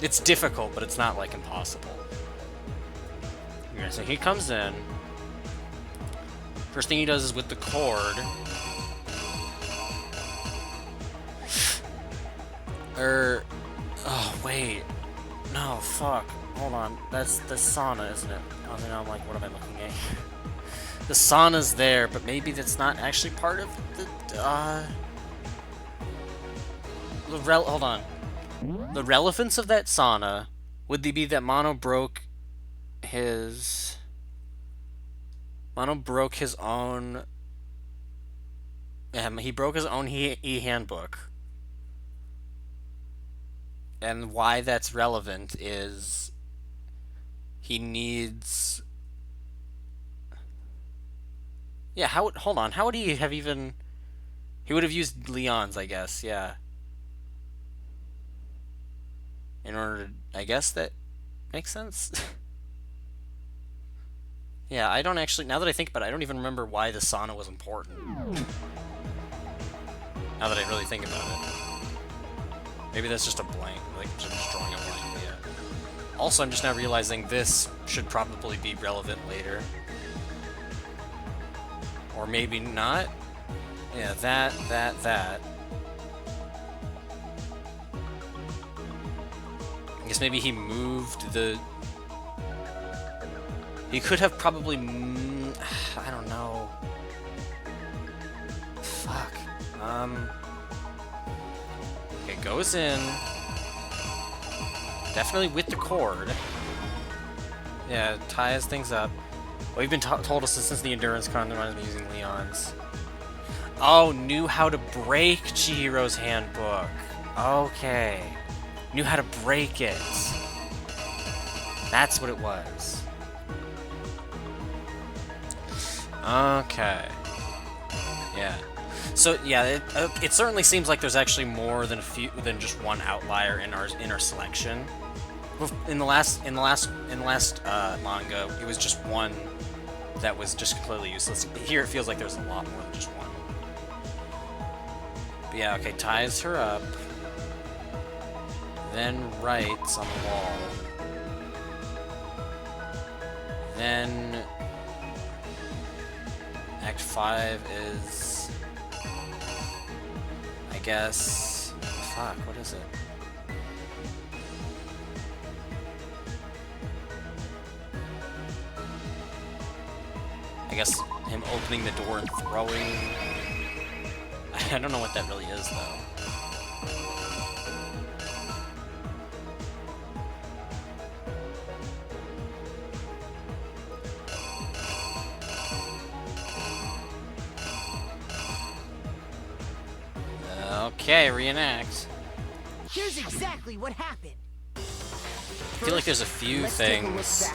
It's difficult, but it's not, like, impossible. Okay, so he comes in. First thing he does is with the cord. Oh, wait. No, fuck. Hold on. That's the sauna, isn't it? I mean, I'm like, what am I looking at? The sauna's there, but maybe that's not actually part of the, hold on. The relevance of that sauna would be that Mono broke his own... he broke his own e-handbook. And why that's relevant is he needs... Yeah, hold on, how would he have even... He would have used Leon's, I guess, yeah. In order to... I guess that makes sense? Yeah, I don't actually... Now that I think about it, I don't even remember why the sauna was important. Now that I really think about it. Maybe that's just a blank, like, I'm just drawing a blank, yeah. Also, I'm just now realizing this should probably be relevant later. Or maybe not. Yeah, that. I guess maybe he moved the... He could have probably... I don't know. Fuck. Okay, goes in. Definitely with the cord. Yeah, ties things up. Well, you've been told us since the Endurance Con reminds me using Leon's. Oh, knew how to break Chihiro's handbook. Okay. Knew how to break it. That's what it was. Okay. Yeah. So yeah, it certainly seems like there's actually more than just one outlier in our selection. In the last manga, it was just one that was just completely useless. Here it feels like there's a lot more than just one. But yeah, okay, ties her up, then writes on the wall, then Act 5 is, I guess, fuck, what is it? I guess him opening the door and throwing. I don't know what that really is, though. Okay, reenact. Here's exactly what happened. I feel like there's a few things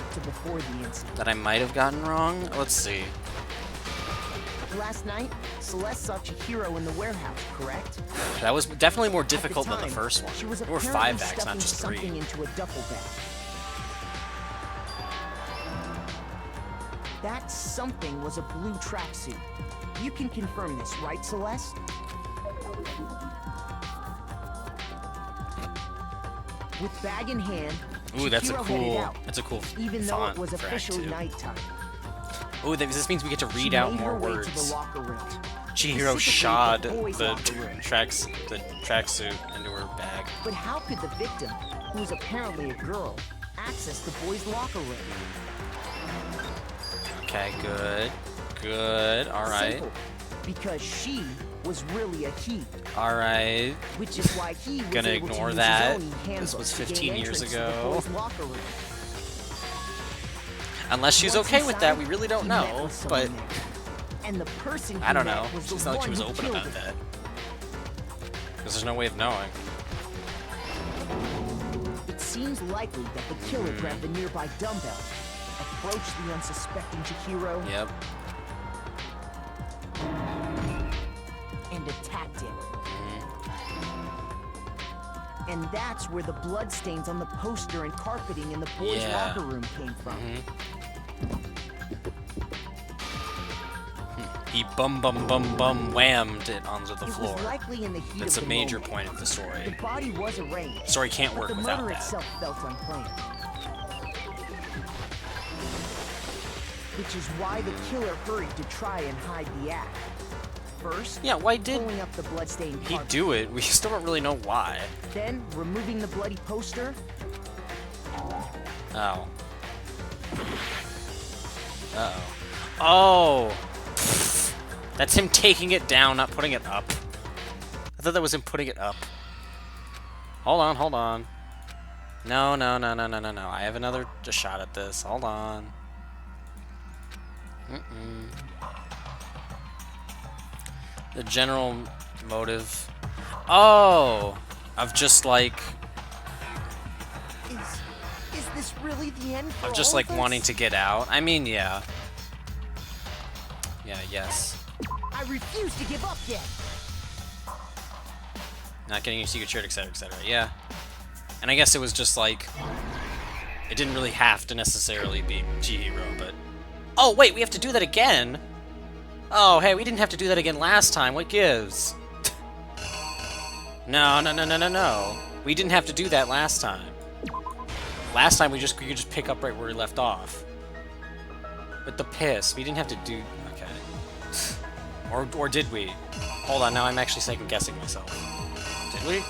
that I might have gotten wrong. Let's see. Last night, Celeste saw Chihiro in the warehouse, correct? That was definitely more difficult than the first one. She was There were apparently 5 acts, not just 3. something into a duffel bag. That something was a blue tracksuit. You can confirm this, right, Celeste? With bag in hand, Ooh, that's a Chihiro headed cool. out, That's a cool even though font it was for Act officially 2. nighttime. Ooh, this means we get to She read out made her more way to the words. locker room. Chihiro Specifically, shod the boys' the locker room. tracksuit into her bag. But how could the victim, who was apparently a girl, access the boys' locker room? Okay, good. Good. Alright. Simple. Because she was really a he. Alright. Which is why he was Gonna able to ignore use that. his own This handbook was to gain 15 years entrance to the ago. boys' locker room. Unless she's Once okay with that, inside, we really don't he met know. with someone But there. And the person I don't he met know. was the It's not like she one was who open killed about him. that. Because there's no way of knowing. It seems likely that the killer grabbed the nearby dumbbell, approached the unsuspecting Chihiro, Yep. and attacked him. And that's where the bloodstains on the poster and carpeting in the boys' Yeah. locker room came from. He bum whammed it onto the It floor. was likely in the heat That's of a the major moment. point of the story. The body was arranged. Story can't but work the without murder that. itself felt unplanned. Which is why the killer hurried to try and hide the act. First, Yeah, why did pulling up the bloodstained he carpet. do it? We still don't really know why. Then removing the bloody poster. Oh. Uh-oh. Oh! That's him taking it down, not putting it up. I thought that was him putting it up. Hold on, hold on. No. I have another shot at this. Hold on. The general motive. Oh! Of just like... Is this really the end for Of just all like of us? wanting to get out. I mean, yeah. Yeah, yes. I refuse to give up yet. Not getting your secret shirt, etc., etc. Yeah. And I guess it was just like... It didn't really have to necessarily be Chihiro, but... Oh, wait, we have to do that again? Oh, hey, we didn't have to do that again last time. What gives? No. We didn't have to do that last time. Last time we could just pick up right where we left off. With the piss, we didn't have to do... Okay. Or did we? Hold on, now I'm actually second-guessing myself. Did we?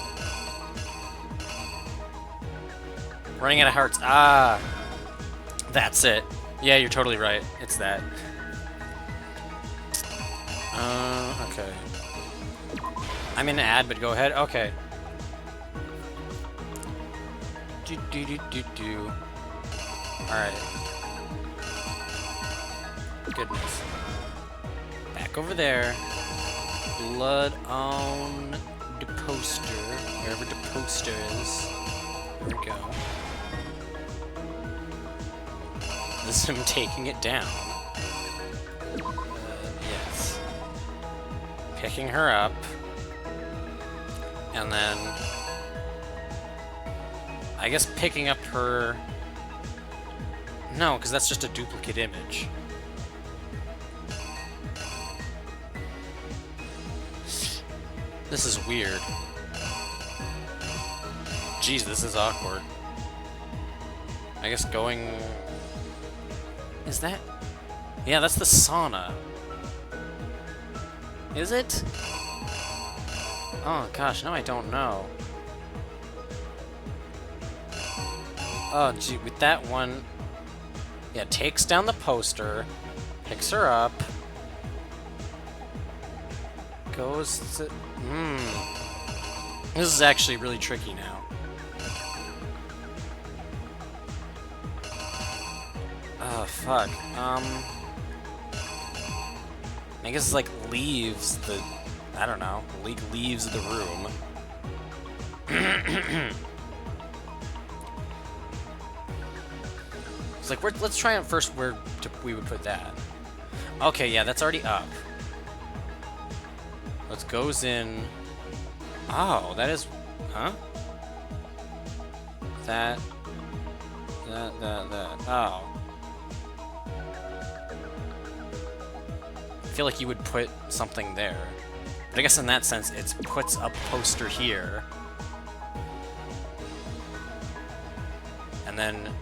Running out of hearts. Ah! That's it. Yeah, you're totally right. It's that. Okay. I'm in an ad, but go ahead. Okay. Do. Alright. Goodness. Back over there. Blood on the poster. Wherever the poster is. There we go. This is him taking it down. Yes. picking her up, and then I guess picking up her... No, because that's just a duplicate image. This is weird. Jeez, this is awkward. I guess going... Is that... Yeah, that's the sauna. Is it? Oh gosh, no I don't know. Oh gee, with that one... Yeah, takes down the poster, picks her up, goes to... This is actually really tricky now. Oh, fuck. I guess it's like leaves the... I don't know. Leaves the room. It's like, let's try out first where we would put that. Okay, yeah, that's already up. Let's goes in... Oh, that is... Huh? That... Oh. I feel like you would put something there. But I guess in that sense, it puts a poster here. And then...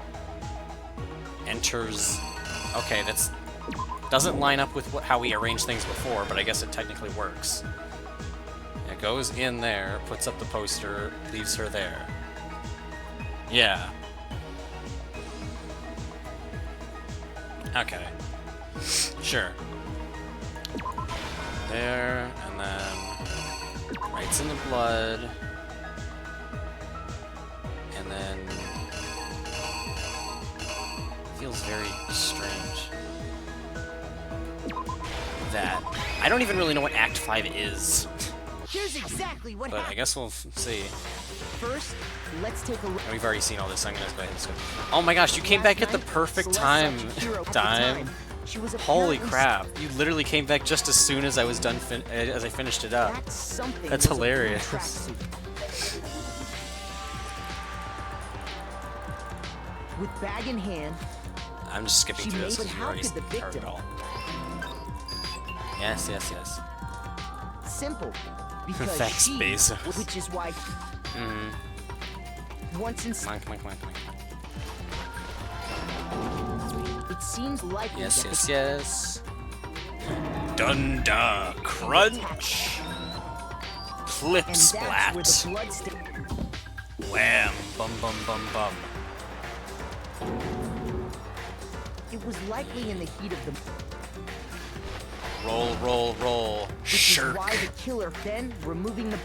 enters... Okay, that's... doesn't line up with how we arranged things before, but I guess it technically works. It goes in there, puts up the poster, leaves her there. Yeah. Okay. Sure. There, and then... writes in the blood. And then... feels very strange. That. I don't even really know what Act 5 is. Here's exactly what But happened. I guess we'll see. First, let's take a look. We've already seen all this, so I'm gonna go ahead and skip. Oh my gosh, you came back at the perfect time. Dime. Holy crap. You literally came back just as soon as I was done, as I finished it up. That's hilarious. With bag in hand, I'm just skipping through this but because you how already could the covered it victim? all. Yes, yes, yes. Simple. Because Thanks, she, Bezos. which is why once in Come on. it seems likely Yes, that yes, the yes. Dunda crunch. Flip and splat. that's where the blood stain. Wham. Bum bum bum bum. It was likely in the heat of the Roll, roll, roll. which is Shirk. why the killer then removing the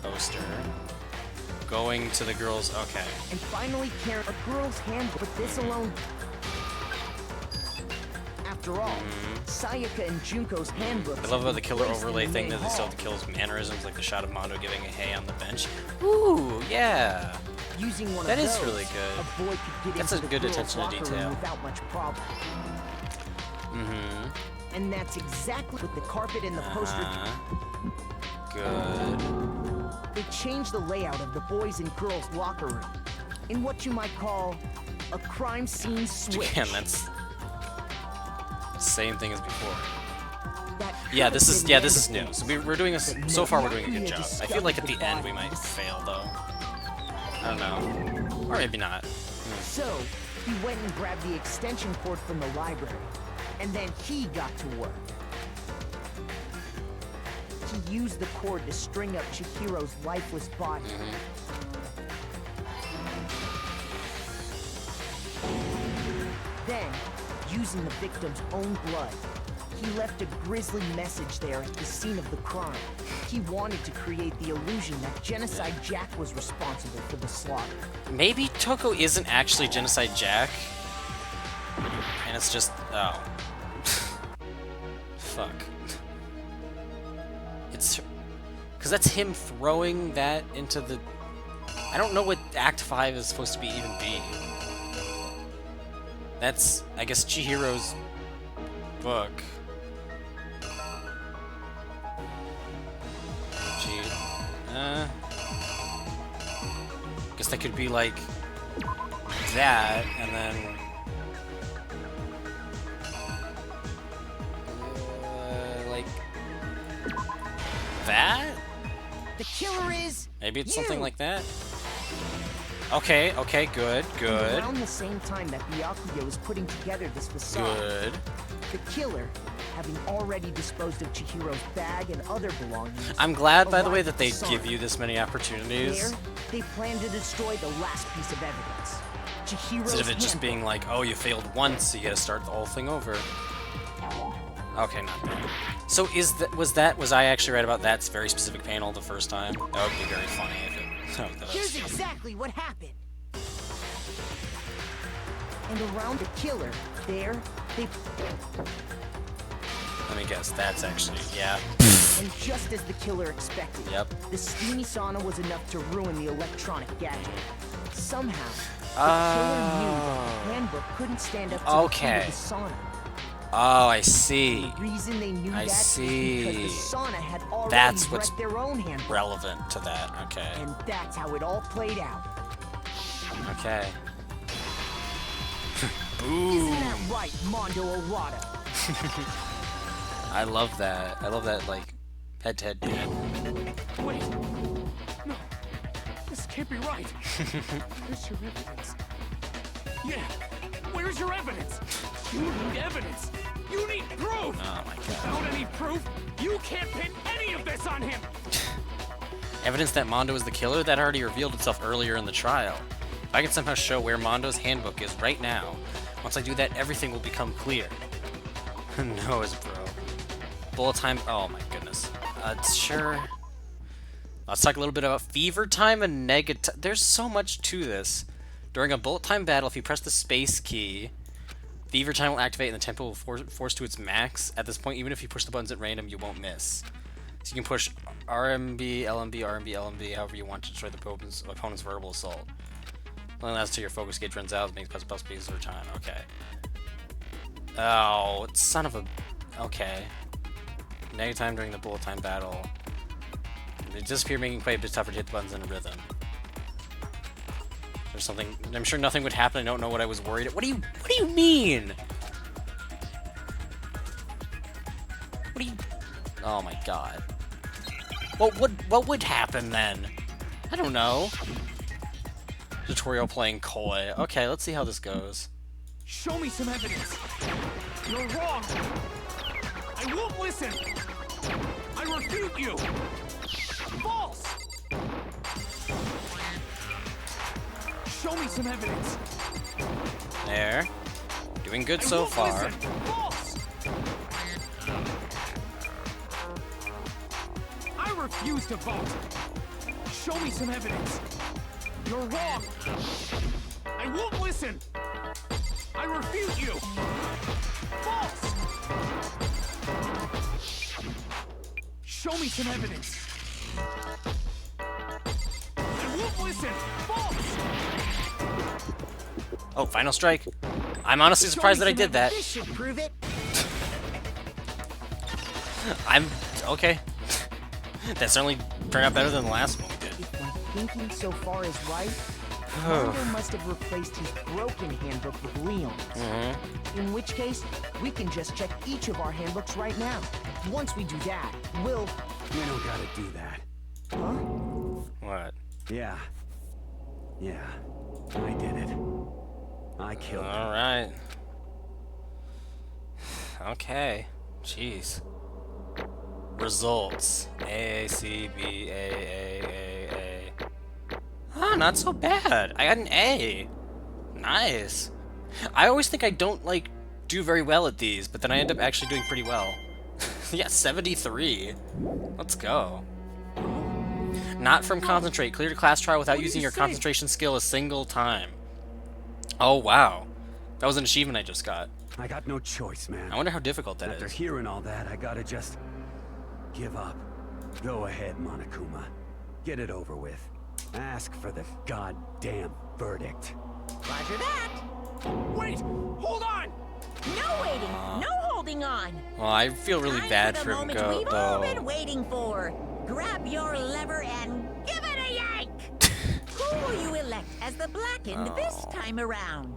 Poster. Going to the girls. Okay. and finally carrying a girl's handbook. But this alone. After all, Sayaka and Junko's handbooks. I love about the killer overlay thing that they still have the killer's mannerisms, like the shot of Mondo giving a hey on the bench. Ooh, yeah. Using one That of is those, really good. A boy could get That's into a the good girls' attention to locker room detail. without much problem. And that's exactly what the carpet and the poster. Good. They changed the layout of the boys and girls' locker room in what you might call a crime scene switch. Again, that's same thing as before. That Yeah, could this have is been this is new. wonderful. So we're doing this. But So far, we're now doing a good we job. have I feel like at the discovered end we the might body. fail though. I don't know, or maybe not. So he went and grabbed the extension cord from the library, and then he got to work. He used the cord to string up Chihiro's lifeless body. Then, using the victim's own blood, he left a grisly message there at the scene of the crime. He wanted to create the illusion that Genocide Jack was responsible for the slaughter. Maybe Toko isn't actually Genocide Jack, and it's just fuck. It's because that's him throwing that into the. I don't know what Act 5 is supposed to be even be. That's, I guess, Chihiro's book. Guess that could be like that, and then like that. The killer is. Maybe it's you. something like that. Okay, okay, good, good. Around the same time that Byakuya was putting together this facade, Good. the killer, having already disposed of Chihiro's bag and other belongings. I'm glad, by the way, arrived that at they the give sauna. you this many opportunities. There, they plan to destroy the last piece of evidence. Chihiro's Instead of it just handbook. being like, oh, you failed once, so you gotta start the whole thing over. Okay, not bad. So was I actually right about that very specific panel the first time? That would be very funny if it was. Here's exactly what happened. And around the killer, there, they... Let me guess, that's actually, yeah. And just as the killer expected, Yep. the steamy sauna was enough to ruin the electronic gadget. Somehow, the killer knew that the handbook couldn't stand up to the heat Okay. of the sauna. Oh, I see. The reason they knew I that see. is because the sauna had already That's what's wrecked their own handbook. relevant to that. Okay. And that's how it all played out. Okay. Isn't that right, Mondo Arata? I love that. I love that, like, head-to-head duel. Wait. No. This can't be right. Where's your evidence? Yeah. Where's your evidence? You need evidence. You need proof. Oh my god. Without any proof, you can't pin any of this on him. Evidence that Mondo is the killer? That already revealed itself earlier in the trial. If I can somehow show where Mondo's handbook is right now, once I do that, everything will become clear. No, it's bro. Bullet time. Oh my goodness. Sure. Let's talk a little bit about fever time and negative. There's so much to this. During a bullet time battle, if you press the space key, fever time will activate and the tempo will force to its max. At this point, even if you push the buttons at random, you won't miss. So you can push RMB, LMB, RMB, LMB, however you want to destroy the opponent's verbal assault. Only lasts till your focus gauge runs out, makes plus pieces over time. Okay. Oh, son of a... Okay. Negative time during the bullet time battle. They disappear, making it quite a bit tougher to hit the buttons in a rhythm. There's something... I'm sure nothing would happen. I don't know what I was worried at. What do you mean? What do you... Oh my god. What would happen then? I don't know. Tutorial playing coy. Okay, let's see how this goes. Show me some evidence. You're wrong. I won't listen. I refute you. False. Show me some evidence. There. Doing good so won't far. listen. False. I refuse to vote. Show me some evidence. You're wrong. I won't listen. I refute you. False. Show me some evidence. I won't listen. False. Oh, final strike. I'm honestly surprised that I did that. This should prove it. I'm... Okay. That certainly turned out better than the last one we did. If my thinking so far is right, Mondo must have replaced his broken handbook with Leon's. In which case, we can just check each of our handbooks right now. Once we do that, we'll... We don't gotta do that. Huh? What? Yeah. Yeah. I did it. I killed him. Alright. Okay. Jeez. Results. A, C, B, A. Oh, not so bad. I got an A. Nice. I always think I don't, like, do very well at these, but then I end up actually doing pretty well. Yeah, 73. Let's go. Not from concentrate. Cleared a class trial without using your concentration skill a single time. Oh, wow. That was an achievement I just got. I got no choice, man. I wonder how difficult that After is. hearing all that, I gotta just... give up. Go ahead, Monokuma. Get it over with. Ask for the goddamn verdict. Roger that. Wait! Hold on! No waiting. No holding on. Well, I feel really Time bad for for the him moment go, we've all though. been waiting for. grab your lever and give it a yank! Who will you elect as the Blackened this time around?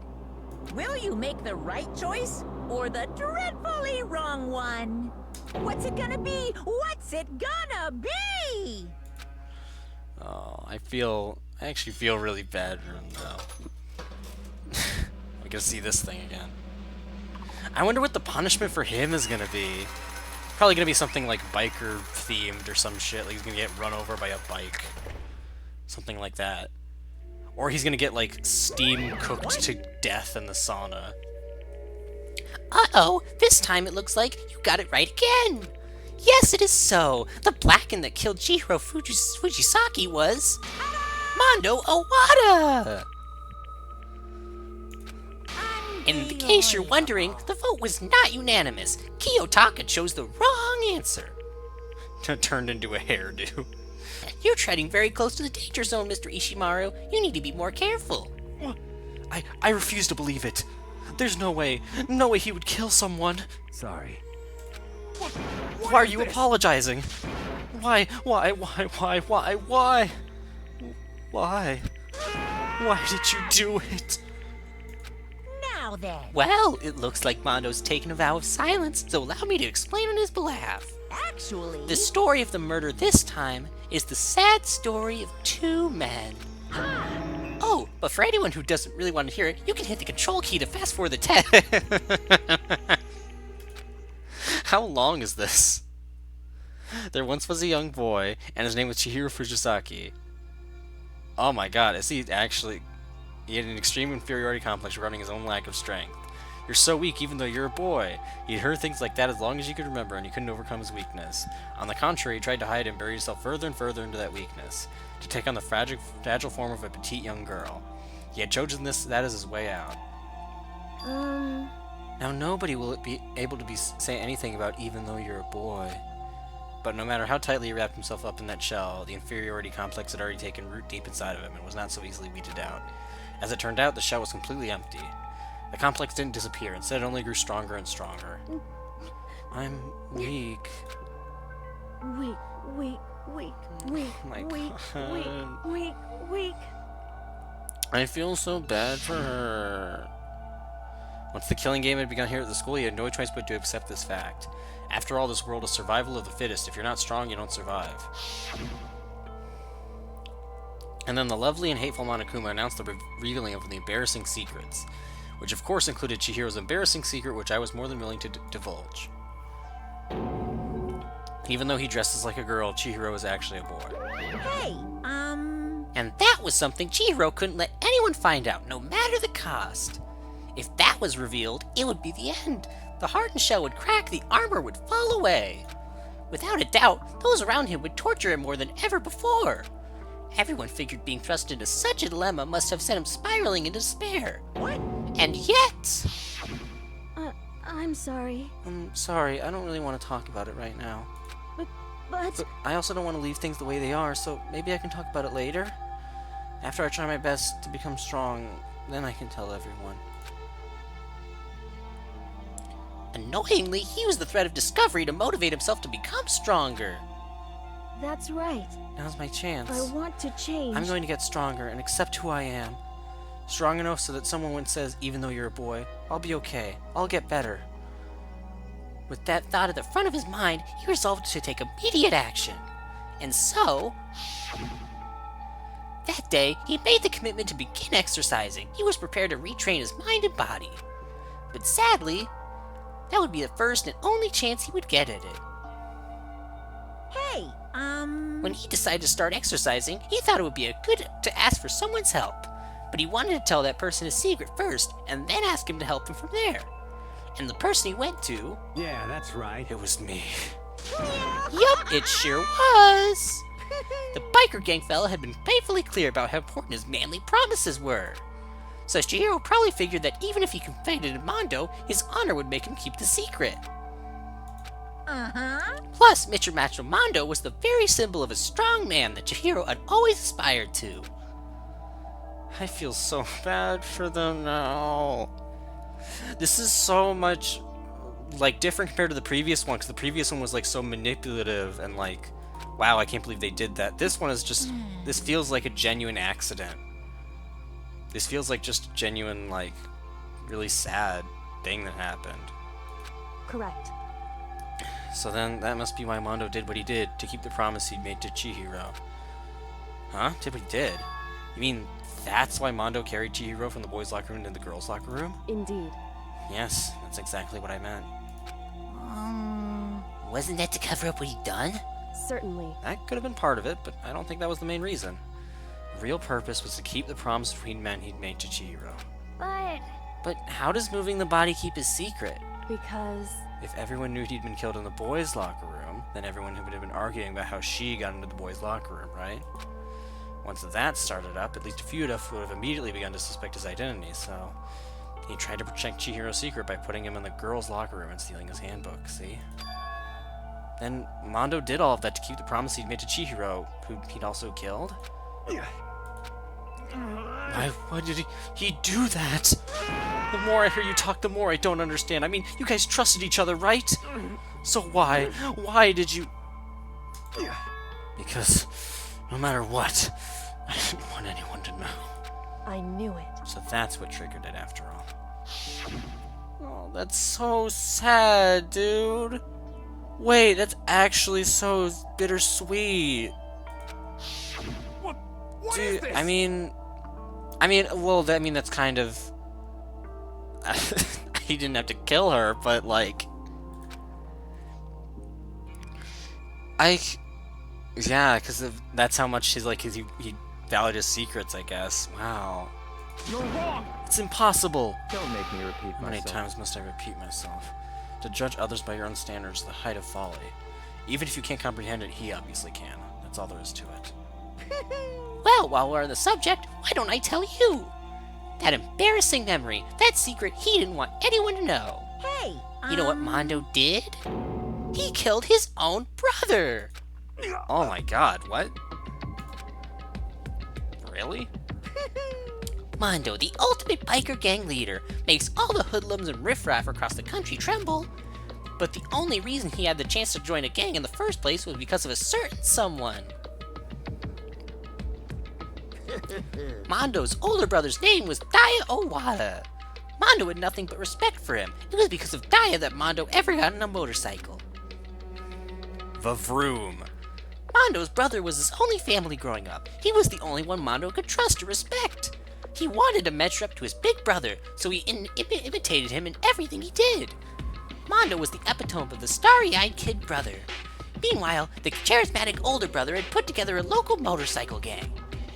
Will you make the right choice or the dreadfully wrong one? What's it gonna be? What's it gonna be? Oh, I actually feel really bad for him though. I gotta see this thing again. I wonder what the punishment for him is gonna be. Probably gonna be something like biker themed or some shit. Like he's gonna get run over by a bike. Something like that. Or he's gonna get like steam cooked to death in the sauna. Uh-oh, this time it looks like you got it right again. Yes, it is so. The Blackened that killed Chihiro Fujisaki was Mondo Owada. In the case you're wondering, the vote was not unanimous. Kiyotaka chose the wrong answer. Turned into a hairdo. You're treading very close to the danger zone, Mr. Ishimaru. You need to be more careful. I refuse to believe it. There's no way he would kill someone. Sorry. Why are you apologizing? Why? Why did you do it? Now then. Well, it looks like Mondo's taken a vow of silence, so allow me to explain on his behalf. Actually... The story of the murder this time is the sad story of two men. Oh, but for anyone who doesn't really want to hear it, you can hit the control key to fast forward the text. How long is this? There once was a young boy, and his name was Chihiro Fujisaki. Oh my god, is he actually... He had an extreme inferiority complex regarding his own lack of strength. You're so weak even though you're a boy. He'd heard things like that as long as you could remember, and he couldn't overcome his weakness. On the contrary, he tried to hide and bury himself further and further into that weakness, to take on the fragile form of a petite young girl. He had chosen that as his way out. Now nobody will be able to say anything about even though you're a boy. But no matter how tightly he wrapped himself up in that shell, the inferiority complex had already taken root deep inside of him and was not so easily weeded out. As it turned out, the shell was completely empty. The complex didn't disappear, instead it only grew stronger and stronger. I'm weak. Weak. Oh my God. Weak. I feel so bad for her. Once the killing game had begun here at the school, he had no choice but to accept this fact. After all, this world is survival of the fittest. If you're not strong, you don't survive. And then the lovely and hateful Monokuma announced the revealing of the embarrassing secrets, which of course included Chihiro's embarrassing secret, which I was more than willing to divulge. Even though he dresses like a girl, Chihiro is actually a boy. Hey, And that was something Chihiro couldn't let anyone find out, no matter the cost. If that was revealed, it would be the end. The hardened shell would crack, the armor would fall away. Without a doubt, those around him would torture him more than ever before. Everyone figured being thrust into such a dilemma must have sent him spiraling into despair. What? And yet... I'm sorry. I'm sorry, I don't really want to talk about it right now. But I also don't want to leave things the way they are, so maybe I can talk about it later? After I try my best to become strong, then I can tell everyone. Annoyingly, he used the threat of discovery to motivate himself to become stronger. that's right. Now's my chance. I want to change. I'm going to get stronger and accept who I am. Strong enough so that someone when says, even though you're a boy, I'll be okay. I'll get better. With that thought at the front of his mind, he resolved to take immediate action. And so... that day, he made the commitment to begin exercising. He was prepared to retrain his mind and body. But sadly, that would be the first and only chance he would get at it. Hey, When he decided to start exercising, he thought it would be good to ask for someone's help. But he wanted to tell that person his secret first, and then ask him to help him from there. And the person he went to... Yeah, that's right. It was me. Yup, it sure was! The biker gang fella had been painfully clear about how important his manly promises were. So Chihiro probably figured that even if he confided in Mondo, his honor would make him keep the secret. Plus, Mr. Macho Mondo was the very symbol of a strong man that Chihiro had always aspired to. I feel so bad for them now. This is so much, like, different compared to the previous one, because the previous one was, like, so manipulative and, like, wow, I can't believe they did that. This one is just, this feels like a genuine accident. This feels like just a genuine, like, really sad thing that happened. Correct. So then, that must be why Mondo did what he did, to keep the promise he'd made to Chihiro. Huh? Did what he did? You mean, that's why Mondo carried Chihiro from the boys' locker room to the girls' locker room? Indeed. Yes, that's exactly what I meant. Wasn't that to cover up what he'd done? Certainly. That could have been part of it, but I don't think that was the main reason. The real purpose was to keep the promise between men he'd made to Chihiro. But how does moving the body keep his secret? Because... If everyone knew he'd been killed in the boys' locker room, then everyone would have been arguing about how she got into the boys' locker room, right? Once that started up, at least a few of us would have immediately begun to suspect his identity, so... He tried to protect Chihiro's secret by putting him in the girls' locker room and stealing his handbook, see? Then Mondo did all of that to keep the promise he'd made to Chihiro, who he'd also killed? Why did he do that? The more I hear you talk, the more I don't understand. I mean, you guys trusted each other, right? So why did you... Because no matter what, I didn't want anyone to know. I knew it. So that's what triggered it after all. Oh, that's so sad, dude. Wait, that's actually so bittersweet. What Dude, is this? I mean, that's kind of... he didn't have to kill her, but, like... Yeah, because that's how much he's, like, he valued his secrets, I guess. Wow. You're wrong! It's impossible! Don't make me repeat myself. How many times must I repeat myself? To judge others by your own standards is the height of folly. Even if you can't comprehend it, he obviously can. That's all there is to it. Well, while we're on the subject, why don't I tell you? That embarrassing memory, that secret he didn't want anyone to know. Hey, You know what Mondo did? He killed his own brother! Oh my god, what? Really? Mondo, the ultimate biker gang leader, makes all the hoodlums and riffraff across the country tremble. But the only reason he had the chance to join a gang in the first place was because of a certain someone. Mondo's older brother's name was Daya Owada. Mondo had nothing but respect for him. It was because of Daya that Mondo ever got on a motorcycle. Vavroom. Mondo's brother was his only family growing up. He was the only one Mondo could trust or respect. He wanted to measure up to his big brother, so he imitated him in everything he did. Mondo was the epitome of the starry-eyed kid brother. Meanwhile, the charismatic older brother had put together a local motorcycle gang.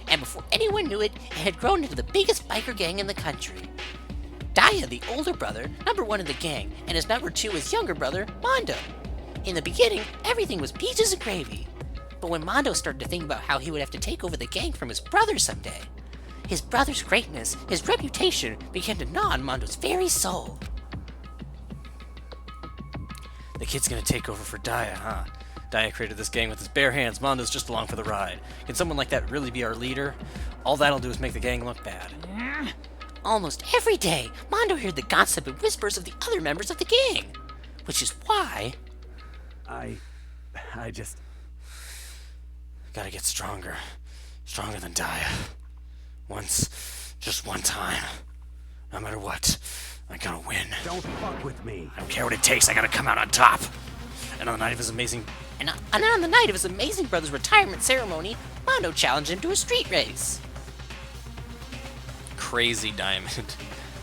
And before anyone knew it, it had grown into the biggest biker gang in the country. Daya, the older brother, number one in the gang, and his number two, his younger brother, Mondo. In the beginning, everything was peaches and gravy. But when Mondo started to think about how he would have to take over the gang from his brother someday, his brother's greatness, his reputation, began to gnaw on Mondo's very soul. The kid's gonna take over for Daya, huh? Daya created this gang with his bare hands. Mondo's just along for the ride. Can someone like that really be our leader? All that'll do is make the gang look bad. Almost every day, Mondo heard the gossip and whispers of the other members of the gang. Which is why... I just... Gotta get stronger. Stronger than Daya. Once. Just one time. No matter what, I gotta win. Don't fuck with me. I don't care what it takes, I gotta come out on top. And on the night of his amazing... And on the night of his amazing brother's retirement ceremony, Mondo challenged him to a street race. Crazy Diamond.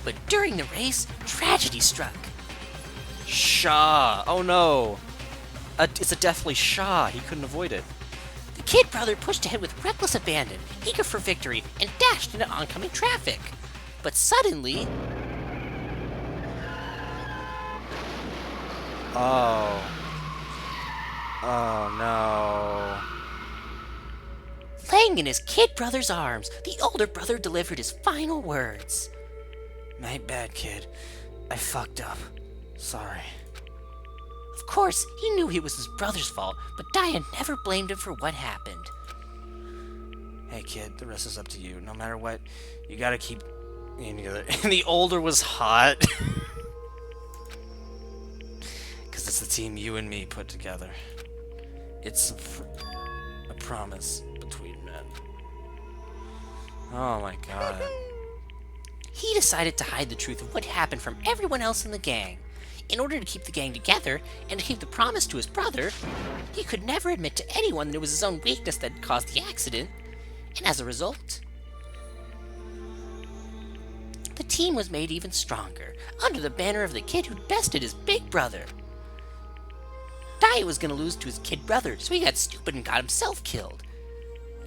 But during the race, tragedy struck. Shaw! Oh no! It's a deathly Shaw. He couldn't avoid it. The kid brother pushed ahead with reckless abandon, eager for victory, and dashed into oncoming traffic. But suddenly... Oh. Oh no. Laying in his kid brother's arms, the older brother delivered his final words. My bad, kid. I fucked up. Sorry. Of course, he knew it was his brother's fault, but Daya never blamed him for what happened. Hey, kid, the rest is up to you. No matter what, you gotta keep being together. And the older was hot. Because it's the team you and me put together. It's promise between men. Oh my god. He decided to hide the truth of what happened from everyone else in the gang. In order to keep the gang together, and to keep the promise to his brother, he could never admit to anyone that it was his own weakness that caused the accident, and as a result, the team was made even stronger, under the banner of the kid who bested his big brother. Dai was gonna lose to his kid brother, so he got stupid and got himself killed.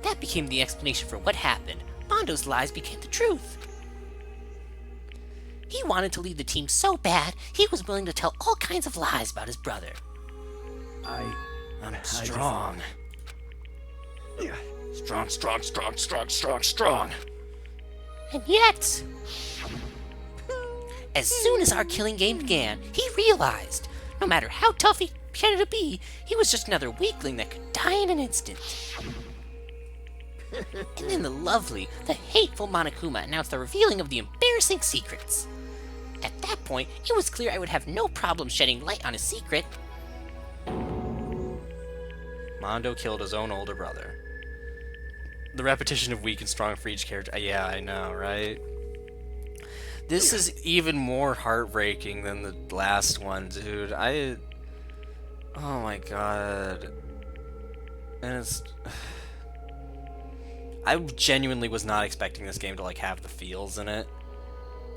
That became the explanation for what happened. Mondo's lies became the truth. He wanted to lead the team so bad, he was willing to tell all kinds of lies about his brother. I'm strong. Strong. And yet, as soon as our killing game began, he realized, no matter how tough he pretended to be, he was just another weakling that could die in an instant. And then the hateful Monokuma announced the revealing of the embarrassing secrets. At that point, it was clear I would have no problem shedding light on his secret. Mondo killed his own older brother. The repetition of weak and strong for each character. Yeah, I know, right? This is even more heartbreaking than the last one, dude. Oh my god. And it's... I genuinely was not expecting this game to, like, have the feels in it.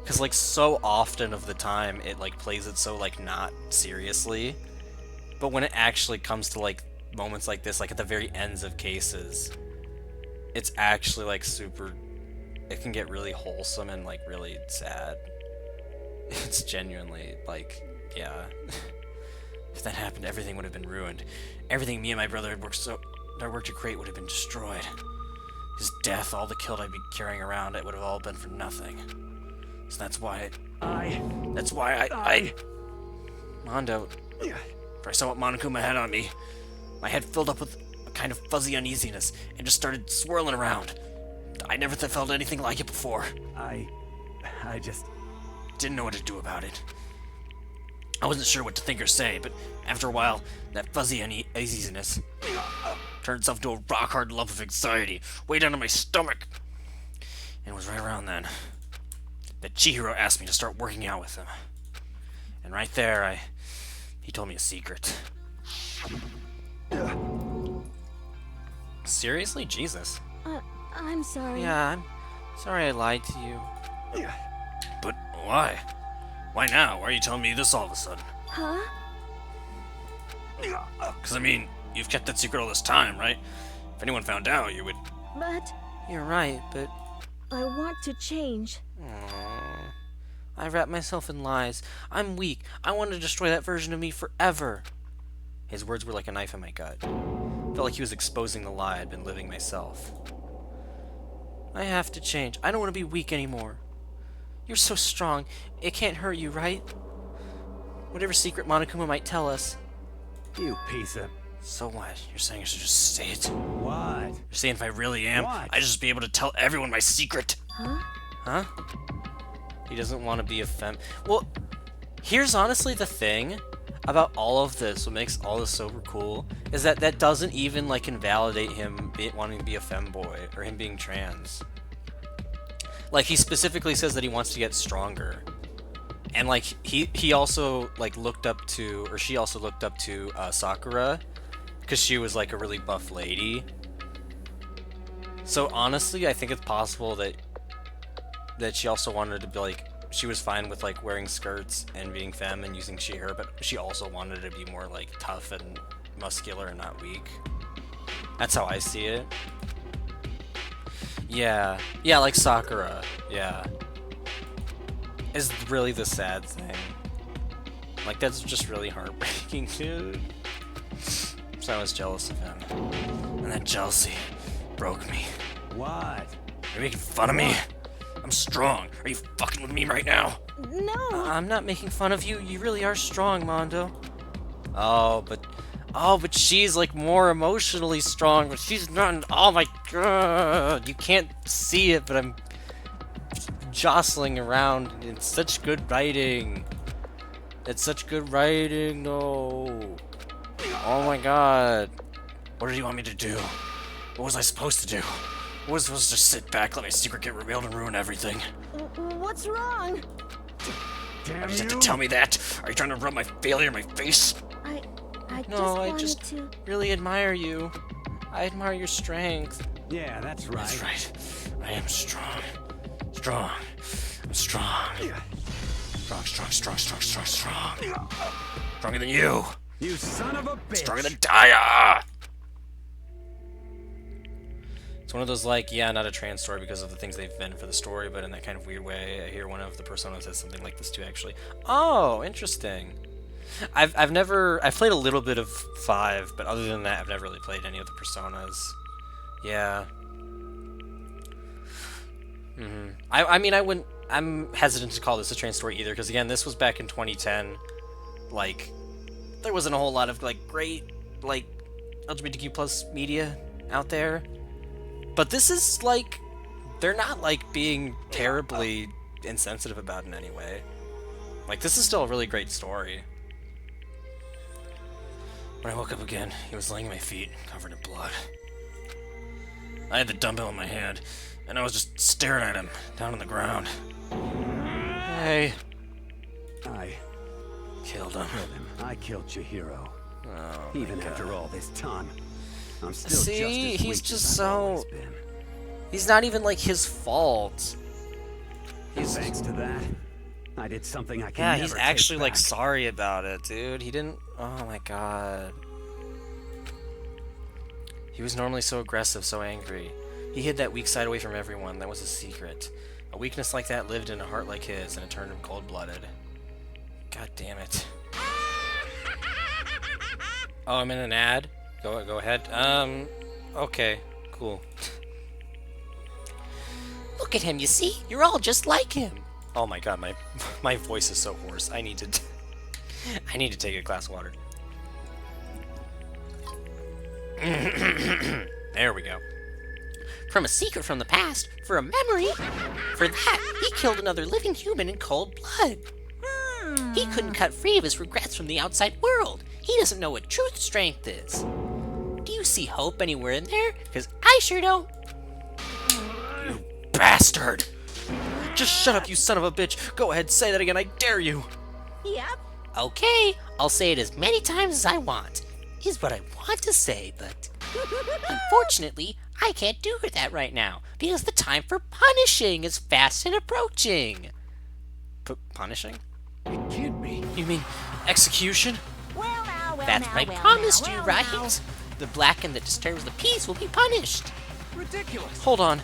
Because, like, so often of the time, it, like, plays it so, like, not seriously. But when it actually comes to, like, moments like this, like, at the very ends of cases, it's actually, like, super... It can get really wholesome and, like, really sad. It's genuinely, like, yeah. If that happened, everything would have been ruined. Everything me and my brother had worked to create would have been destroyed. His death, all the guilt I'd be carrying around, it would have all been for nothing. So that's why I... Mondo, for I saw what Monokuma had on me, my head filled up with a kind of fuzzy uneasiness and just started swirling around. I never felt anything like it before. I just... Didn't know what to do about it. I wasn't sure what to think or say, but after a while, that fuzzy uneasiness turned itself into a rock-hard lump of anxiety, way down in my stomach. And it was right around then that Chihiro asked me to start working out with him. And right there, he told me a secret. Seriously? Jesus. I'm sorry. Yeah, I'm sorry I lied to you. But why? Why now? Why are you telling me this all of a sudden? Huh? Because, I mean, you've kept that secret all this time, right? If anyone found out, you would... But... You're right, but... I want to change. Aww. I wrap myself in lies. I'm weak. I want to destroy that version of me forever. His words were like a knife in my gut. Felt like he was exposing the lie I'd been living myself. I have to change. I don't want to be weak anymore. You're so strong. It can't hurt you, right? Whatever secret Monokuma might tell us. You piece of... So what? You're saying I should just say it? What? You're saying if I really am, What? I should just be able to tell everyone my secret? Huh? Huh? He doesn't want to be a femme. Well, here's honestly the thing about all of this, what makes all this super cool, is that that doesn't even, like, invalidate him wanting to be a femboy, or him being trans. Like, he specifically says that he wants to get stronger. And, like, he also, like, looked up to, or she also looked up to, Sakura, because she was, like, a really buff lady. So, honestly, I think it's possible that she also wanted to be, like, she was fine with, like, wearing skirts and being femme and using she/her, but she also wanted to be more, like, tough and muscular and not weak. That's how I see it. Yeah, like Sakura, yeah. Is really the sad thing. Like, that's just really heartbreaking, dude. So I was jealous of him. And that jealousy broke me. What? You're making fun of me? I'm strong. Are you fucking with me right now? No. I'm not making fun of you. You really are strong, Mondo. Oh, but she's, like, more emotionally strong, but she's not. Oh my god. You can't see it, but I'm jostling around. It's such good writing. It's such good writing, no. Oh my god. What do you want me to do? What was I supposed to do? What was I supposed to just sit back, let my secret get revealed, and ruin everything? What's wrong? Damn You just have to you! tell me that? Are you trying to rub my failure in my face? I No, I wanted just to... really admire you. I admire your strength. Yeah, that's right. That's right. I am strong. Strong. I'm strong. Strong. Stronger than you. You son of a bitch! Stronger than Daya! It's one of those, like, yeah, not a trans story because of the things they've been for the story, but in that kind of weird way. I hear one of the personas says something like this too, actually. Oh, interesting. I've played a little bit of 5, but other than that, I've never really played any of the personas. Yeah. I mean, I'm hesitant to call this a trans story either, because again, this was back in 2010. Like, there wasn't a whole lot of, like, great, like, LGBTQ plus media out there. But this is, like, they're not, like, being terribly insensitive about it in any way. Like, this is still a really great story. When I woke up again, he was laying at my feet, covered in blood. I had the dumbbell in my hand, and I was just staring at him, down on the ground. Hey. I killed him. I killed Chihiro. Oh, Even after all this time, I'm still See, just as he's weak just as I've so... always been. He's not even, like, his fault. Thanks to that, I did something I can Yeah, never he's take actually, like, back. sorry about it, dude. He didn't... Oh, my God. He was normally so aggressive, so angry. He hid that weak side away from everyone. That was his secret. A weakness like that lived in a heart like his, and it turned him cold-blooded. God damn it. Oh, I'm in an ad? Go ahead. Okay. Cool. Look at him, you see? You're all just like him. Oh my God, my voice is so hoarse. I need to take a glass of water. There we go. From a secret from the past, for a memory. For that, he killed another living human in cold blood. He couldn't cut free of his regrets from the outside world. He doesn't know what truth strength is. Do you see hope anywhere in there? Because I sure don't. You bastard! Just shut up, you son of a bitch! Go ahead, say that again, I dare you! Yep. Okay, I'll say it as many times as I want. Is what I want to say, but unfortunately, I can't do that right now because the time for punishing is fast and approaching. Punishing? It can't be. You mean execution? That's what I promised you, right? The blackened that disturbs the peace will be punished. Ridiculous. Hold on.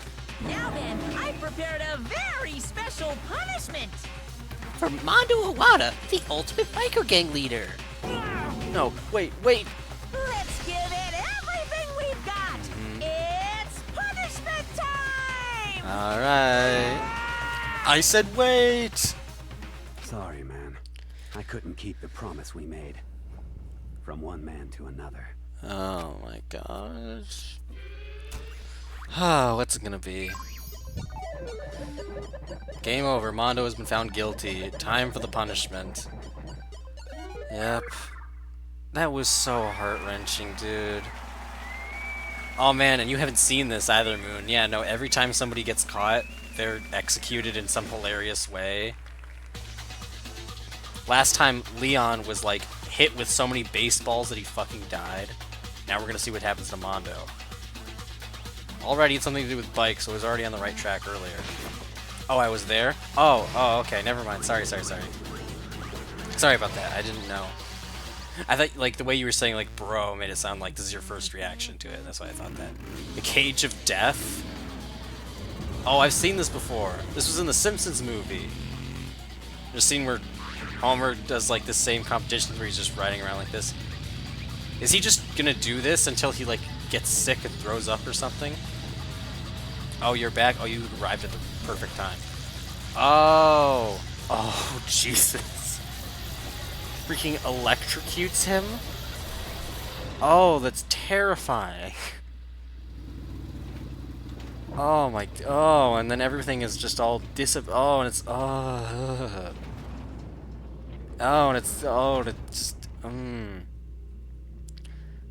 Now then, I prepared a very special punishment. For Mondo Iwata, the ultimate biker gang leader. No, wait. Let's give it everything we've got. It's punishment time. Alright. I said wait! Sorry, man. I couldn't keep the promise we made. From one man to another. Oh my gosh. Oh, what's it gonna be? Game over. Mondo has been found guilty. Time for the punishment. Yep. That was so heart-wrenching, dude. Oh man, and you haven't seen this either, Moon. Yeah, no, every time somebody gets caught, they're executed in some hilarious way. Last time, Leon was, like, hit with so many baseballs that he fucking died. Now we're gonna see what happens to Mondo. Already, it's something to do with bikes, so I was already on the right track earlier. Oh, I was there? Oh, okay, never mind. Sorry. Sorry about that, I didn't know. I thought, like, the way you were saying, like, bro, made it sound like this is your first reaction to it, that's why I thought that. The Cage of Death? Oh, I've seen this before. This was in the Simpsons movie. There's a scene where Homer does, like, the same competition where he's just riding around like this. Is he just gonna do this until he, like, gets sick and throws up or something? Oh, you're back? Oh, you arrived at the perfect time. Oh, Jesus. Freaking electrocutes him? Oh, that's terrifying. Oh my, oh, and then everything is just all oh, and it's,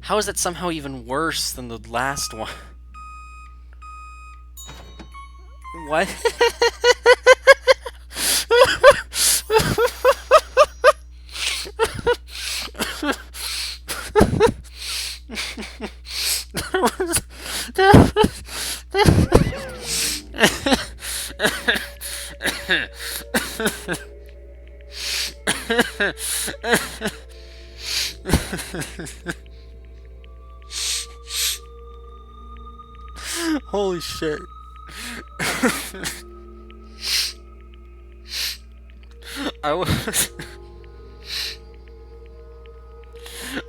how is that somehow even worse than the last one? What? Holy shit. I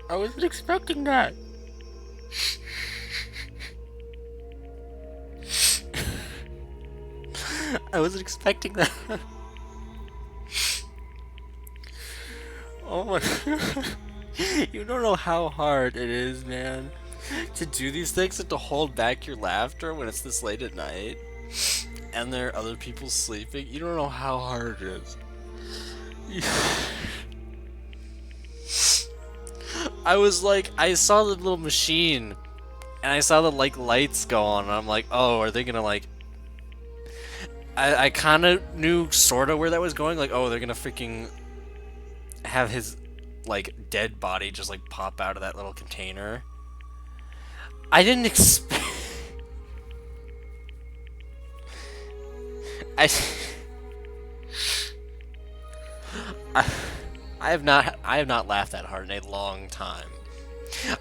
wasn't expecting that. I wasn't expecting that. Oh my god. You don't know how hard it is, man, to do these things and to hold back your laughter when it's this late at night and there are other people sleeping. You don't know how hard it is. I was like, I saw the little machine and I saw the like lights go on and I'm like, oh, are they gonna like... I kind of knew sort of where that was going, like, oh, they're gonna freaking have his like dead body just like pop out of that little container. I didn't expect... I have not laughed that hard in a long time.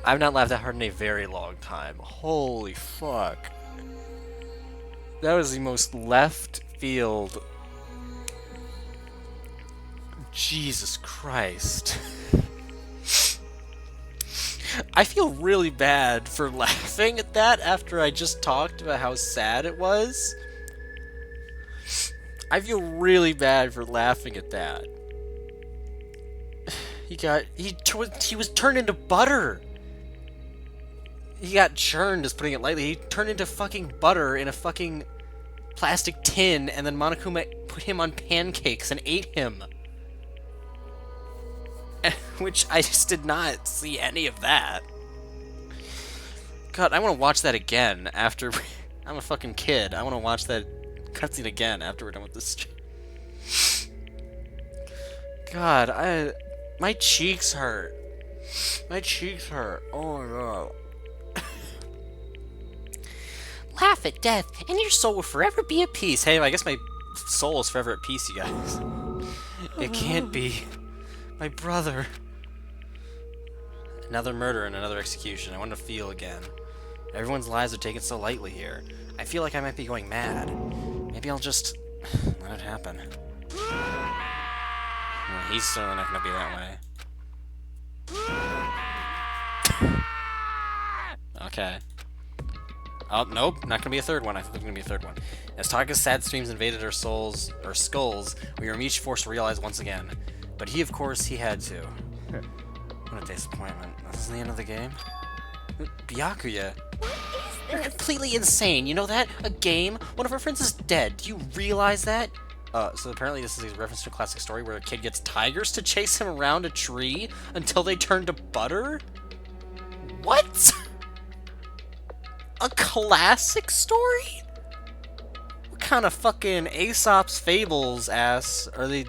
I've not laughed that hard in a very long time. Holy fuck. That was the most left field. Jesus Christ. I feel really bad for laughing at that after I just talked about how sad it was. I feel really bad for laughing at that. He was turned into butter. He got churned, just putting it lightly. He turned into fucking butter in a fucking plastic tin, and then Monokuma put him on pancakes and ate him. Which I just did not see any of that. God, I want to watch that again after... I'm a fucking kid. I want to watch that cutscene again after we're done with this. God, my cheeks hurt. My cheeks hurt. Oh my god. Laugh at death, and your soul will forever be at peace. Hey, I guess my soul is forever at peace, you guys. It can't be. My brother. Another murder and another execution. I want to feel again. Everyone's lives are taken so lightly here. I feel like I might be going mad. Maybe I'll just let it happen. Well, he's certainly not going to be that way. Okay. Oh, nope, not gonna be a third one. I think there's gonna be a third one. As Taka's sad streams invaded our skulls, we were each forced to realize once again. But he, of course, he had to. What a disappointment. This is the end of the game? Byakuya? You're completely insane, you know that? A game? One of our friends is dead. Do you realize that? So apparently this is a reference to a classic story where a kid gets tigers to chase him around a tree until they turn to butter? What? A classic story? What kind of fucking Aesop's Fables ass are they?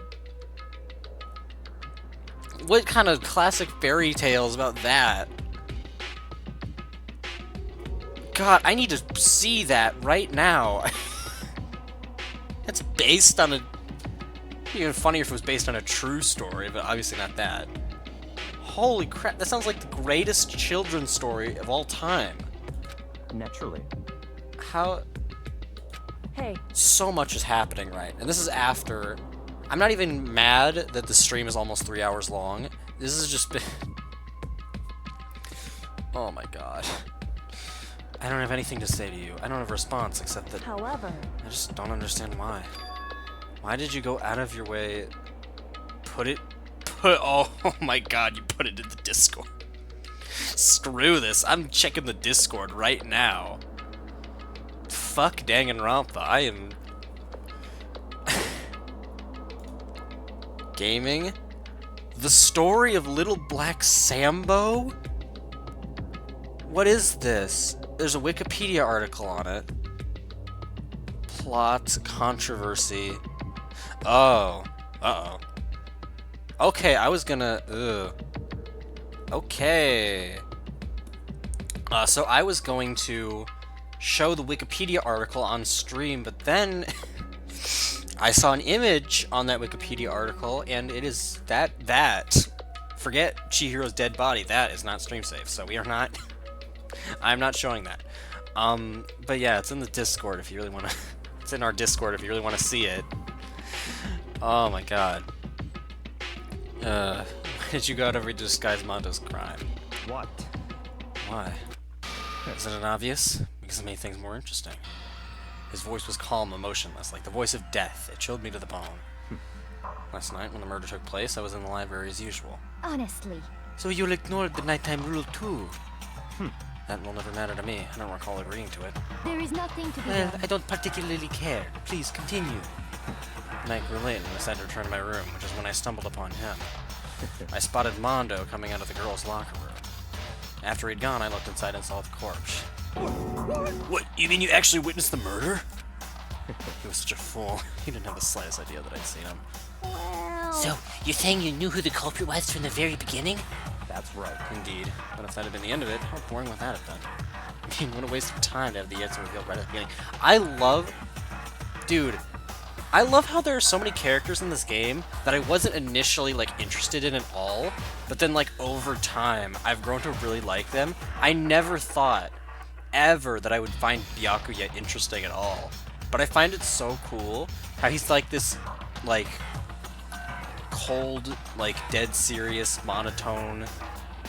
What kind of classic fairy tales about that? God, I need to see that right now. That's based on a... Even funnier if it was based on a true story, but obviously not that. Holy crap, that sounds like the greatest children's story of all time. Naturally. How... Hey. So much is happening, right? And this is after... I'm not even mad that the stream is almost 3 hours long. This has just been... Oh my god. I don't have anything to say to you. I don't have a response except that... However... I just don't understand why. Why did you go out of your way... Oh my god, you put it in the Discord. Screw this. I'm checking the Discord right now. Fuck Danganronpa. I am... Gaming? The story of Little Black Sambo? What is this? There's a Wikipedia article on it. plot controversy. Oh. Uh-oh. Okay, I was gonna... Okay. So I was going to show the Wikipedia article on stream, but then I saw an image on that Wikipedia article, and it is that. Forget Chihiro's dead body. That is not stream safe, so we are not... I'm not showing that. But yeah, it's in the Discord if you really want to... It's in our Discord if you really want to see it. Oh my god. Why did you go out of read to disguise Mondo's crime? What? Why? Isn't it obvious? Because it made things more interesting. His voice was calm, emotionless, like the voice of death. It chilled me to the bone. Last night, when the murder took place, I was in the library as usual. Honestly. So you'll ignore the nighttime rule too? That will never matter to me. I don't recall agreeing to it. There is nothing to be Well, done. I don't particularly care. Please continue. The night grew late and I decided to return to my room, which is when I stumbled upon him. I spotted Mondo coming out of the girls' locker room. After he'd gone, I looked inside and saw the corpse. What? You mean you actually witnessed the murder? He was such a fool. He didn't have the slightest idea that I'd seen him. So, you're saying you knew who the culprit was from the very beginning? That's right. Indeed. But if that had been the end of it, how boring would that have been? I mean, what a waste of time to have the answer revealed right at the beginning. I love... Dude, I love how there are so many characters in this game that I wasn't initially, like, interested in at all, but then, like, over time, I've grown to really like them. I never thought, ever, that I would find Byakuya interesting at all. But I find it so cool how he's, like, this, like... cold, like, dead serious, monotone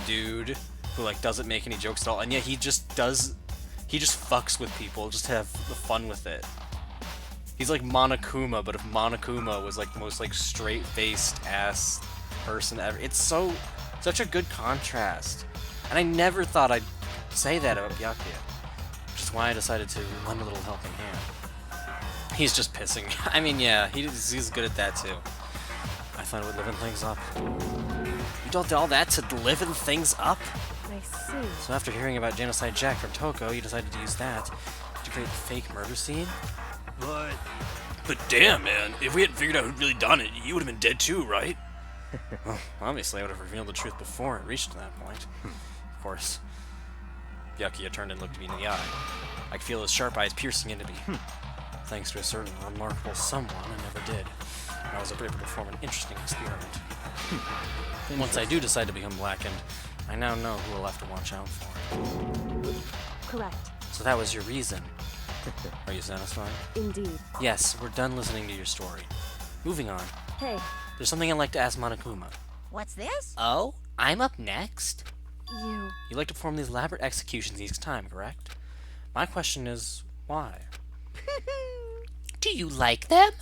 dude who, like, doesn't make any jokes at all, and yet he just fucks with people just to have the fun with it. He's like Monokuma, but if Monokuma was like the most, like, straight-faced ass person ever. It's such a good contrast, and I never thought I'd say that about Byakuya, which is why I decided to lend a little helping hand. He's just pissing me. I mean, yeah, he's good at that too. I thought it would liven things up. You did all that to liven things up? I see. So after hearing about Genocide Jack from Toko, you decided to use that to create the fake murder scene? But damn, man, if we hadn't figured out who'd really done it, you would have been dead too, right? Well, obviously I would have revealed the truth before it reached that point. Of course. Byakuya turned and looked me in the eye. I could feel his sharp eyes piercing into me. Thanks to a certain remarkable someone, I never did. I was able to perform an interesting experiment. Once I do decide to become blackened, I now know who will have to watch out for. Correct. So that was your reason. Are you satisfied? Indeed. Yes, we're done listening to your story. Moving on. Hey. There's something I'd like to ask Monokuma. What's this? Oh? I'm up next? You like to perform these elaborate executions each time, correct? My question is, why? Do you like them?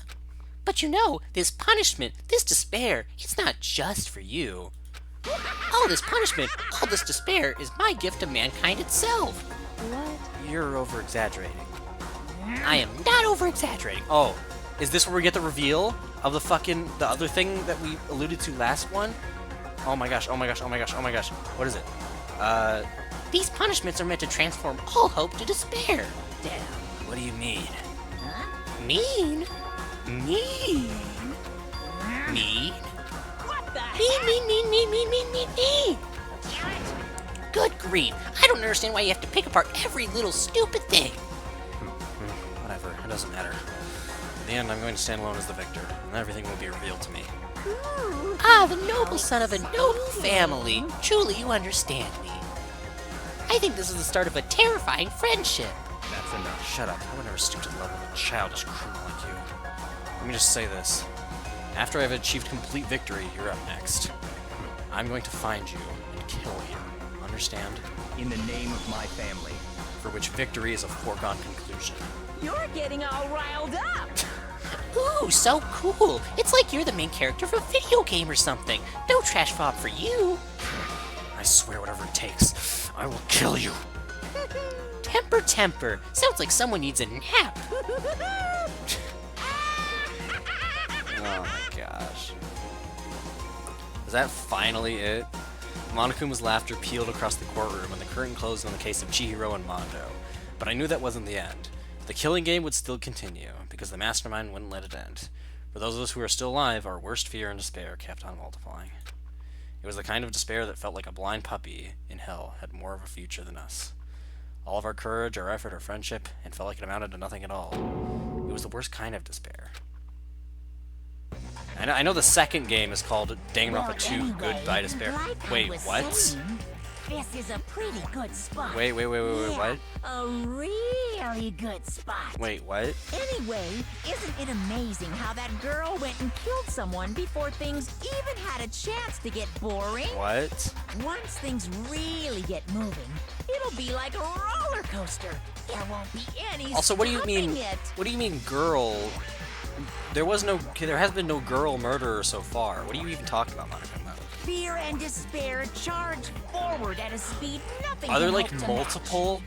But you know, this punishment, this despair, it's not just for you. All this punishment, all this despair is my gift to mankind itself. What? You're over-exaggerating. I am not over-exaggerating. Oh, is this where we get the reveal of the other thing that we alluded to last one? Oh my gosh, oh my gosh, oh my gosh, oh my gosh. What is it? These punishments are meant to transform all hope to despair. Damn, what do you mean? Mean? Mean? Mean? What the Mean. Good grief. I don't understand why you have to pick apart every little stupid thing. Whatever, it doesn't matter. In the end, I'm going to stand alone as the victor, and everything will be revealed to me. Ah, the noble son of a noble family. Truly, you understand me. I think this is the start of a terrifying friendship. That's enough. Shut up. I would never stoop to the level of a childish criminal like you. Let me just say this. After I've achieved complete victory, you're up next. I'm going to find you and kill you. Understand? In the name of my family. For which victory is a foregone conclusion. You're getting all riled up! Ooh, so cool. It's like you're the main character of a video game or something. No trash fob for you. I swear whatever it takes, I will kill you. Temper. Sounds like someone needs a nap. Oh my gosh. Is that finally it? Monokuma's laughter peeled across the courtroom and the curtain closed on the case of Chihiro and Mondo. But I knew that wasn't the end. The killing game would still continue, because the mastermind wouldn't let it end. For those of us who are still alive, our worst fear and despair kept on multiplying. It was the kind of despair that felt like a blind puppy in hell had more of a future than us. All of our courage, our effort, our friendship, it felt like it amounted to nothing at all. It was the worst kind of despair. I know the second game is called Danganronpa 2 Goodbye Despair. Wait, what? This is a pretty good spot. Wait, what? A really good spot. Wait, what? Anyway, isn't it amazing how that girl went and killed someone before things even had a chance to get boring? What? Once things really get moving, it'll be like a roller coaster. There won't be any Also, what do you mean? stopping it. What do you mean, girl? There has been no girl murderer so far. What are you even talking about, Monica? Fear and despair charge forward at a speed nothing Are there can like hope to multiple?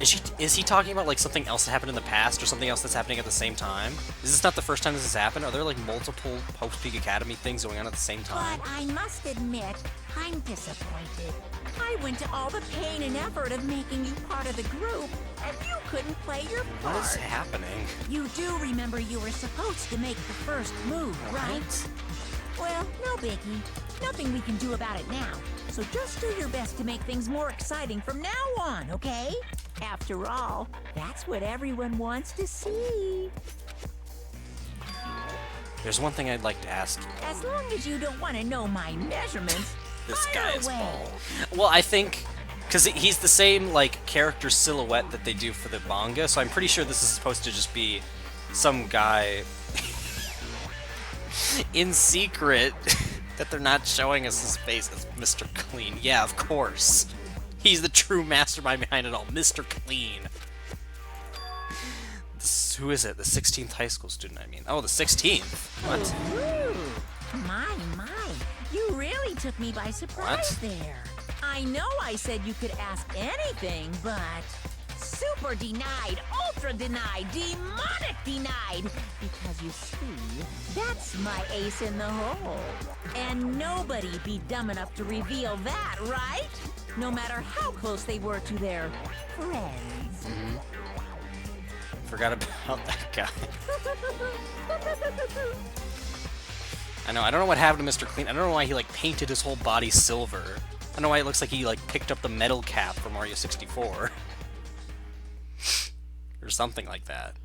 Is he talking about like something else that happened in the past or something else that's happening at the same time? Is this not the first time this has happened? Are there like multiple Post-Peak Academy things going on at the same time? But I must admit, I'm disappointed. I went to all the pain and effort of making you part of the group, and you couldn't play your part. What is happening? You do remember you were supposed to make the first move, right? Well, no biggie. Nothing we can do about it now. So just do your best to make things more exciting from now on, okay? After all, that's what everyone wants to see. There's one thing I'd like to ask you. As long as you don't want to know my measurements, This guy is away. bald. Well, I think because he's the same like character silhouette that they do for the manga, so I'm pretty sure this is supposed to just be some guy in secret that they're not showing us his face as Mr. Clean. Yeah, of course. He's the true mastermind behind it all, Mr. Clean. Who is it? The 16th high school student, I mean. Oh, the 16th. What? Ooh, my. You really took me by surprise there. I know I said you could ask anything, but super denied, ultra denied, demonic denied. Because you see, that's my ace in the hole. And nobody be dumb enough to reveal that, right? No matter how close they were to their friends. Forgot about that guy. I don't know what happened to Mr. Clean. I don't know why he like painted his whole body silver. I don't know why it looks like he like picked up the metal cap from Mario 64. Or something like that.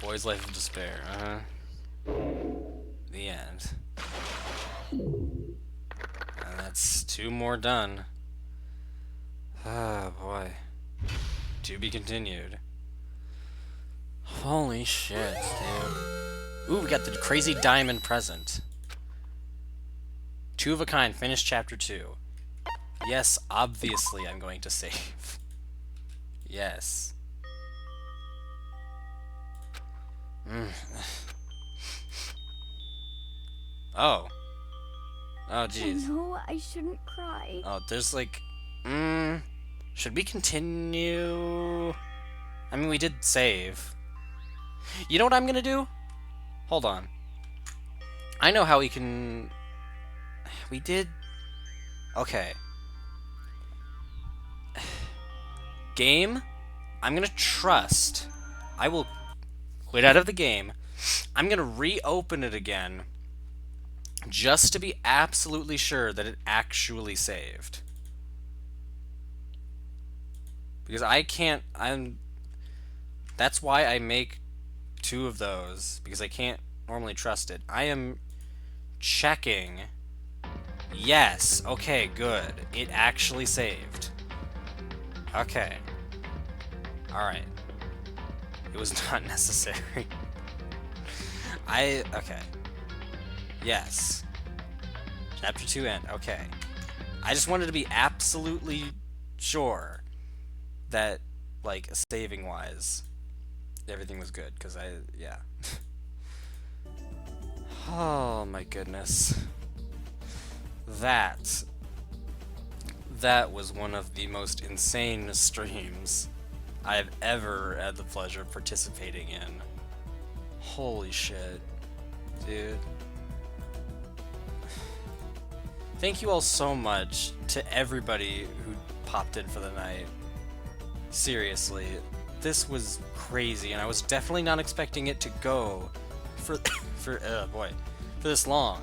Boy's Life of Despair, The end. And that's 2 more done. Oh boy. To be continued. Holy shit, dude. Ooh, we got the crazy diamond present. 2 of a kind, finish chapter 2. Yes, obviously I'm going to save. Yes. Oh. Oh, jeez. No, I shouldn't cry. Oh, there's like... Should we continue? I mean, we did save. You know what I'm gonna do? Hold on. I know how we can... We did... Okay. Game, I'm gonna trust. I will quit out of the game. I'm gonna reopen it again just to be absolutely sure that it actually saved. Because I can't, that's why I make 2 of those, because I can't normally trust it. I am checking. Yes, okay, good. It actually saved. Okay. Alright. It was not necessary. Okay. Yes. Chapter 2 end, okay. I just wanted to be absolutely sure that, like, saving-wise, everything was good, because yeah. Oh, my goodness. That was one of the most insane streams I've ever had the pleasure of participating in. Holy shit, dude. Thank you all so much to everybody who popped in for the night. Seriously, this was crazy, and I was definitely not expecting it to go for for this long.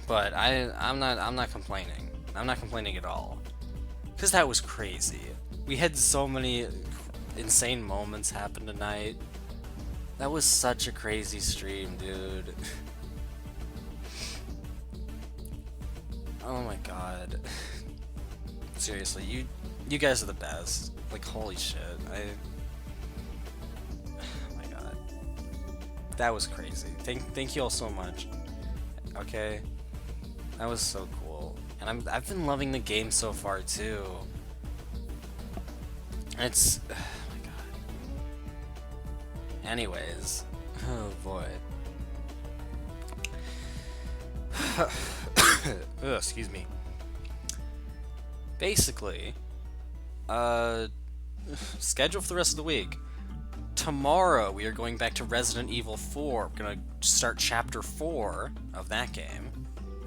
But I'm not complaining. I'm not complaining at all, because that was crazy. We had so many insane moments happen tonight. That was such a crazy stream, dude. Oh my god. Seriously, you guys are the best. Like, holy shit. Oh my god. That was crazy. Thank you all so much. Okay? That was so cool. And I've been loving the game so far too. It's oh my god. Anyways. Oh boy. Ugh, excuse me. Basically, schedule for the rest of the week. Tomorrow we are going back to Resident Evil 4. We're gonna start Chapter 4 of that game,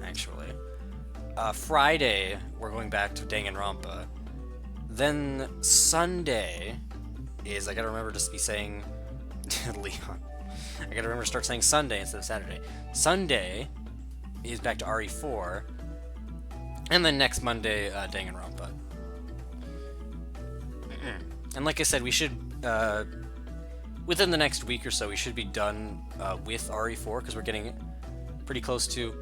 actually. Friday we're going back to Danganronpa. Then Sunday is, I gotta remember to be saying Leon. I gotta remember to start saying Sunday instead of Saturday. Sunday is back to RE4, and then next Monday, Danganronpa. And like I said, we should, within the next week or so, we should be done with RE4, because we're getting pretty close to...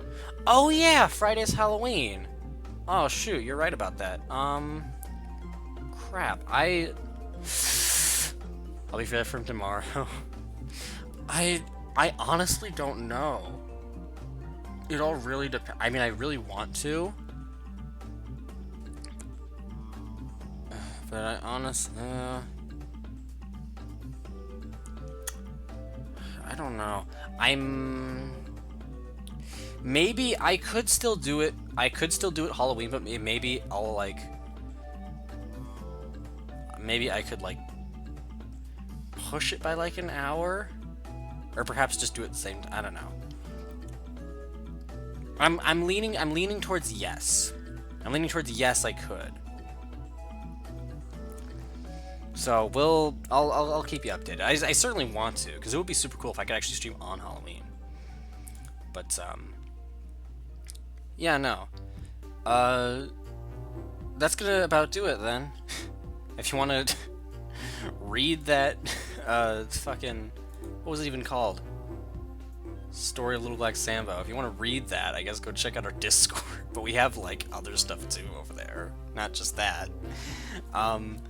Oh yeah, Friday's Halloween! Oh shoot, you're right about that. Crap, I'll be there from tomorrow. I honestly don't know. It all really depends. I mean, I really want to, but I honestly, I don't know. Maybe I could still do it. I could still do it Halloween, but maybe I'll like, maybe I could like push it by like an hour, or perhaps just do it the same. I don't know. I'm leaning towards yes. I'm leaning towards yes, I could. So I'll keep you updated. I certainly want to, because it would be super cool if I could actually stream on Halloween. But yeah, no. That's gonna about do it then. If you want to read that fucking, what was it even called? Story of Little Black Sambo. If you want to read that, I guess go check out our Discord. But we have like other stuff too over there, not just that. And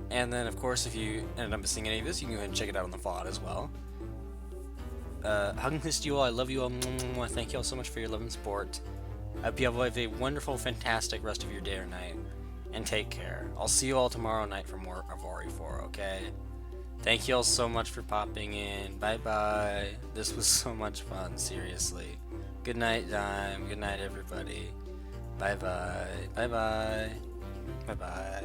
then of course, if you ended up missing any of this, you can go ahead and check it out on the VOD as well. Hugging kiss to you all. I love you all. Thank you all so much for your love and support. I hope you have a wonderful, fantastic rest of your day or night, and take care. I'll see you all tomorrow night for more of RE4. Okay. Thank you all so much for popping in. Bye-bye. This was so much fun, seriously. Good night, Dime. Good night, everybody. Bye-bye. Bye-bye. Bye-bye.